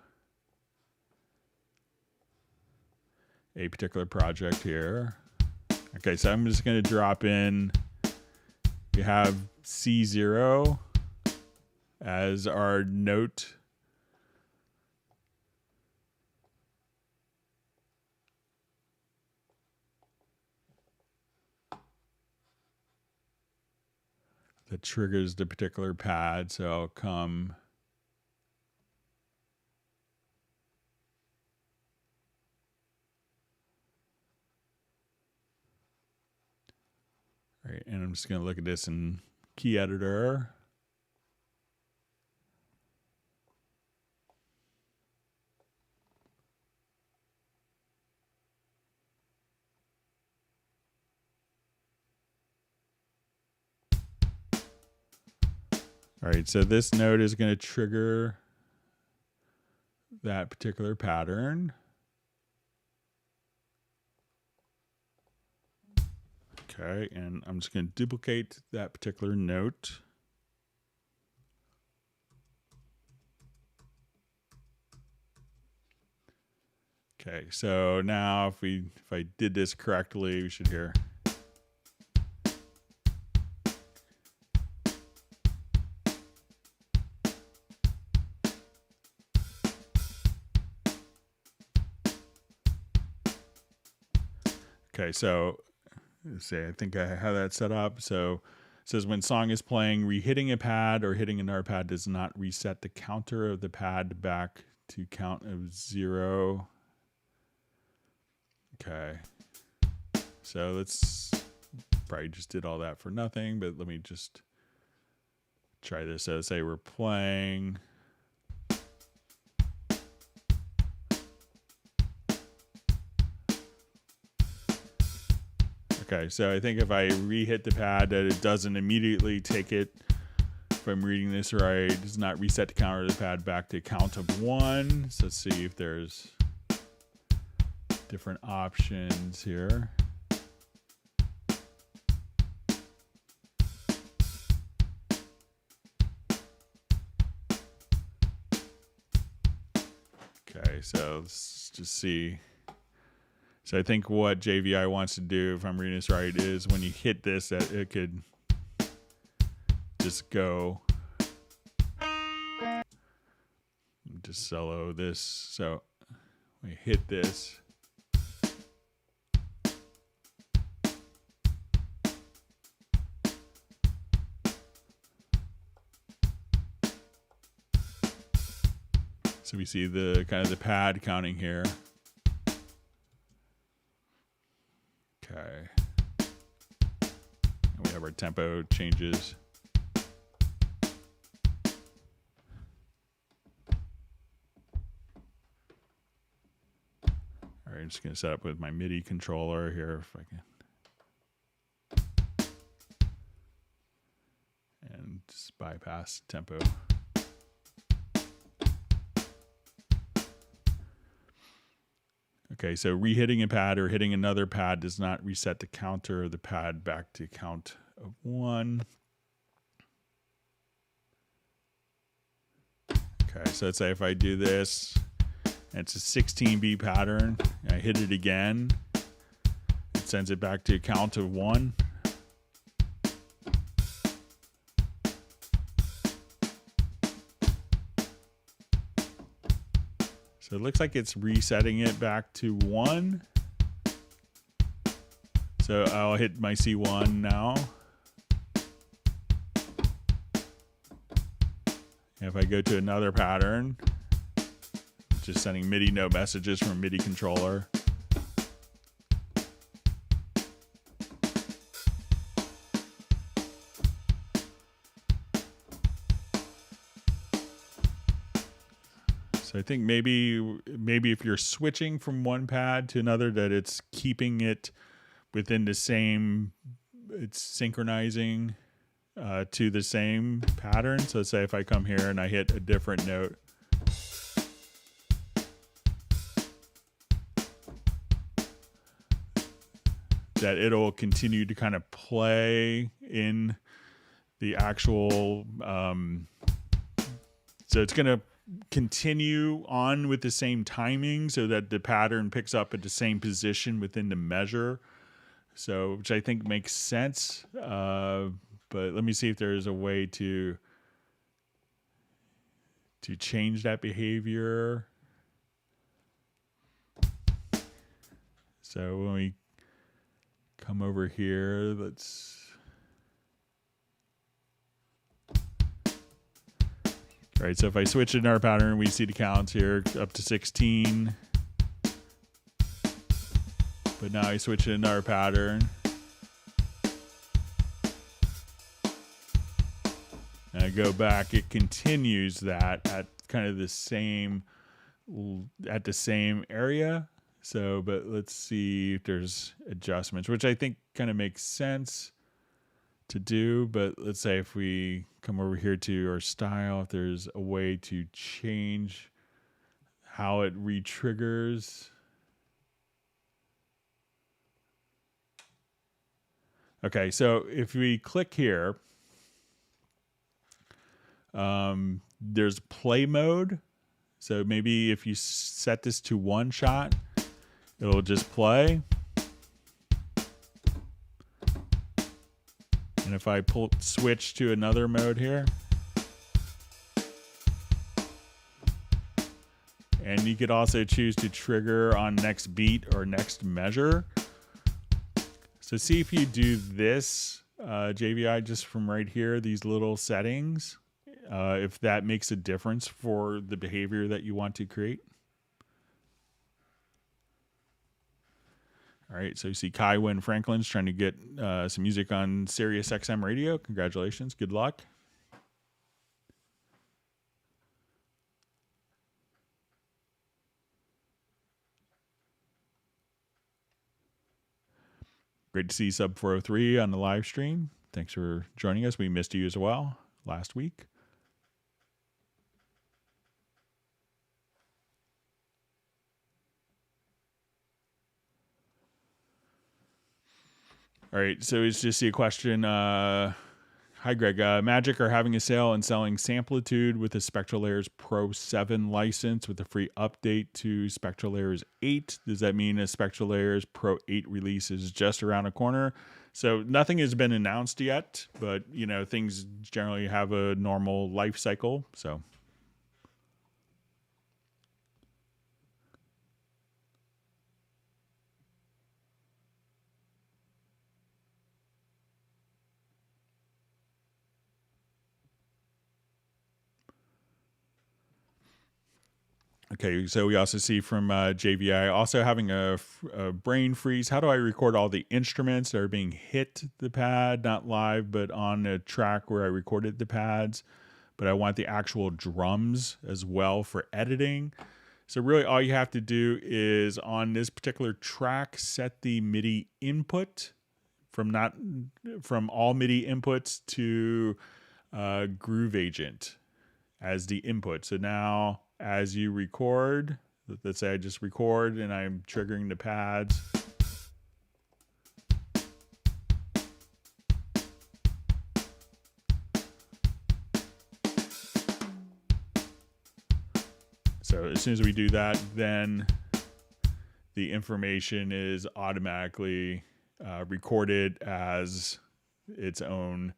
a particular project here. Okay, so I'm just going to drop in, we have C0 as our note. That triggers the particular pad, so I'll come. All right, and I'm just going to look at this in Key Editor. All right, so this note is going to trigger that particular pattern. Okay, and I'm just going to duplicate that particular note. Okay, so now if I did this correctly, we should hear. Okay, so let's see, I think I have that set up. So it says when song is playing, re-hitting a pad or hitting another pad does not reset the counter of the pad back to count of 0. Okay. So let's probably just did all that for nothing, but let me just try this. So say we're playing. Okay, so I think if I re-hit the pad, that it doesn't immediately take it, if I'm reading this right, it does not reset the counter of the pad back to count of 1. So let's see if there's different options here. Okay, so let's just see. So I think what JVI wants to do, if I'm reading this right, is when you hit this, that it could just go, just solo this. So we hit this. So we see the kind of the pad counting here. Okay. And we have our tempo changes. All right, I'm just going to set up with my Midi controller here if I can. And just bypass tempo. Okay, so re-hitting a pad or hitting another pad does not reset the counter of the pad back to count of 1. Okay, so let's say if I do this, It's a 16 beat pattern. I hit it again. It sends it back to a count of 1. So it looks like it's resetting it back to 1. So I'll hit my C1 now. If I go to another pattern, just sending MIDI note messages from MIDI controller. So I think maybe if you're switching from one pad to another, that it's keeping it within the same, it's synchronizing to the same pattern. So say if I come here and I hit a different note, that it'll continue to kind of play in the actual, so it's going to continue on with the same timing so that the pattern picks up at the same position within the measure. So, which I think makes sense. But let me see if there's a way to change that behavior. So when we come over here, let's, all right, so if I switch in our pattern, we see the counts here up to 16. But now I switch in our pattern. And I go back, it continues that at kind of the same area. So, but let's see if there's adjustments, which I think kind of makes sense to do. But let's say if we come over here to our style, if there's a way to change how it re-triggers. Okay, so if we click here, there's play mode. So maybe if you set this to one shot, it'll just play. And if I switch to another mode here, and you could also choose to trigger on next beat or next measure. So see if you do this, JVI, just from right here, these little settings, if that makes a difference for the behavior that you want to create. All right, so you see Kywin Franklin's trying to get some music on Sirius XM radio. Congratulations, good luck. Great to see Sub 403 on the live stream. Thanks for joining us. We missed you as well last week. All right, so it's just a question. Hi, Greg. Magic are having a sale and selling Samplitude with a Spectral Layers Pro 7 license with a free update to Spectral Layers 8. Does that mean a Spectral Layers Pro 8 release is just around the corner? So nothing has been announced yet, but you know, things generally have a normal life cycle. So. Okay, so we also see from JVI also having a brain freeze. How do I record all the instruments that are being hit the pad, not live, but on a track where I recorded the pads, but I want the actual drums as well for editing? So really all you have to do is on this particular track, set the MIDI input from all MIDI inputs to Groove Agent as the input. So now as you record, let's say I just record and I'm triggering the pads. So as soon as we do that, then the information is automatically recorded as its own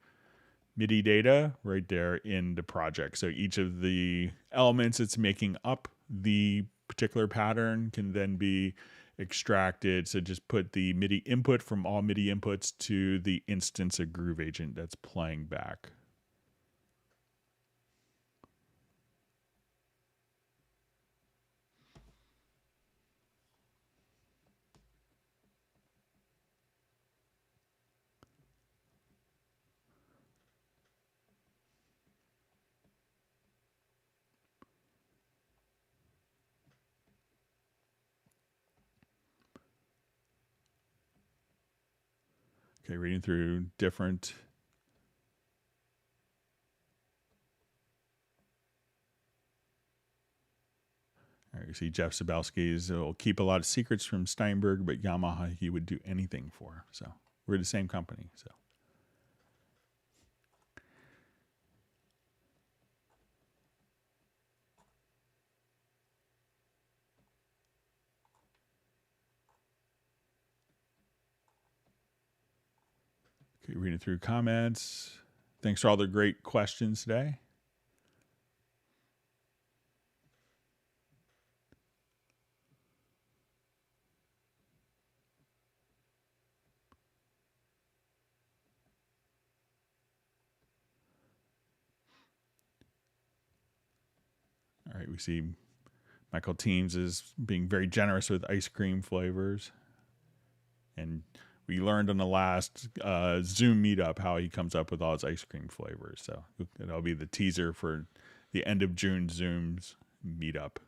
MIDI data right there in the project. So each of the elements it's making up the particular pattern can then be extracted. So just put the MIDI input from all MIDI inputs to the instance of Groove Agent that's playing back. Okay, reading through different. All right, you see Jeff Sabelski's will keep a lot of secrets from Steinberg, but Yamaha he would do anything for. So we're the same company. So. Okay, reading through comments. Thanks for all the great questions today. All right, we see Michael Teams is being very generous with ice cream flavors. And we learned on the last Zoom meetup how he comes up with all his ice cream flavors. So that'll be the teaser for the end of June Zoom's meetup.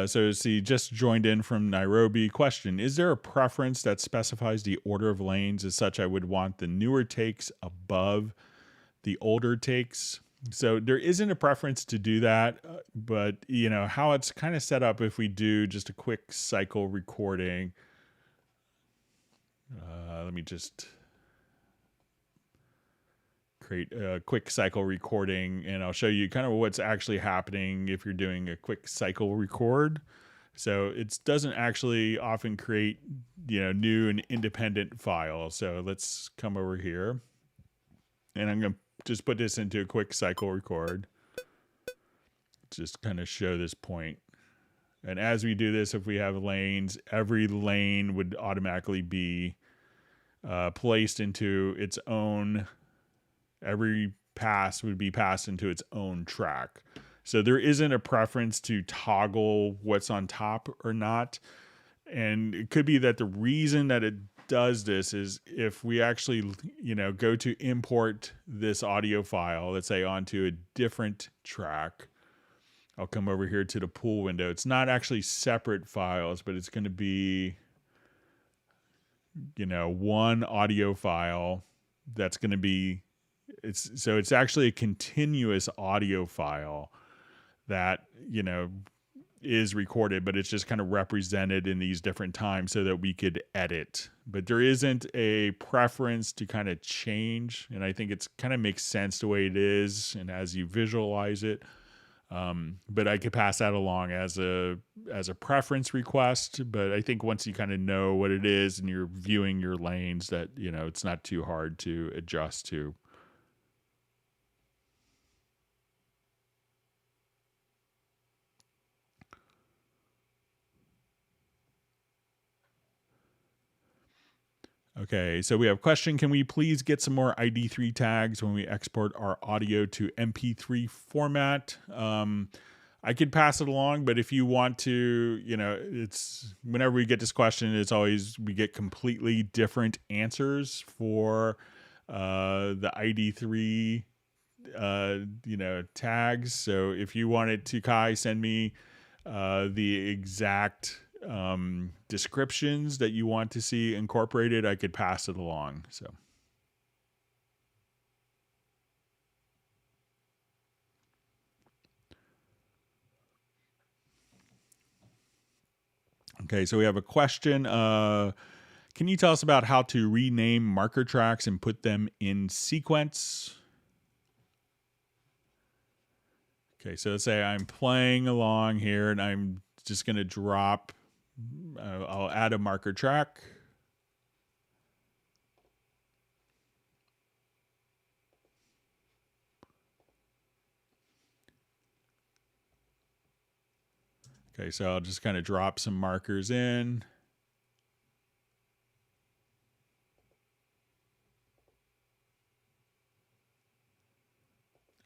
So see, just joined in from Nairobi. Question: is there a preference that specifies the order of lanes? As such, I would want the newer takes above the older takes. So there isn't a preference to do that, but you know how it's kind of set up. If we do just a quick cycle recording, let me just create a quick cycle recording, and I'll show you kind of what's actually happening if you're doing a quick cycle record. So it doesn't actually often create, you know, new and independent files. So let's come over here, and I'm going to just put this into a quick cycle record. Just kind of show this point. And as we do this, if we have lanes, every lane would automatically be placed into its own. Every pass would be passed into its own track. So there isn't a preference to toggle what's on top or not. And it could be that the reason that it does this is if we actually, you know, go to import this audio file, let's say onto a different track. I'll come over here to the pool window. It's not actually separate files, but it's going to be, you know, one audio file that's going to be, it's actually a continuous audio file that, you know, is recorded, but it's just kind of represented in these different times so that we could edit. But there isn't a preference to kind of change, and I think it's kind of makes sense the way it is and as you visualize it. But I could pass that along as a preference request. But I think once you kind of know what it is and you're viewing your lanes, that, you know, it's not too hard to adjust to. Okay, so we have a question. Can we please get some more ID3 tags when we export our audio to MP3 format? I could pass it along, but if you want to, you know, it's whenever we get this question, it's always we get completely different answers for the ID3 you know, tags. So if you wanted to, Kai, send me the exact descriptions that you want to see incorporated, I could pass it along. So Okay, so we have a question. Can you tell us about how to rename marker tracks and put them in sequence? Okay, so let's say I'm playing along here and I'm just going to drop, I'll add a marker track. Okay, so I'll just kind of drop some markers in.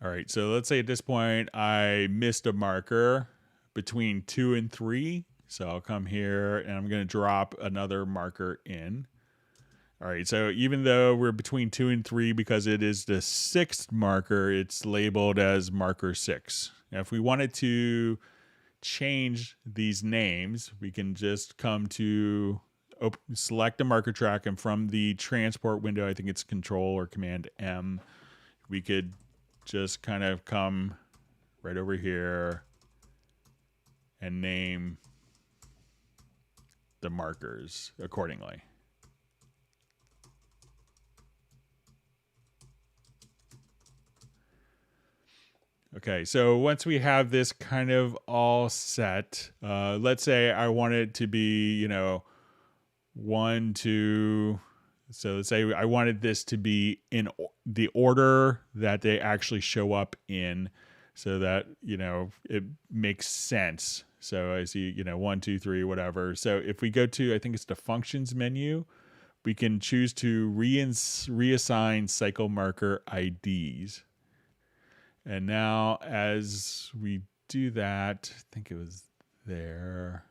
All right, so let's say at this point I missed a marker between 2 and 3. So I'll come here and I'm going to drop another marker in. All right, so even though we're between 2 and 3, because it is the 6th marker, it's labeled as marker 6. Now, if we wanted to change these names, we can just come to select a marker track, and from the transport window, I think it's Control or Command M, we could just kind of come right over here and name the markers accordingly. Okay, so once we have this kind of all set, let's say I want it to be, 1, 2. So let's say I wanted this to be in the order that they actually show up in, so that, it makes sense. So I see, 1, 2, 3, whatever. So if we go to, I think it's the functions menu, we can choose to reassign cycle marker IDs. And now as we do that, I think it was there.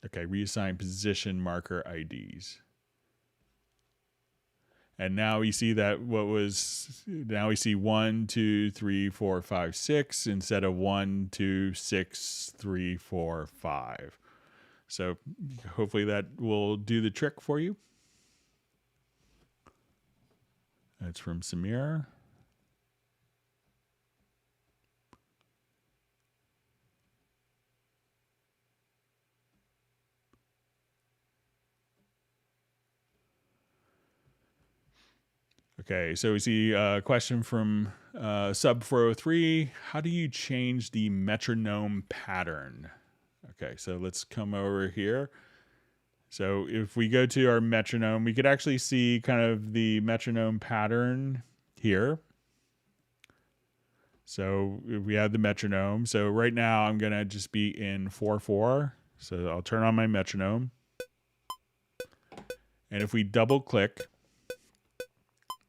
Okay, reassign position marker IDs. And now we see that now we see 1, 2, 3, 4, 5, 6 instead of 1, 2, 6, 3, 4, 5. So hopefully that will do the trick for you. That's from Samir. Okay, so we see a question from Sub403. How do you change the metronome pattern? Okay, so let's come over here. So if we go to our metronome, we could actually see kind of the metronome pattern here. So if we have the metronome. So right now I'm going to just be in 4/4. So I'll turn on my metronome. And if we double click,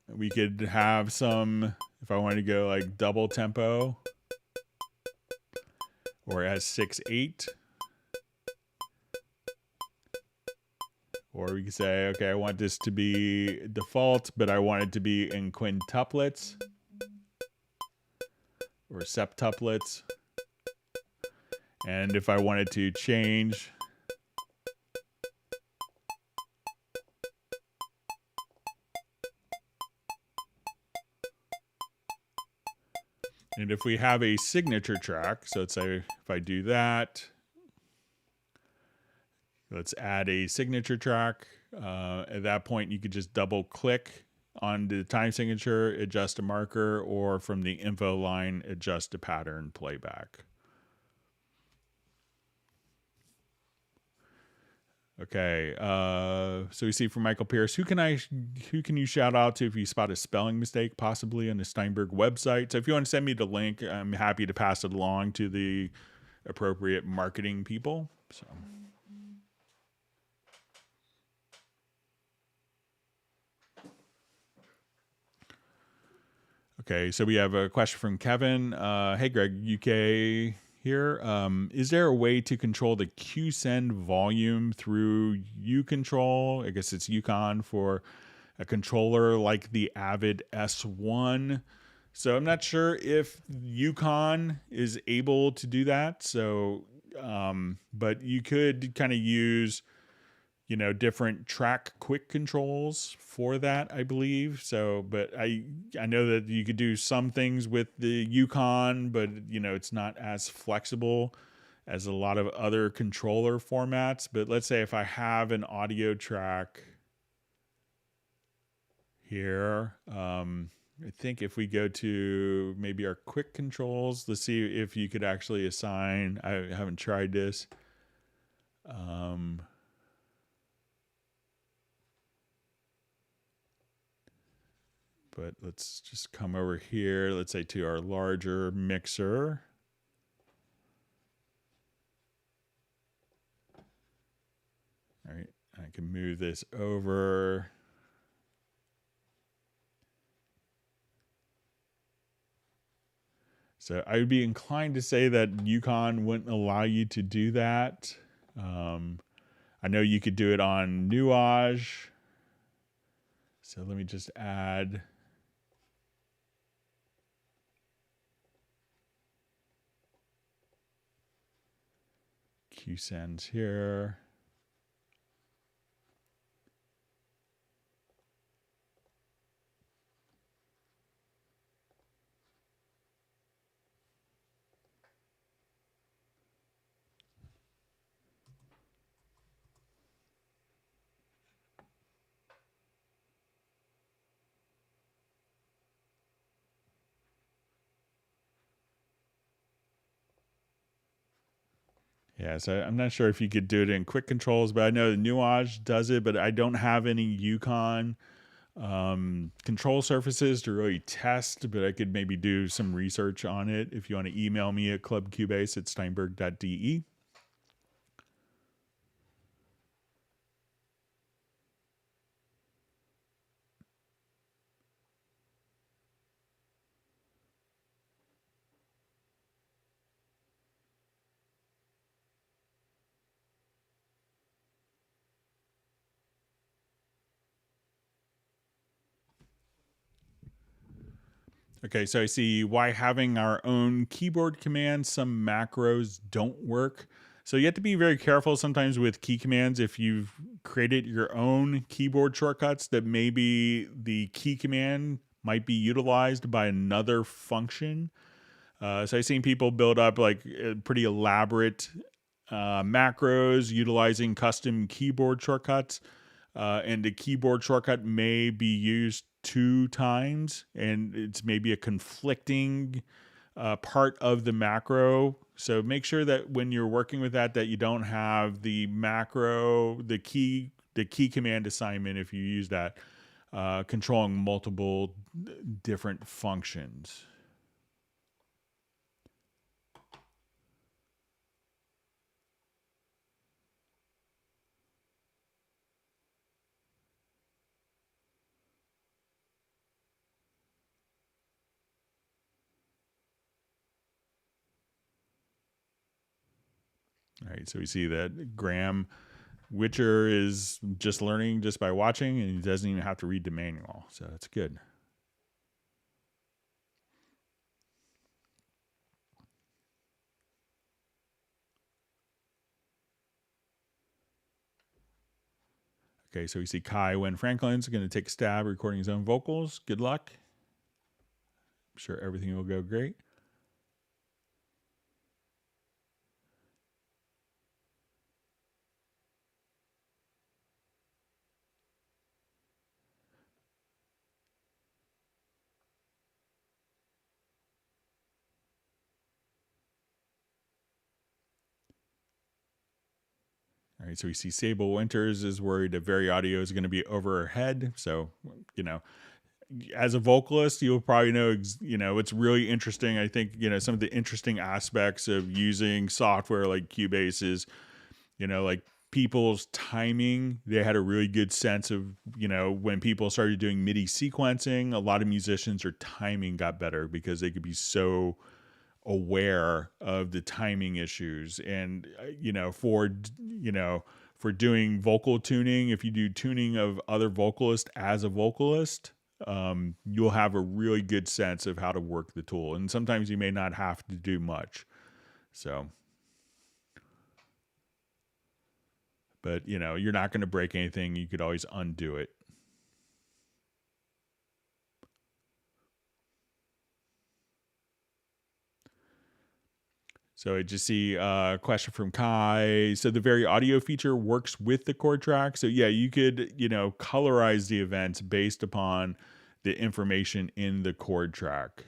we could have some, if I wanted to go like double tempo, or as 6/8. Or we can say, okay, I want this to be default, but I want it to be in quintuplets or septuplets. And if I wanted to change, and if we have a signature track, so let's say if I do that, let's add a signature track. At that point, you could just double click on the time signature, adjust a marker, or from the info line, adjust a pattern playback. Okay, so we see from Michael Pierce, who can you shout out to if you spot a spelling mistake, possibly on the Steinberg website? So if you want to send me the link, I'm happy to pass it along to the appropriate marketing people. So. Okay, so we have a question from Kevin. Hey, Greg, UK here. Is there a way to control the QSend volume through uControl? I guess it's Yukon for a controller like the Avid S1. So I'm not sure if Yukon is able to do that. So, but you could kind of use different track quick controls for that, I believe. So, but I know that you could do some things with the Yukon, but it's not as flexible as a lot of other controller formats. But let's say if I have an audio track here, I think if we go to maybe our quick controls, let's see if you could actually assign. I haven't tried this. But let's just come over here, let's say to our larger mixer. All right, I can move this over. So I would be inclined to say that Yukon wouldn't allow you to do that. I know you could do it on Nuage. So let me just add QSends here. Yeah, so I'm not sure if you could do it in quick controls, but I know the Nuage does it, but I don't have any Yukon control surfaces to really test, but I could maybe do some research on it. If you want to email me at clubcubase@steinberg.de. Okay, so I see why having our own keyboard commands, some macros don't work. So you have to be very careful sometimes with key commands if you've created your own keyboard shortcuts that maybe the key command might be utilized by another function. So I've seen people build up like pretty elaborate macros utilizing custom keyboard shortcuts. And the keyboard shortcut may be used 2 times, and it's maybe a conflicting part of the macro. So make sure that when you're working with that you don't have the macro, the key command assignment, if you use that, controlling multiple different functions. All right, so we see that Graham Witcher is just learning just by watching, and he doesn't even have to read the manual, so that's good. Okay, so we see Kai Wen Franklin's going to take a stab recording his own vocals. Good luck. I'm sure everything will go great. All right, so we see Sable Winters is worried that VariAudio is going to be over her head. So, as a vocalist, you'll probably know, it's really interesting. I think, some of the interesting aspects of using software like Cubase is, like people's timing. They had a really good sense of, when people started doing MIDI sequencing, a lot of musicians, their timing got better because they could be so aware of the timing issues. And for doing vocal tuning, if you do tuning of other vocalists as a vocalist, you'll have a really good sense of how to work the tool, and sometimes you may not have to do much. So but you're not going to break anything. You could always undo it. So I just see a question from Kai. So the VariAudio feature works with the chord track. So yeah, you could, colorize the events based upon the information in the chord track.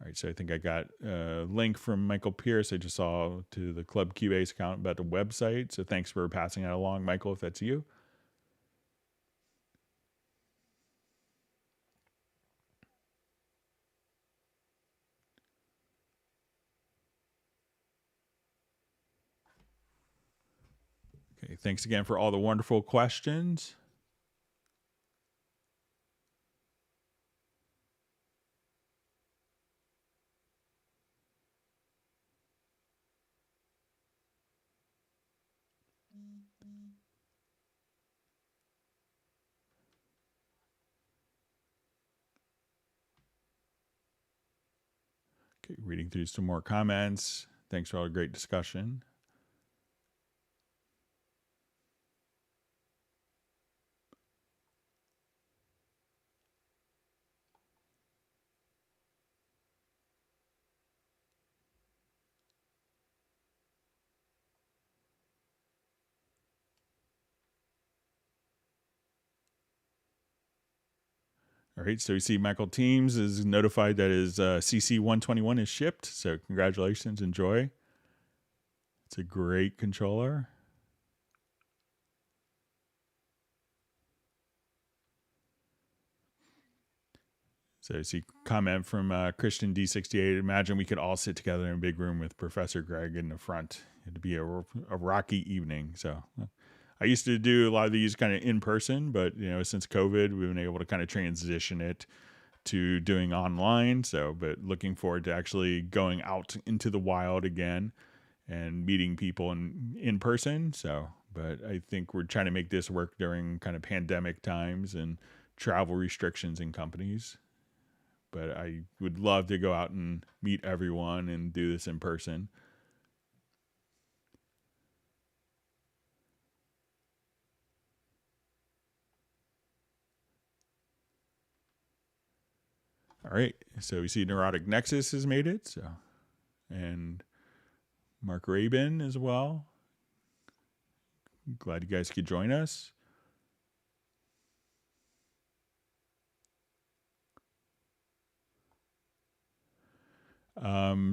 All right, so I think I got a link from Michael Pierce. I just saw to the Club Cubase account about the website. So thanks for passing that along, Michael, if that's you. Okay, thanks again for all the wonderful questions. Okay, reading through some more comments. Thanks for all the great discussion. All right, so we see Michael Teams is notified that his CC121 is shipped. So congratulations, enjoy. It's a great controller. So I see comment from Christian D68. Imagine we could all sit together in a big room with Professor Greg in the front. It'd be a rocky evening. So I used to do a lot of these kind of in person, but since COVID, we've been able to kind of transition it to doing online. So, but looking forward to actually going out into the wild again and meeting people in person. So, but I think we're trying to make this work during kind of pandemic times and travel restrictions in companies. But I would love to go out and meet everyone and do this in person. All right, so we see Neurotic Nexus has made it, so, and Mark Rabin as well. Glad you guys could join us.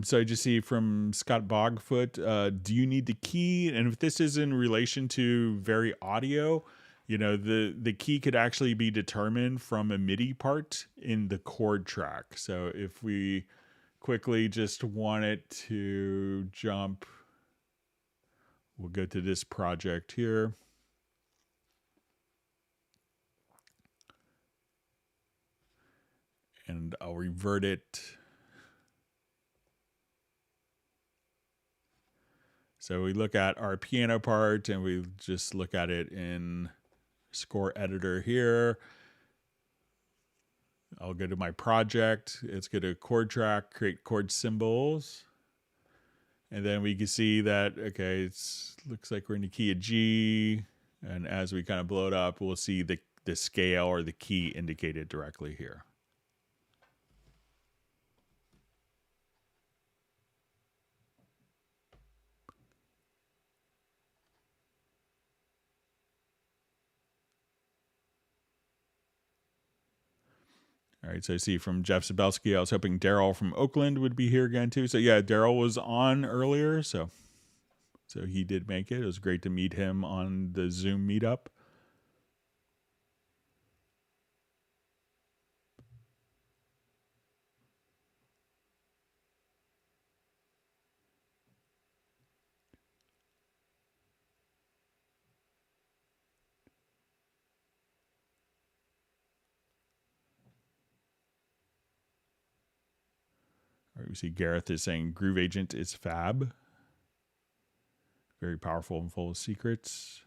So I just see from Scott Bogfoot, do you need the key? And if this is in relation to VariAudio, the key could actually be determined from a MIDI part in the chord track. So if we quickly just want it to jump, we'll go to this project here. And I'll revert it. So we look at our piano part and we just look at it in score editor here. I'll go to my project. Let's go to chord track, create chord symbols. And then we can see that, okay, it looks like we're in the key of G. And as we kind of blow it up, we'll see the scale or the key indicated directly here. All right, so I see from Jeff Zabelski, I was hoping Daryl from Oakland would be here again too. So yeah, Daryl was on earlier, so he did make it. It was great to meet him on the Zoom meetup. All right, we see Gareth is saying Groove Agent is fab. Very powerful and full of secrets.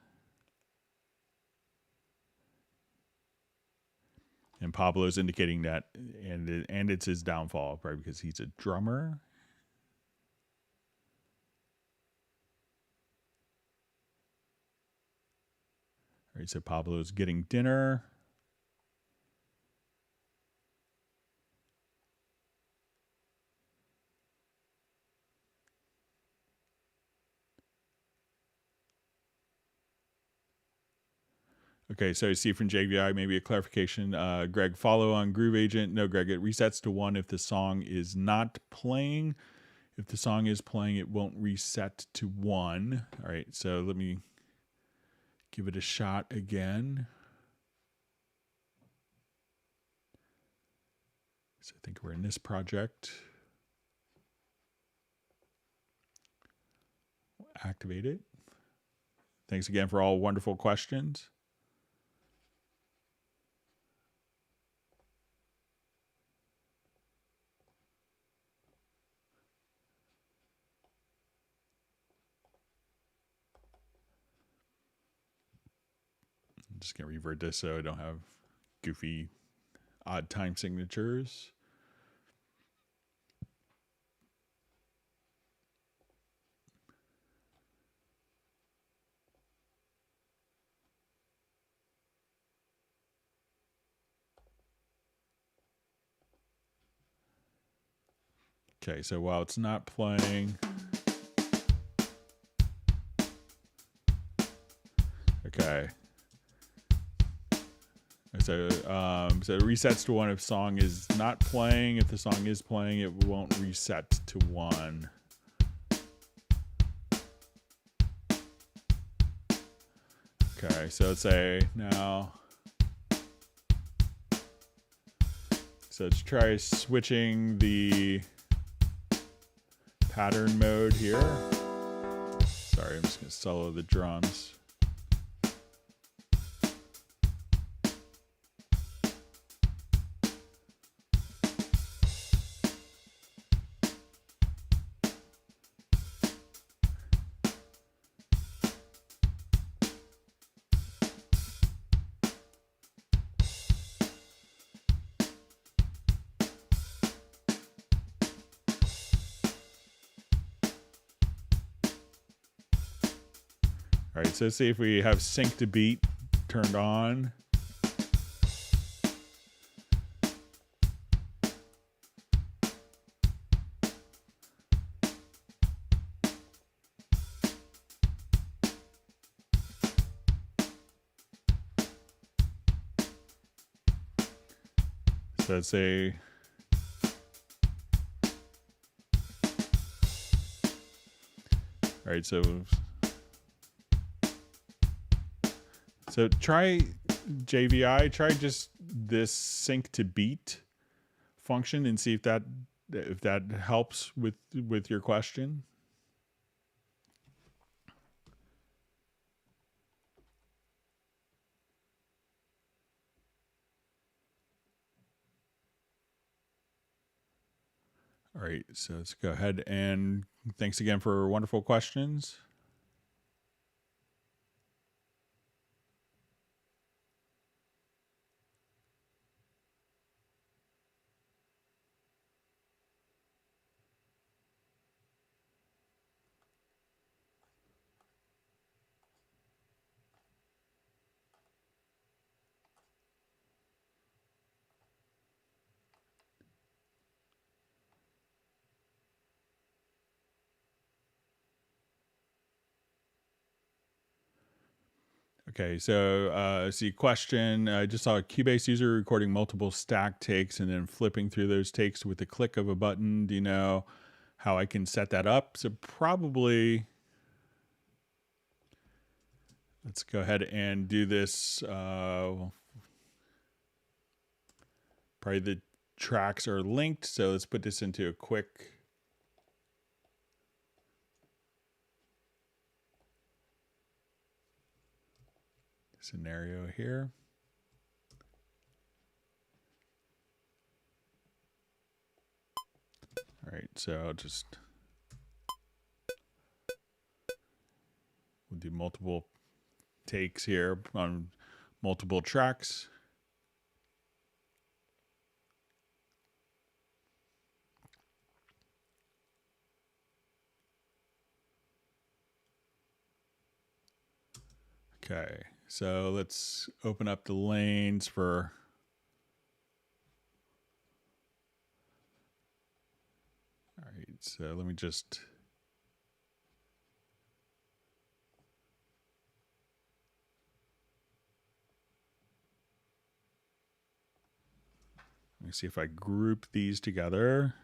And Pablo's indicating that, and it's his downfall, probably because he's a drummer. right, so Pablo's getting dinner. Okay, so I see from JVI, maybe a clarification. Greg, follow on Groove Agent. No, Greg, it resets to 1 if the song is not playing. If the song is playing, it won't reset to 1. All right, so let me give it a shot again. So I think we're in this project. Activate it. Thanks again for all wonderful questions. I'm just going to revert this so I don't have goofy, odd time signatures. Okay, so while it's not playing, okay. So so it resets to 1 if song is not playing. If the song is playing, it won't reset to 1. Okay, so let's say now. So let's try switching the pattern mode here. Sorry, I'm just going to solo the drums. All right, so let's see if we have sync to beat turned on. So let's say all right, so try JVI, try just this sync to beat function and see if that helps with your question. All right, so let's go ahead and thanks again for wonderful questions. Okay, so see question. I just saw a Cubase user recording multiple stack takes and then flipping through those takes with the click of a button. Do you know how I can set that up? So probably, let's go ahead and do this. Probably the tracks are linked, so let's put this into a quick scenario here. All right, so I'll just we'll do multiple takes here on multiple tracks. Okay, so let's open up the lanes for. All right, so let me just. Let me see if I group these together.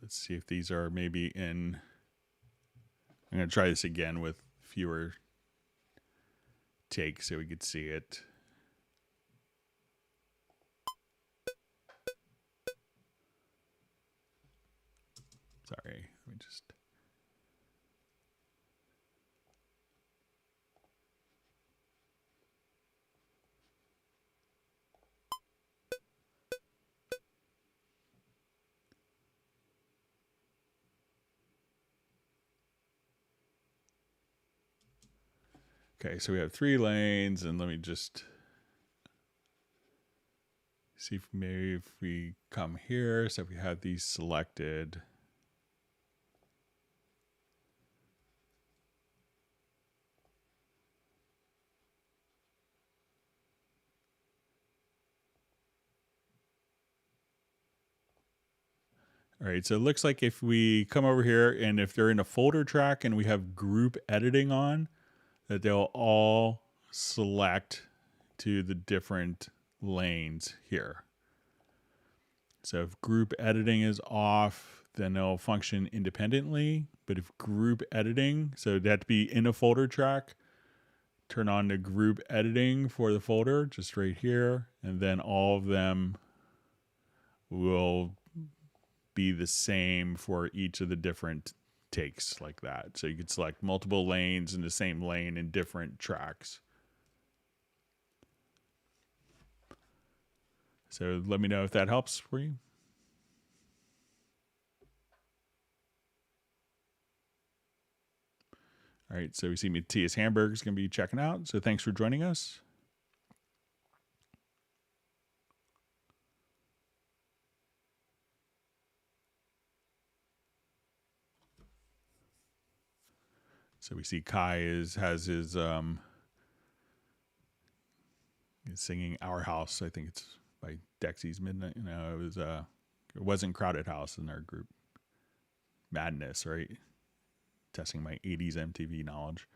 Let's see if these are maybe in. I'm going to try this again with fewer takes so we could see it. Sorry, let me just. Okay, so we have 3 lanes, and let me just see if maybe if we come here, so if we have these selected. All right, so it looks like if we come over here and if they're in a folder track and we have group editing on, that they'll all select to the different lanes here. So if group editing is off, then they'll function independently. But if group editing, so they have to be in a folder track, turn on the group editing for the folder, just right here, and then all of them will be the same for each of the different takes like that. So you could select multiple lanes in the same lane in different tracks. So let me know if that helps for you. All right, so we see Matthias Hamburg is going to be checking out. So thanks for joining us. So we see Kai has his singing Our House. I think it's by Dexy's Midnight. No, it wasn't Crowded House in our group. Madness, right? Testing my 80s MTV knowledge.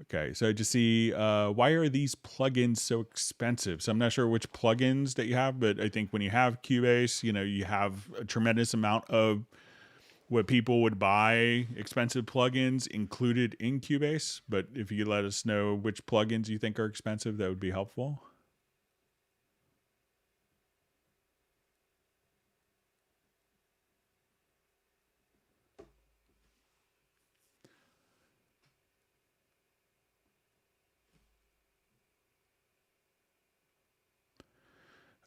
Okay, so to see why are these plugins so expensive? So I'm not sure which plugins that you have, but I think when you have Cubase, you have a tremendous amount of what people would buy expensive plugins included in Cubase. But if you could let us know which plugins you think are expensive, that would be helpful.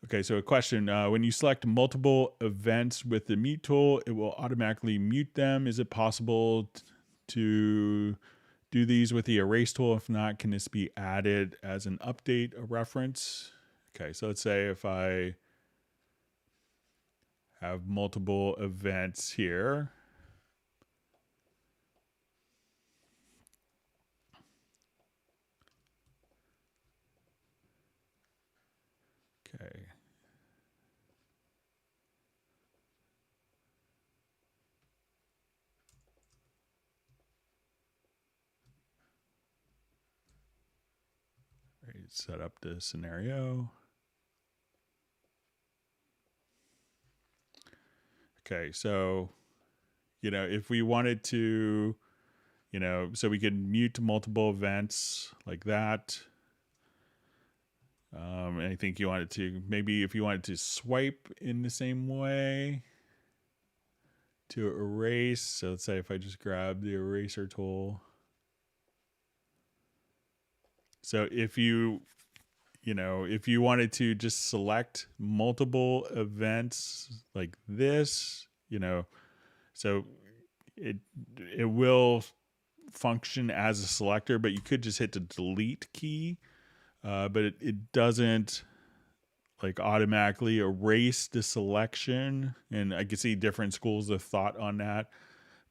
Okay, so a question. When you select multiple events with the mute tool, it will automatically mute them. Is it possible to do these with the erase tool? If not, can this be added as an update, a reference? Okay, so let's say if I have multiple events here. Okay. All right, set up the scenario. Okay, so, if we wanted to, so we could mute multiple events like that. And I think you wanted to, maybe if you wanted to swipe in the same way, to erase. So let's say if I just grab the eraser tool. So if you wanted to just select multiple events like this, so it will function as a selector, but you could just hit the delete key, but it doesn't like automatically erase the selection. And I can see different schools of thought on that,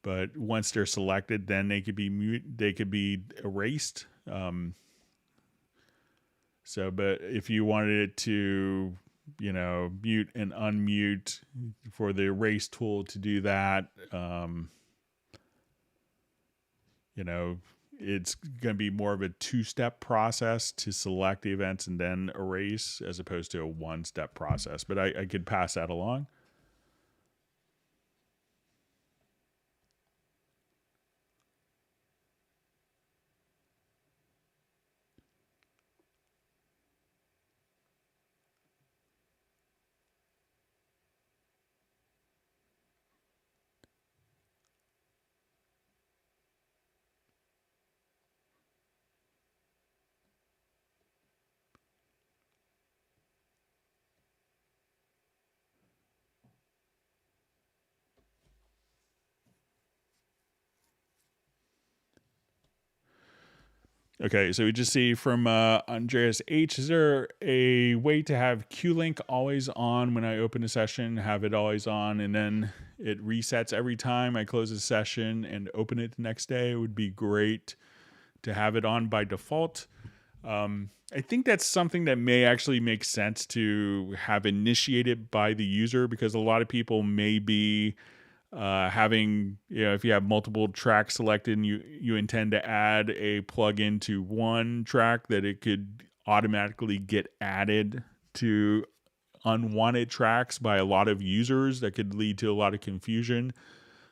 but once they're selected, then they could be erased. But if you wanted it to, mute and unmute, for the erase tool to do that, it's going to be more of a two-step process to select the events and then erase, as opposed to a one-step process. But I could pass that along. Okay, so we just see from Andreas H, is there a way to have Q-Link always on when I open a session, have it always on, and then it resets every time I close a session and open it the next day? It would be great to have it on by default. I think that's something that may actually make sense to have initiated by the user, because a lot of people may be having, if you have multiple tracks selected and you intend to add a plugin to one track, that it could automatically get added to unwanted tracks by a lot of users. That could lead to a lot of confusion.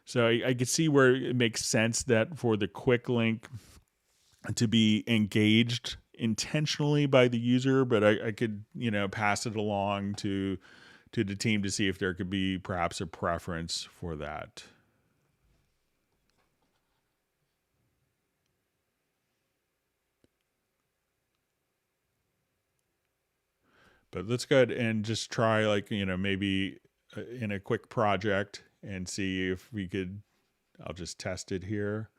So I could see where it makes sense that for the quick link to be engaged intentionally by the user, but I could, pass it along to the team to see if there could be perhaps a preference for that. But let's go ahead and just try, like, maybe in a quick project and see if we could, I'll just test it here.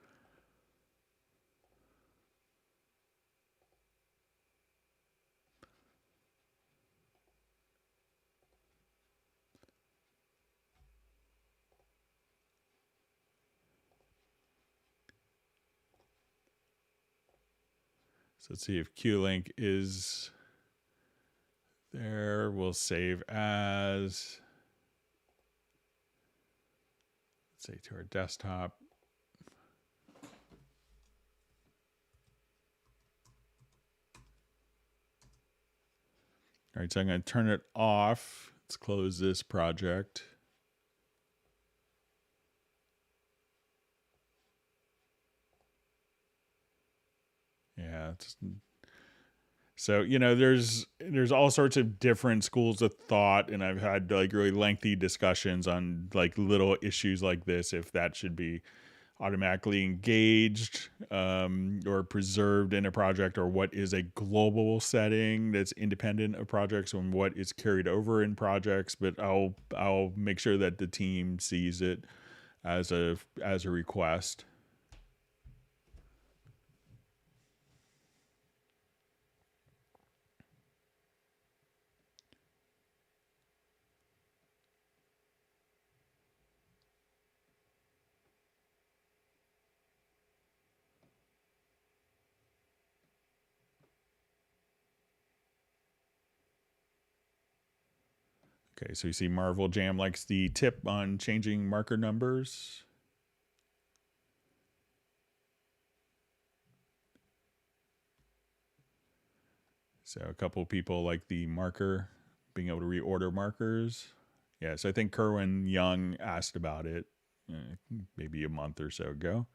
So let's see if Q-Link is there. We'll save as, let's say, to our desktop. All right, so I'm going to turn it off. Let's close this project. Yeah, so there's all sorts of different schools of thought, and I've had like really lengthy discussions on like little issues like this, if that should be automatically engaged or preserved in a project, or what is a global setting that's independent of projects, and what is carried over in projects. But I'll make sure that the team sees it as a request. Okay, so you see Marvel Jam likes the tip on changing marker numbers. So a couple of people like the marker, being able to reorder markers. Yeah, so I think Kerwin Young asked about it maybe a month or so ago.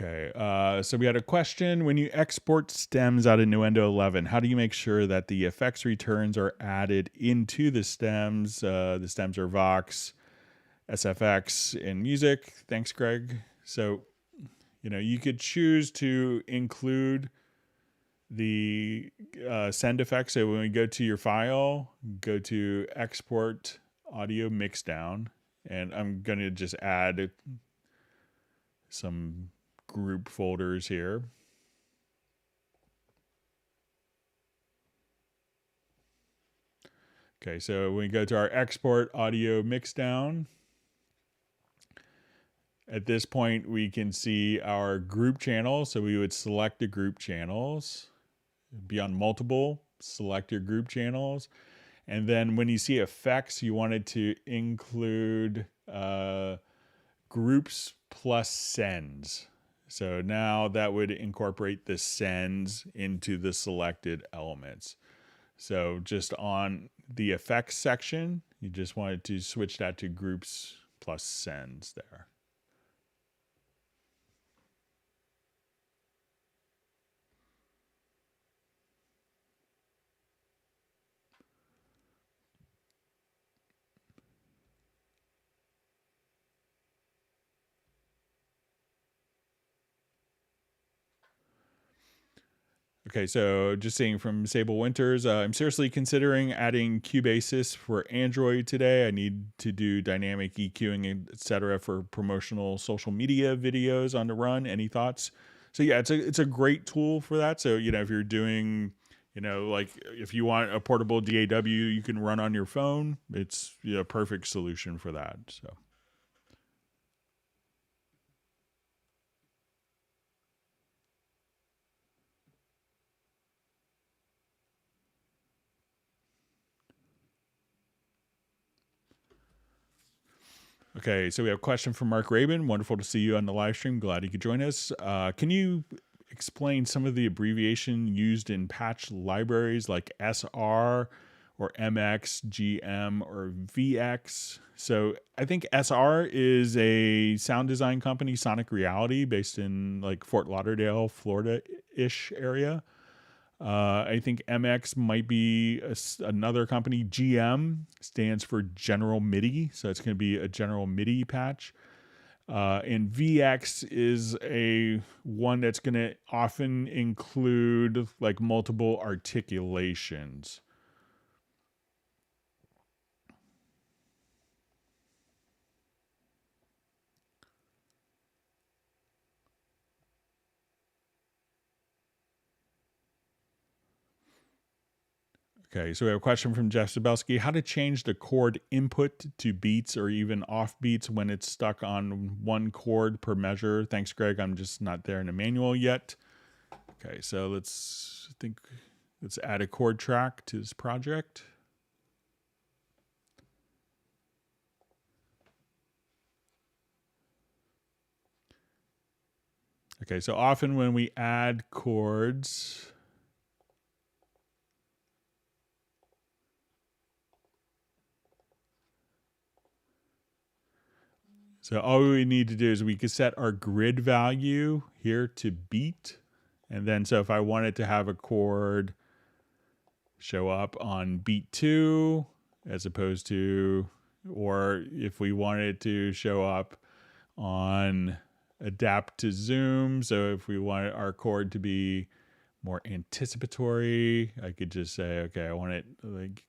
Okay, so we had a question. When you export stems out of Nuendo 11, how do you make sure that the effects returns are added into the stems? The stems are Vox, SFX, and music. Thanks, Greg. So, you could choose to include the send effects. So when we go to your file, go to export audio mixdown, and I'm going to just add some group folders here. Okay, so when we go to our export audio mixdown, at this point we can see our group channels. So we would select the group channels, be on multiple, select your group channels. And then when you see effects, you wanted to include groups plus sends. So now that would incorporate the sends into the selected elements. So just on the effects section, you just wanted to switch that to groups plus sends there. Okay, so just seeing from Sable Winters, I'm seriously considering adding Cubase for Android today. I need to do dynamic EQing, etc., for promotional social media videos on the run. Any thoughts? So yeah, it's a great tool for that. So if you're doing, like if you want a portable DAW you can run on your phone, it's a perfect solution for that. So. Okay, so we have a question from Mark Rabin. Wonderful to see you on the live stream. Glad you could join us. Can you explain some of the abbreviation used in patch libraries like SR or MX, GM, or VX? So I think SR is a sound design company, Sonic Reality, based in like Fort Lauderdale, Florida-ish area. I think MX might be another company. GM stands for General Midi, so it's going to be a General Midi patch. And VX is a one that's going to often include like multiple articulations. Okay, so we have a question from Jeff Zabelski. How to change the chord input to beats or even off beats when it's stuck on one chord per measure? Thanks, Greg. I'm just not there in the manual yet. Okay, so let's add a chord track to this project. Okay, so often when we add chords, so all we need to do is we can set our grid value here to beat. And then so if I wanted to have a chord show up on beat 2 as opposed to, or if we wanted to show up on adapt to zoom, so if we wanted our chord to be more anticipatory, I could just say, okay, I want it like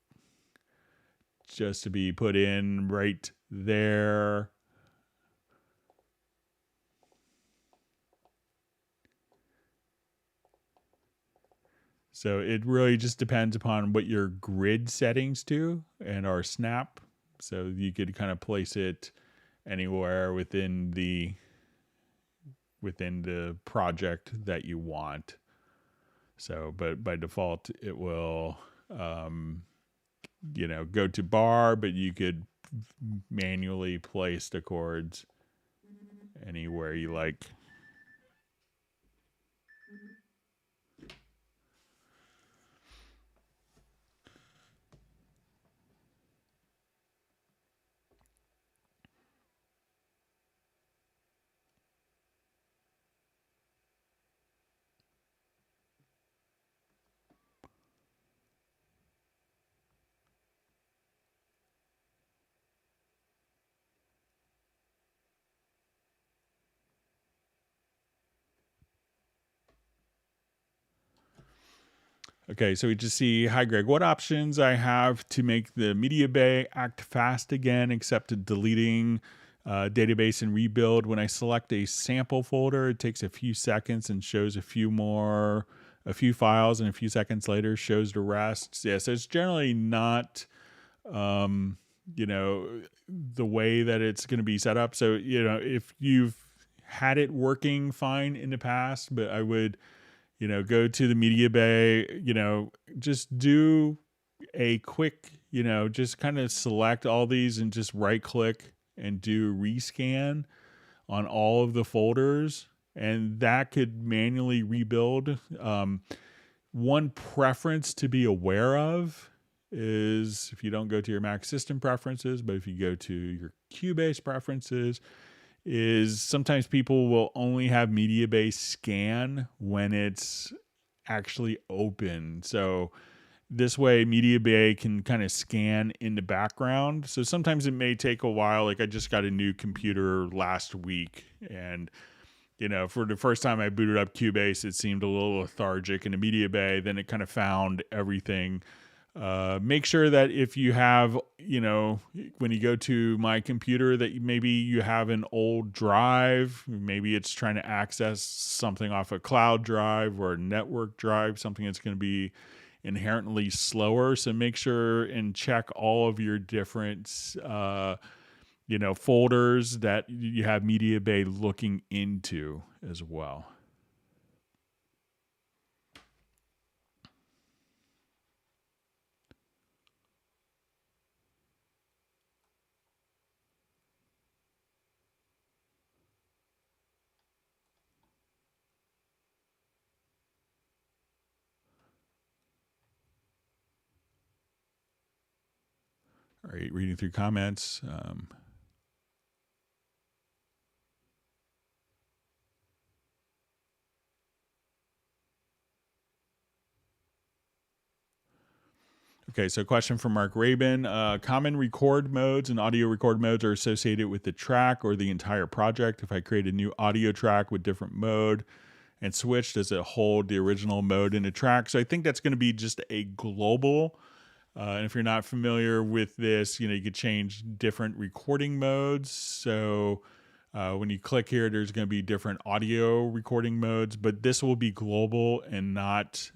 just to be put in right there. So it really just depends upon what your grid settings do and our snap. So you could kind of place it anywhere within the project that you want. So, but by default, it will, go to bar, but you could manually place the chords anywhere you like. Okay, so we just see, hi Greg, what options I have to make the media bay act fast again, except deleting database and rebuild. When I select a sample folder, it takes a few seconds and shows a few files, and a few seconds later shows the rest. Yeah, so it's generally not, the way that it's going to be set up. So, if you've had it working fine in the past, but I would, go to the media bay, just do a quick, just kind of select all these and just right click and do rescan on all of the folders. And that could manually rebuild. One preference to be aware of is, if you don't go to your Mac system preferences, but if you go to your Cubase preferences, is sometimes people will only have media bay scan when it's actually open. So this way media bay can kind of scan in the background. So sometimes it may take a while. Like I just got a new computer last week, and for the first time I booted up Cubase, it seemed a little lethargic in the media bay. Then it kind of found everything. Make sure that if you have, when you go to my computer, that maybe you have an old drive, maybe it's trying to access something off a cloud drive or a network drive, something that's going to be inherently slower. So make sure and check all of your different, folders that you have media bay looking into as well. All right, reading through comments. Okay, so question from Mark Rabin. Common record modes and audio record modes are associated with the track or the entire project. If I create a new audio track with different mode and switch, does it hold the original mode in the track? So I think that's going to be just a global. And if you're not familiar with this, you could change different recording modes. So when you click here, there's going to be different audio recording modes, but this will be global and not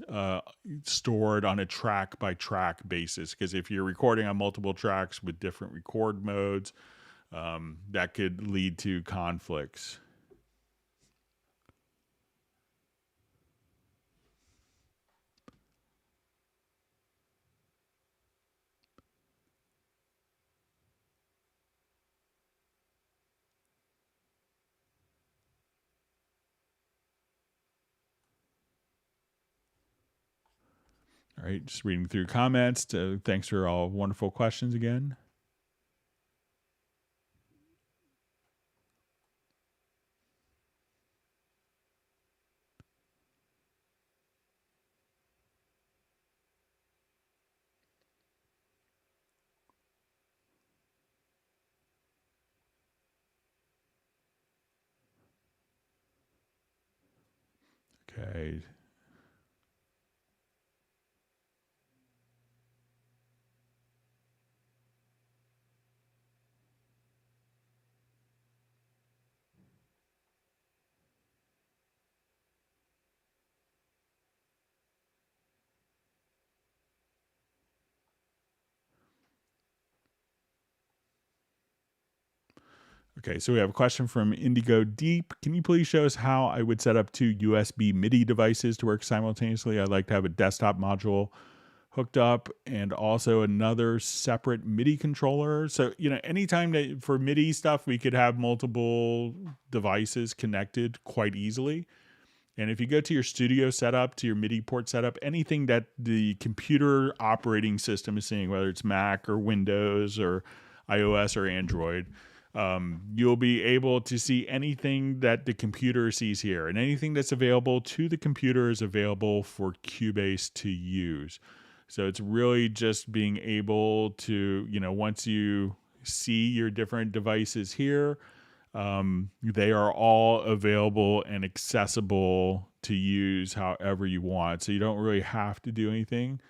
stored on a track by track basis. Because if you're recording on multiple tracks with different record modes, that could lead to conflicts. All right, just reading through comments. Thanks for all wonderful questions again. Okay. Okay, so we have a question from Indigo Deep. Can you please show us how I would set up two USB MIDI devices to work simultaneously? I'd like to have a desktop module hooked up and also another separate MIDI controller. So, anytime that for MIDI stuff, we could have multiple devices connected quite easily. And if you go to your studio setup, to your MIDI port setup, anything that the computer operating system is seeing, whether it's Mac or Windows or iOS or Android, you'll be able to see anything that the computer sees here. And anything that's available to the computer is available for Cubase to use. So it's really just being able to, once you see your different devices here, they are all available and accessible to use however you want. So you don't really have to do anything.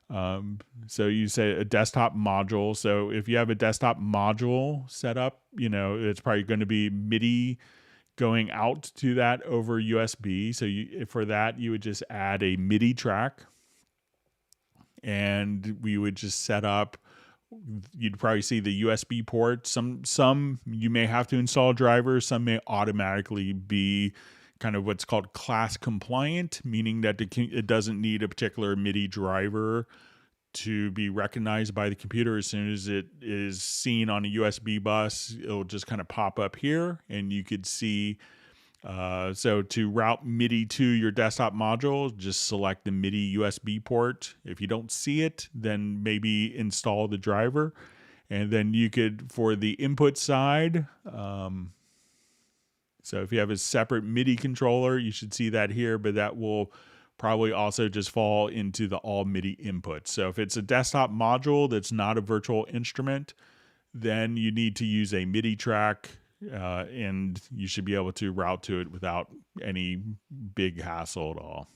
So you say a desktop module. So if you have a desktop module set up, it's probably going to be MIDI going out to that over USB. So for that, you would just add a MIDI track, and we would just set up. You'd probably see the USB port. Some you may have to install drivers. Some may automatically be kind of what's called class compliant, meaning that it doesn't need a particular MIDI driver to be recognized by the computer. As soon as it is seen on a USB bus, it'll just kind of pop up here, and you could see. So to route MIDI to your desktop module, just select the MIDI USB port. If you don't see it, then maybe install the driver. And then you could, for the input side, so if you have a separate MIDI controller, you should see that here, but that will probably also just fall into the all MIDI input. So if it's a desktop module that's not a virtual instrument, then you need to use a MIDI track, and you should be able to route to it without any big hassle at all.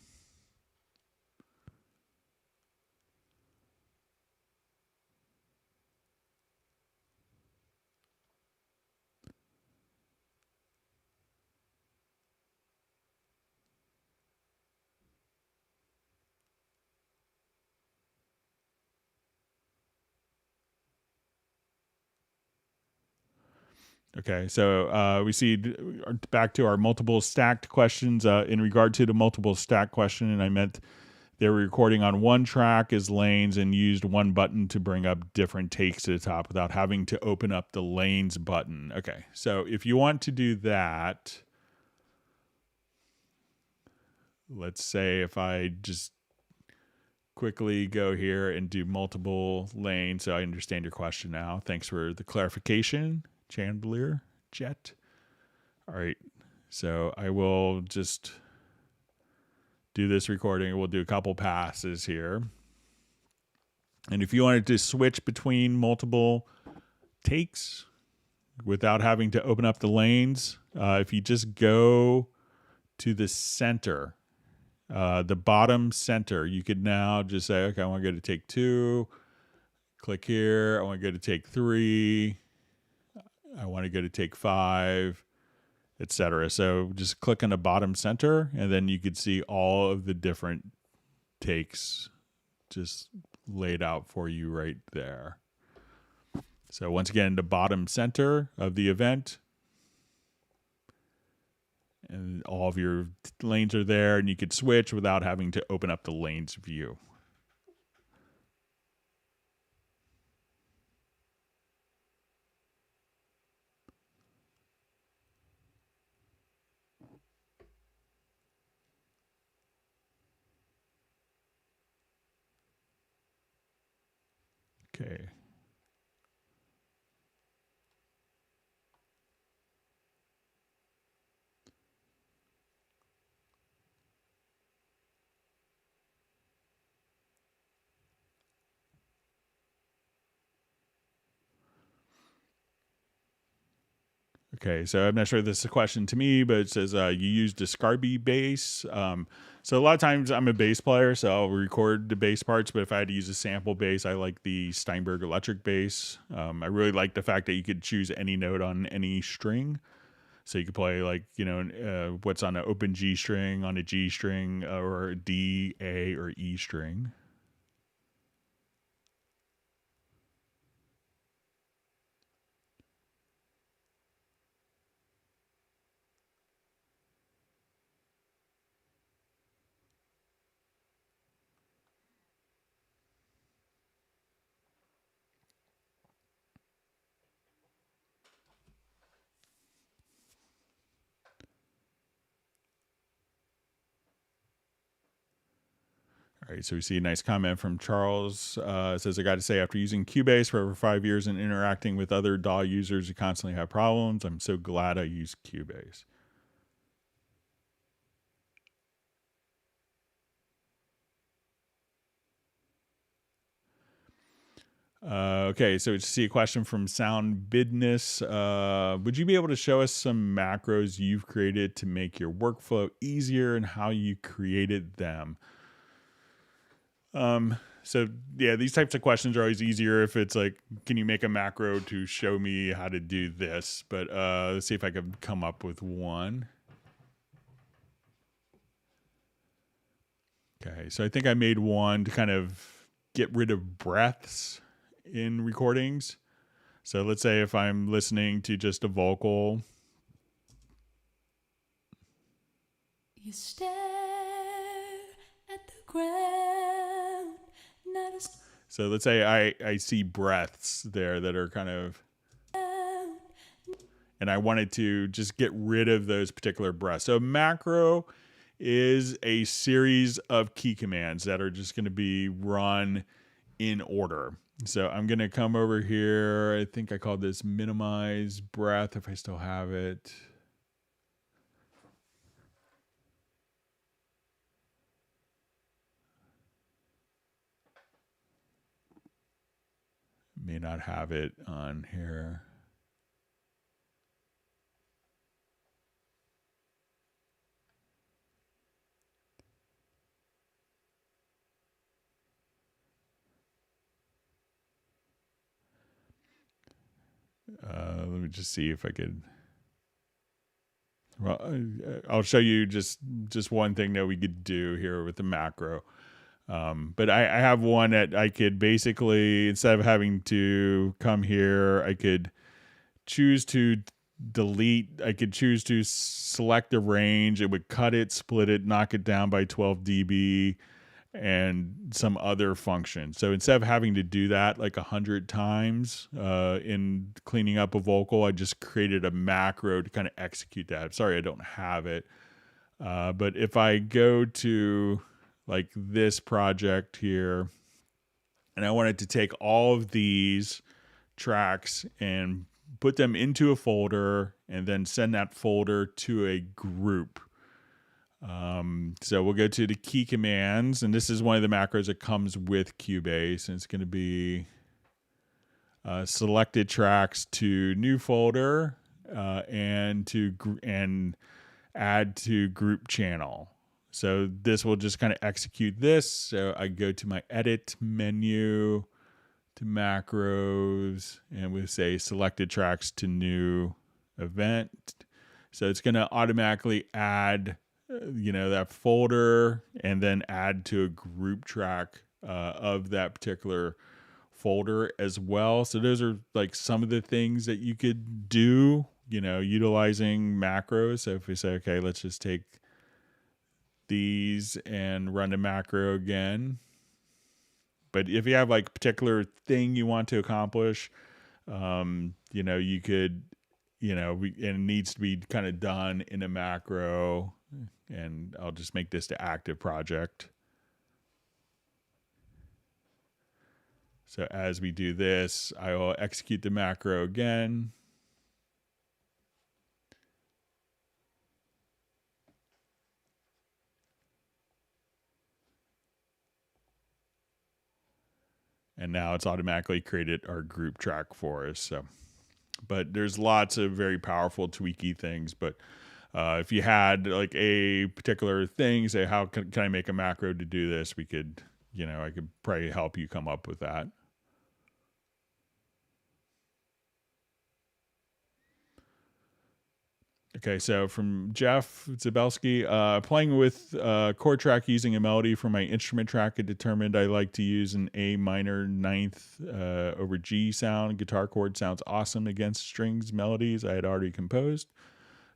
Okay, so we see back to our multiple stacked questions. In regard to the multiple stack question, and I meant they were recording on one track as lanes and used one button to bring up different takes to the top without having to open up the lanes button. Okay, so if you want to do that, let's say if I just quickly go here and do multiple lanes, so I understand your question now. Thanks for the clarification. Chandelier Jet. All right, so I will just do this recording. We'll do a couple passes here. And if you wanted to switch between multiple takes without having to open up the lanes, if you just go to the center, the bottom center, you could now just say, okay, I want to go to take 2. Click here. I want to go to take 3. I want to go to take 5, etc. So just click on the bottom center, and then you could see all of the different takes just laid out for you right there. So once again, the bottom center of the event, and all of your lanes are there, and you could switch without having to open up the lanes view. Okay. Okay, so I'm not sure if this is a question to me, but it says you used a Scarby bass. So a lot of times I'm a bass player, so I'll record the bass parts, but if I had to use a sample bass, I like the Steinberg electric bass. I really like the fact that you could choose any note on any string. So you could play like, what's on an open G string, on a G string, or a D, A, or E string. All right, so we see a nice comment from Charles. It says, I got to say, after using Cubase for over 5 years and interacting with other DAW users who constantly have problems, I'm so glad I use Cubase. Okay, so to see a question from Sound Bidness. Would you be able to show us some macros you've created to make your workflow easier and how you created them? So yeah, these types of questions are always easier if it's like, can you make a macro to show me how to do this? But let's see if I can come up with one. Okay, so I think I made one to kind of get rid of breaths in recordings. So let's say if I'm listening to just a vocal. You stare at the ground. So let's say I see breaths there that are kind of, and I wanted to just get rid of those particular breaths. So macro is a series of key commands that are just going to be run in order. So I'm going to come over here. I think I called this minimize breath if I still have it. May not have it on here. Let me just see if I could. Well, I'll show you just one thing that we could do here with the macro. But I have one that I could basically, instead of having to come here, I could choose to delete. I could choose to select a range. It would cut it, split it, knock it down by 12 dB, and some other function. So instead of having to do that like 100 times in cleaning up a vocal, I just created a macro to kind of execute that. I'm sorry I don't have it. But if I go to like this project here, and I wanted to take all of these tracks and put them into a folder and then send that folder to a group. So we'll go to the key commands, and this is one of the macros that comes with Cubase, and it's going to be selected tracks to new folder and add to group channel. So this will just kind of execute this. So I go to my edit menu, to macros, and we say selected tracks to new event. So it's going to automatically add that folder and then add to a group track of that particular folder as well. So those are like some of the things that you could do, utilizing macros. So if we say, okay, let's just take these and run the macro again. But if you have like a particular thing you want to accomplish, you could, and it needs to be kind of done in a macro. And I'll just make this the active project. So as we do this, I will execute the macro again. And now it's automatically created our group track for us. So, but there's lots of very powerful tweaky things. But if you had like a particular thing, say, how can I make a macro to do this? We could, I could probably help you come up with that. Okay, so from Jeff Zabelski, playing with chord track using a melody for my instrument track, I determined I like to use an A minor ninth over G sound. Guitar chord sounds awesome against strings melodies I had already composed.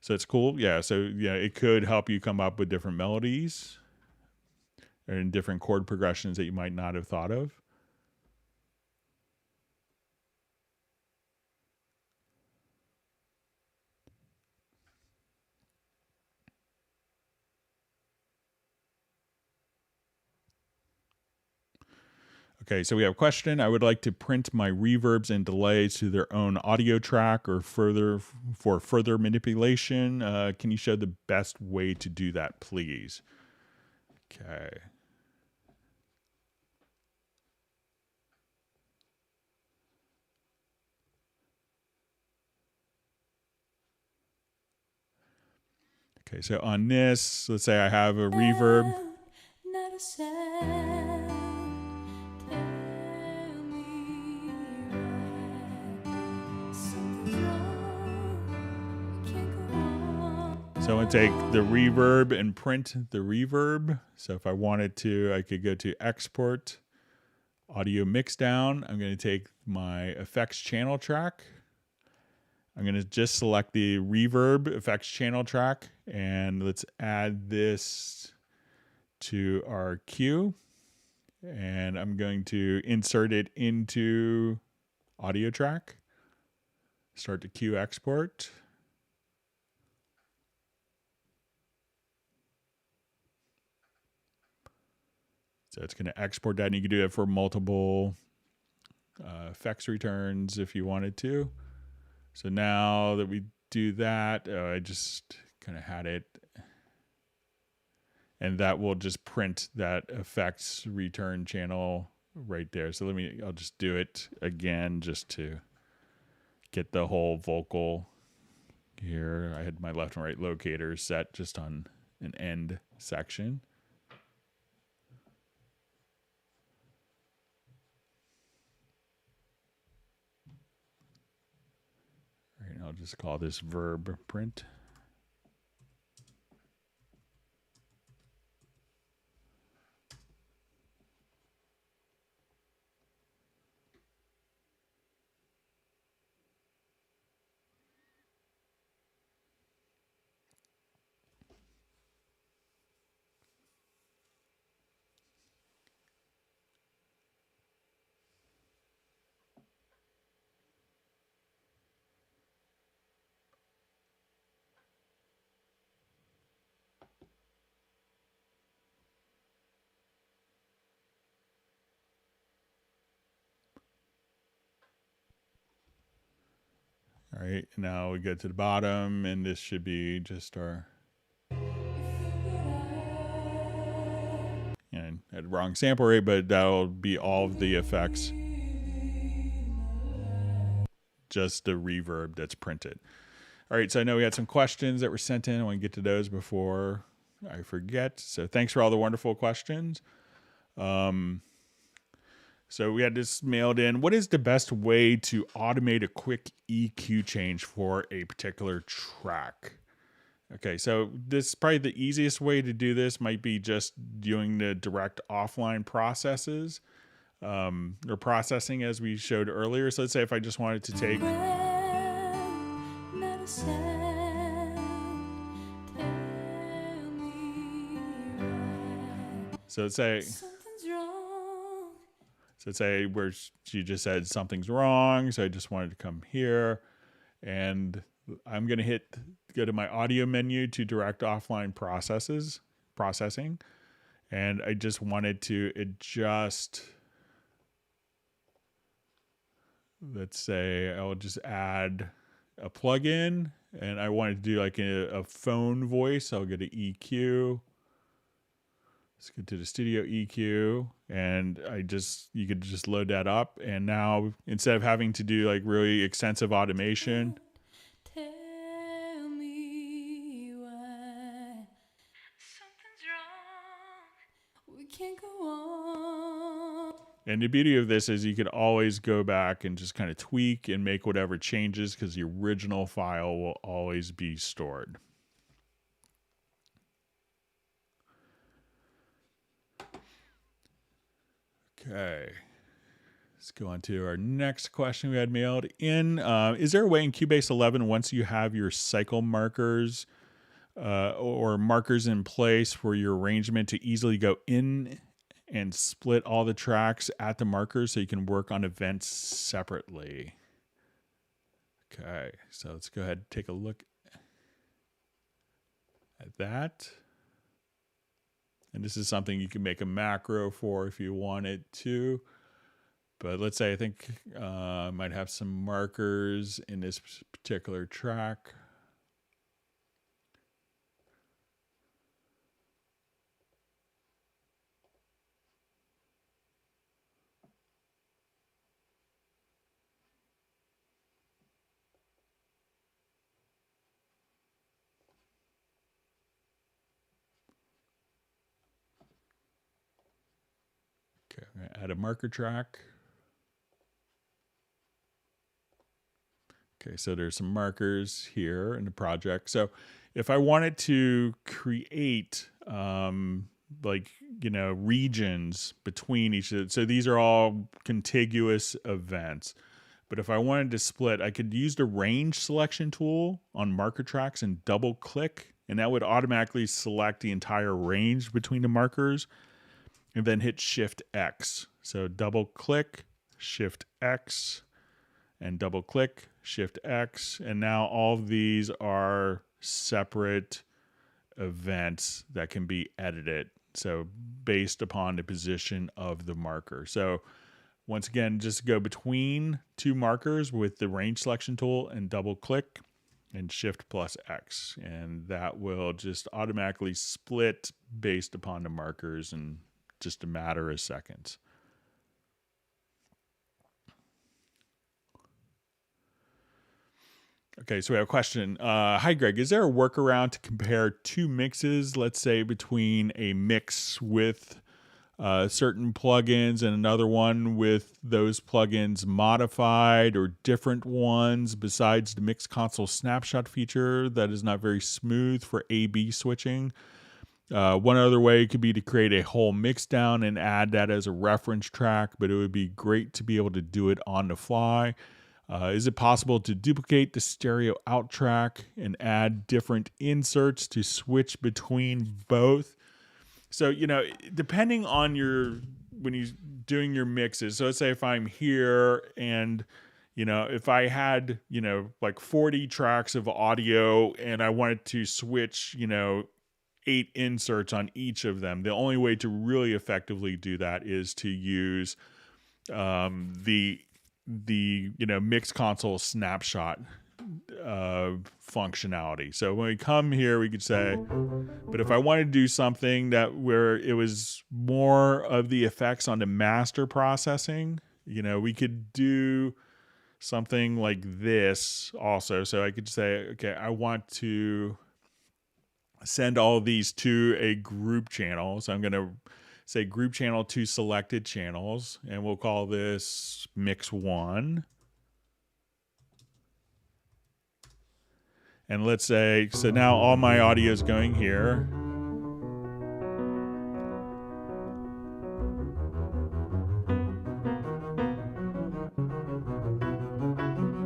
So it's cool. Yeah, so it could help you come up with different melodies and different chord progressions that you might not have thought of. Okay, so we have a question. I would like to print my reverbs and delays to their own audio track or for further manipulation. Can you show the best way to do that, please? Okay. Okay, so on this, let's say I have a reverb. Not a sound, tell me why. Something's wrong, we can't go on. So I'm going to take the reverb and print the reverb. So if I wanted to, I could go to export, audio mix down. I'm going to take my effects channel track. I'm going to just select the reverb effects channel track, and let's add this to our queue. And I'm going to insert it into audio track. Start the queue export. So it's going to export that, and you can do that for multiple effects returns if you wanted to. So now that we do that, I just kind of had it, and that will just print that effects return channel right there. So I'll just do it again just to get the whole vocal here. I had my left and right locators set just on an end section. All right, I'll just call this verb print. All right, now we go to the bottom, and this should be just our, and I had wrong sample rate, but that'll be all of the effects, just the reverb that's printed. All right, so I know we had some questions that were sent in. I want to get to those before I forget. So thanks for all the wonderful questions. So we had this mailed in. What is the best way to automate a quick EQ change for a particular track? Okay, so this probably the easiest way to do this might be just doing the direct offline processes or processing as we showed earlier. So let's say if I just wanted to take, so let's say where she just said something's wrong. So I just wanted to come here, and I'm going to go to my audio menu to direct offline processing. And I just wanted to adjust, let's say I'll just add a plugin, and I wanted to do like a phone voice. I'll go to EQ. Let's go to the studio EQ, and you could just load that up. And now instead of having to do like really extensive automation, Tell me why something's wrong. We can't go on. and the beauty of this is you could always go back and just kind of tweak and make whatever changes, because the original file will always be stored. Okay. Let's go on to our next question we had mailed in. Is there a way in Cubase 11, once you have your cycle markers or markers in place for your arrangement, to easily go in and split all the tracks at the markers so you can work on events separately? Okay, so let's go ahead and take a look at that. And this is something you can make a macro for if you wanted to. But let's say I think I might have some markers in this particular track. add a marker track. Okay, so there's some markers here in the project. So if I wanted to create regions between each of it, so these are all contiguous events. But if I wanted to split, I could use the range selection tool on marker tracks and double click, and that would automatically select the entire range between the markers, and then hit Shift X. So double click, Shift X, and double click, Shift X, and now all of these are separate events that can be edited. So based upon the position of the marker. So once again, just go between two markers with the range selection tool and double click and Shift plus X. And that will just automatically split based upon the markers in just a matter of seconds. Okay, so we have a question. Hi, Greg. Is there a workaround to compare two mixes, let's say between a mix with certain plugins and another one with those plugins modified or different ones besides the mix console snapshot feature that is not very smooth for A/B switching? One other way could be to create a whole mix down and add that as a reference track, but it would be great to be able to do it on the fly. Is it possible to duplicate the stereo out track and add different inserts to switch between both? So, depending on when you're doing your mixes, so let's say if I'm here and, if I had, like 40 tracks of audio and I wanted to switch, 8 inserts on each of them, the only way to really effectively do that is to use the mix console snapshot functionality. So when we come here, we could say, but if I wanted to do something where it was more of the effects on the master processing, we could do something like this also. So I could say, okay, I want to send all of these to a group channel. So I'm going to say group channel to selected channels, and we'll call this mix 1. And let's say, so now all my audio is going here.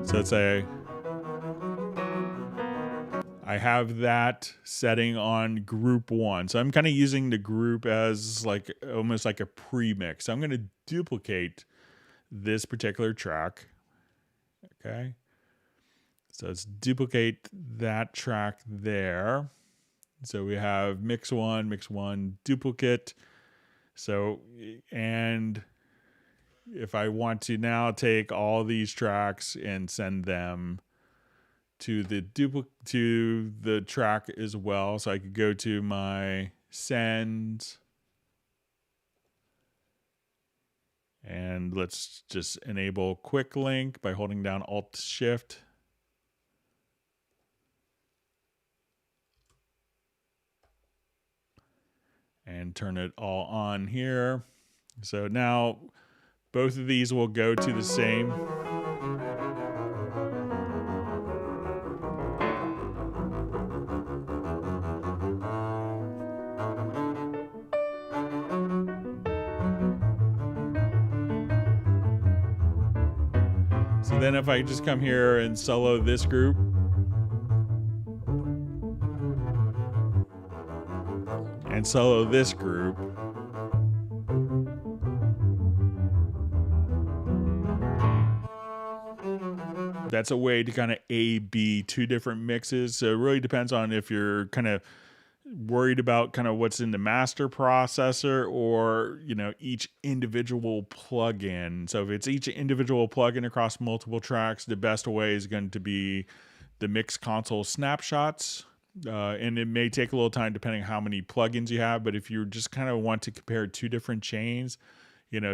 So let's say I have that setting on group 1. So I'm kind of using the group as like almost like a pre-mix. So I'm going to duplicate this particular track. Okay. So let's duplicate that track there. So we have mix 1, duplicate. So, and if I want to now take all these tracks and send them to the track as well. So I could go to my sends, and let's just enable quick link by holding down Alt Shift. And turn it all on here. So now both of these will go to the same. So then if I just come here and solo this group, and solo this group, that's a way to kind of A/B two different mixes. So it really depends on if you're kind of worried about kind of what's in the master processor or, each individual plugin. So if it's each individual plugin across multiple tracks, the best way is going to be the mix console snapshots. And it may take a little time depending on how many plugins you have. But if you just kind of want to compare two different chains,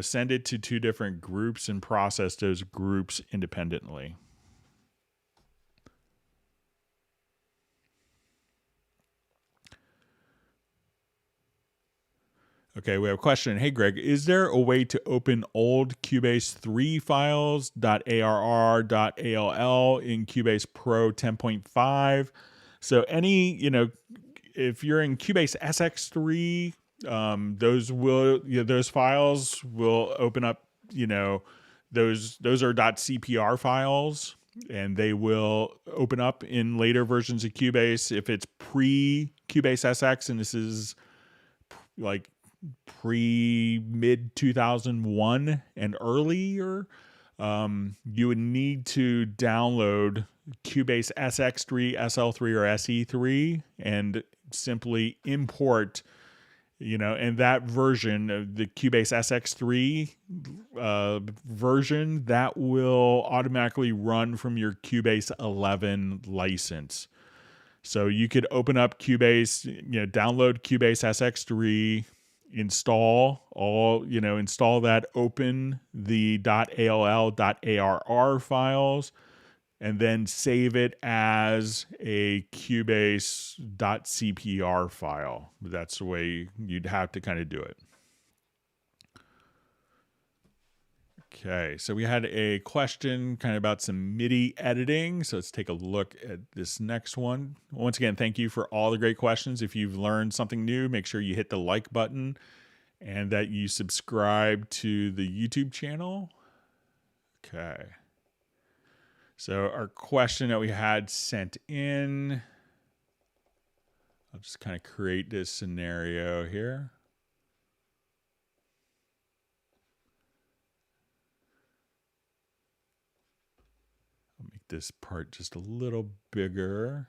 send it to two different groups and process those groups independently. Okay, we have a question. Hey, Greg, is there a way to open old Cubase 3 files .arr, .all in Cubase Pro 10.5? So any, if you're in Cubase SX3, those files will open up, those are .cpr files, and they will open up in later versions of Cubase if it's pre Cubase SX, and this is like mid 2001 and earlier. You would need to download Cubase SX3, SL3, or SE3 and simply import, and that version of the Cubase SX3 version that will automatically run from your Cubase 11 license. So you could open up Cubase, download Cubase SX3, install that, open the .all, .arr files, and then save it as a Cubase .cpr file. That's the way you'd have to kind of do it. Okay, so we had a question kind of about some MIDI editing. So let's take a look at this next one. Once again, thank you for all the great questions. If you've learned something new, make sure you hit the like button and that you subscribe to the YouTube channel. Okay. So our question that we had sent in, I'll just kind of create this scenario here. I'll make this part just a little bigger.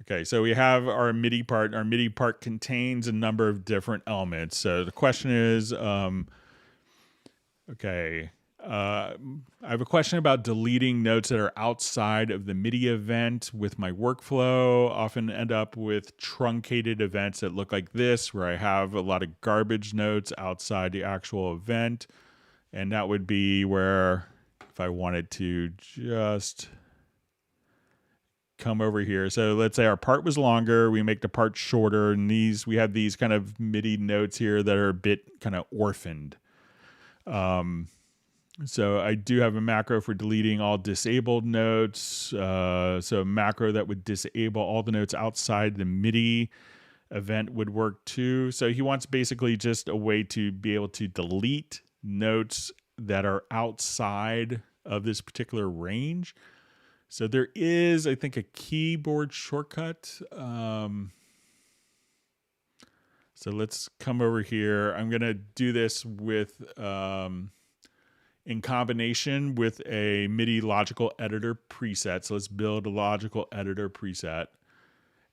Okay, so we have our MIDI part. Our MIDI part contains a number of different elements. So the question is, I have a question about deleting notes that are outside of the MIDI event with my workflow. Often end up with truncated events that look like this, where I have a lot of garbage notes outside the actual event. And that would be where, if I wanted to just come over here. So let's say our part was longer, we make the part shorter, and we have these kind of MIDI notes here that are a bit kind of orphaned. So I do have a macro for deleting all disabled notes. So a macro that would disable all the notes outside the MIDI event would work too. So he wants basically just a way to be able to delete notes that are outside of this particular range. So there is, I think, a keyboard shortcut. So let's come over here. I'm going to do this with in combination with a MIDI logical editor preset. So let's build a logical editor preset.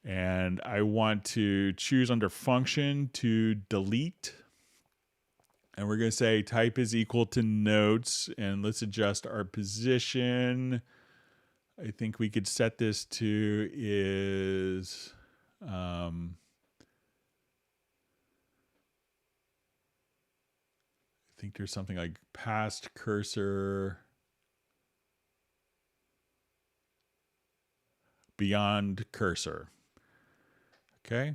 And I want to choose under function to delete. And we're going to say type is equal to notes. And let's adjust our position. I think we could set this to is I think there's something like past cursor, beyond cursor. Okay.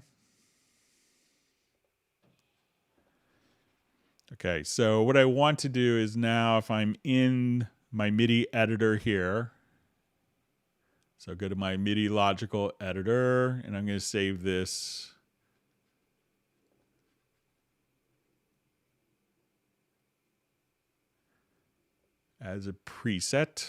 Okay, so what I want to do is now, if I'm in my MIDI editor here, so go to my MIDI logical editor, and I'm going to save this as a preset.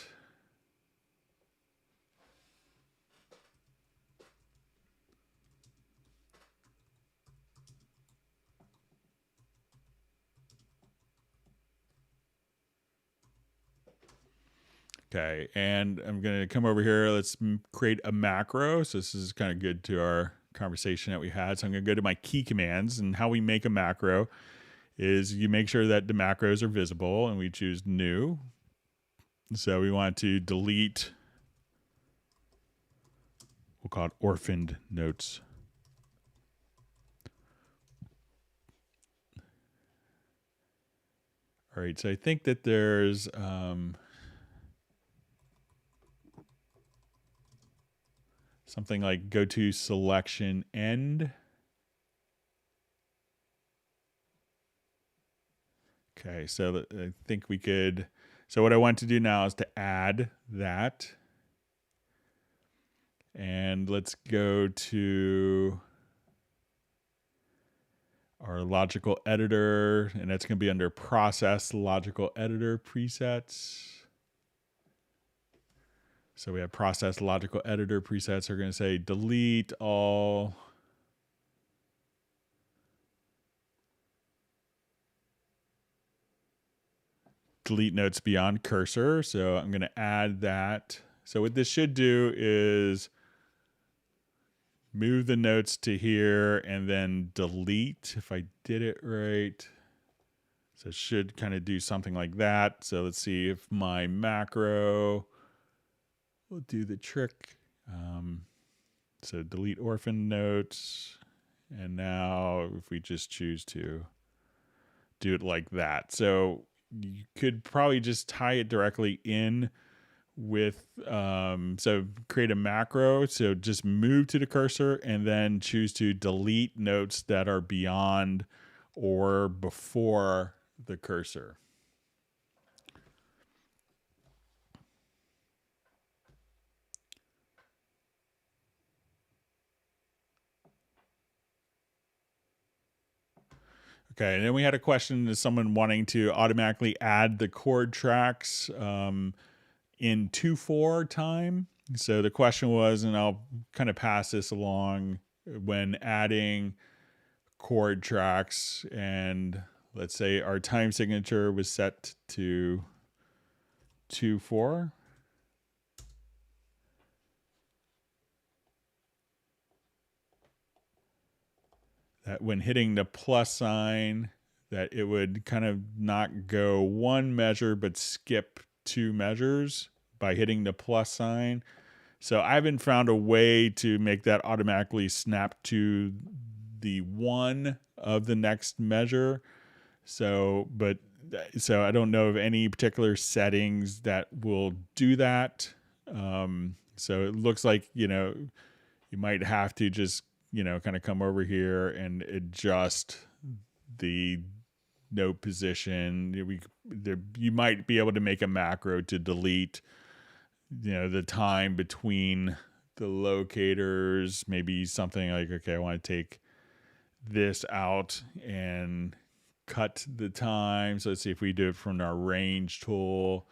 Okay, and I'm going to come over here. Let's create a macro. So this is kind of good to our conversation that we had. So I'm going to go to my key commands, and how we make a macro is you make sure that the macros are visible, and we choose new. So we want to delete, we'll call it orphaned notes. All right, so I think that there's, something like go to selection end. Okay, so I think we could, so what I want to do now is to add that. And let's go to our logical editor, and that's going to be under process logical editor presets. So we have process logical editor presets. We're going to say delete all delete notes beyond cursor. So I'm going to add that. So what this should do is move the notes to here and then delete if I did it right. So it should kind of do something like that. So let's see if my macro will do the trick. So delete orphan notes. And now if we just choose to do it like that. So you could probably just tie it directly in with, so create a macro. So just move to the cursor and then choose to delete notes that are beyond or before the cursor. Okay, and then we had a question to someone wanting to automatically add the chord tracks in 2/4 time. So the question was, and I'll kind of pass this along, when adding chord tracks, and let's say our time signature was set to 2/4. That when hitting the plus sign, that it would kind of not go one measure but skip 2 measures by hitting the plus sign. So I haven't found a way to make that automatically snap to the 1 of the next measure. So I don't know of any particular settings that will do that. So it looks like, you might have to just, kind of come over here and adjust the note position. You might be able to make a macro to delete, the time between the locators. Maybe something like, okay, I want to take this out and cut the time. So let's see if we do it from our range tool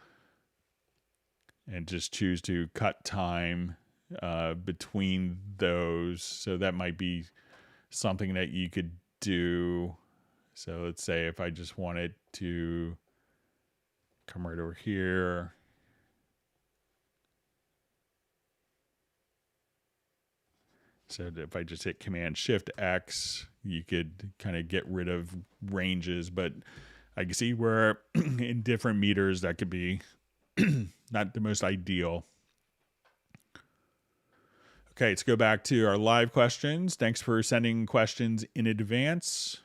and just choose to cut time between those. So that might be something that you could do. So let's say if I just wanted to come right over here. So if I just hit Command Shift X, you could kind of get rid of ranges, but I can see where in different meters that could be not the most ideal. Okay, let's go back to our live questions. Thanks for sending questions in advance.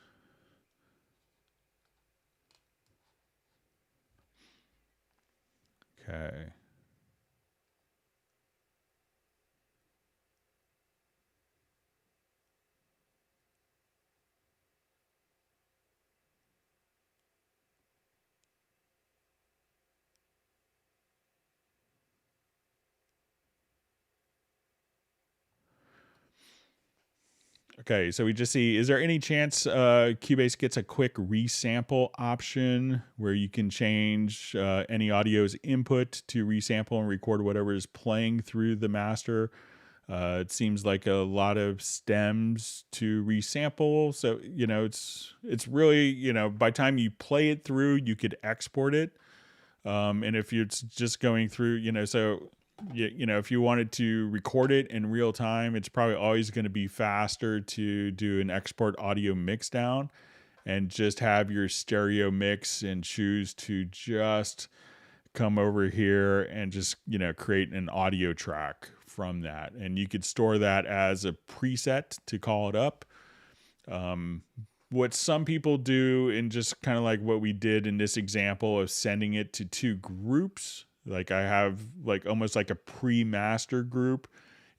Okay. Okay, so we just see, is there any chance Cubase gets a quick resample option where you can change any audio's input to resample and record whatever is playing through the master? It seems like a lot of stems to resample. So, it's really, by the time you play it through, you could export it. And if you're just going through, if you wanted to record it in real time, it's probably always going to be faster to do an export audio mix down and just have your stereo mix and choose to just come over here and just, create an audio track from that. And you could store that as a preset to call it up. What some people do, and just kind of like what we did in this example of sending it to 2 groups, like I have like almost like a pre-master group,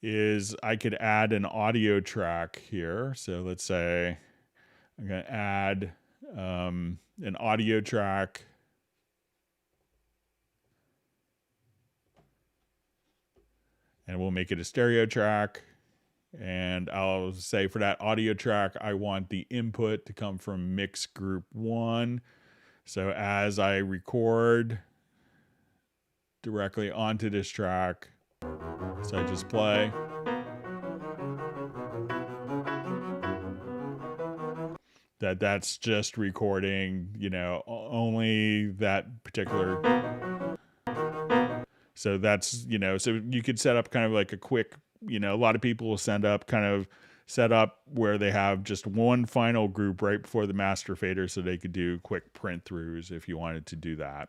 is I could add an audio track here. So let's say I'm going to add an audio track. And we'll make it a stereo track. And I'll say for that audio track, I want the input to come from mix group 1. So as I record directly onto this track, so I just play. That's just recording, only that particular. So that's, so you could set up kind of like a quick, a lot of people will set up where they have just one final group right before the master fader so they could do quick print throughs if you wanted to do that.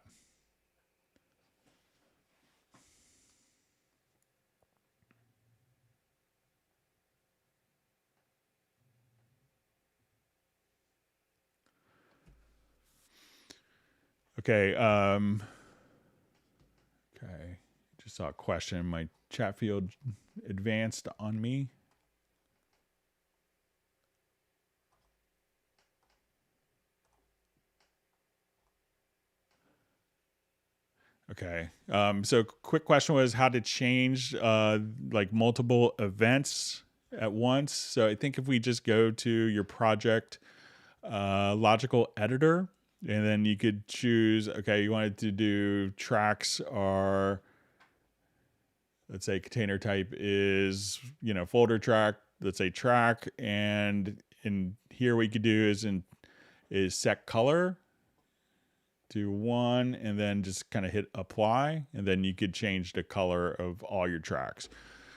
Okay. Okay. Just saw a question in my chat field advanced on me. Okay. So quick question was how to change like multiple events at once. So I think if we just go to your project logical editor, and then you could choose, okay, you wanted to do tracks are, let's say container type is, folder track, let's say track. And in here we could do is set color to 1 and then just kind of hit apply. And then you could change the color of all your tracks.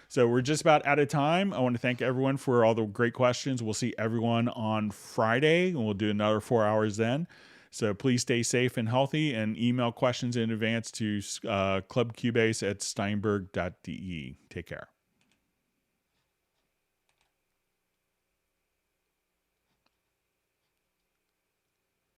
So we're just about out of time. I want to thank everyone for all the great questions. We'll see everyone on Friday and we'll do another 4 hours then. So please stay safe and healthy and email questions in advance to clubcubase@steinberg.de. Take care.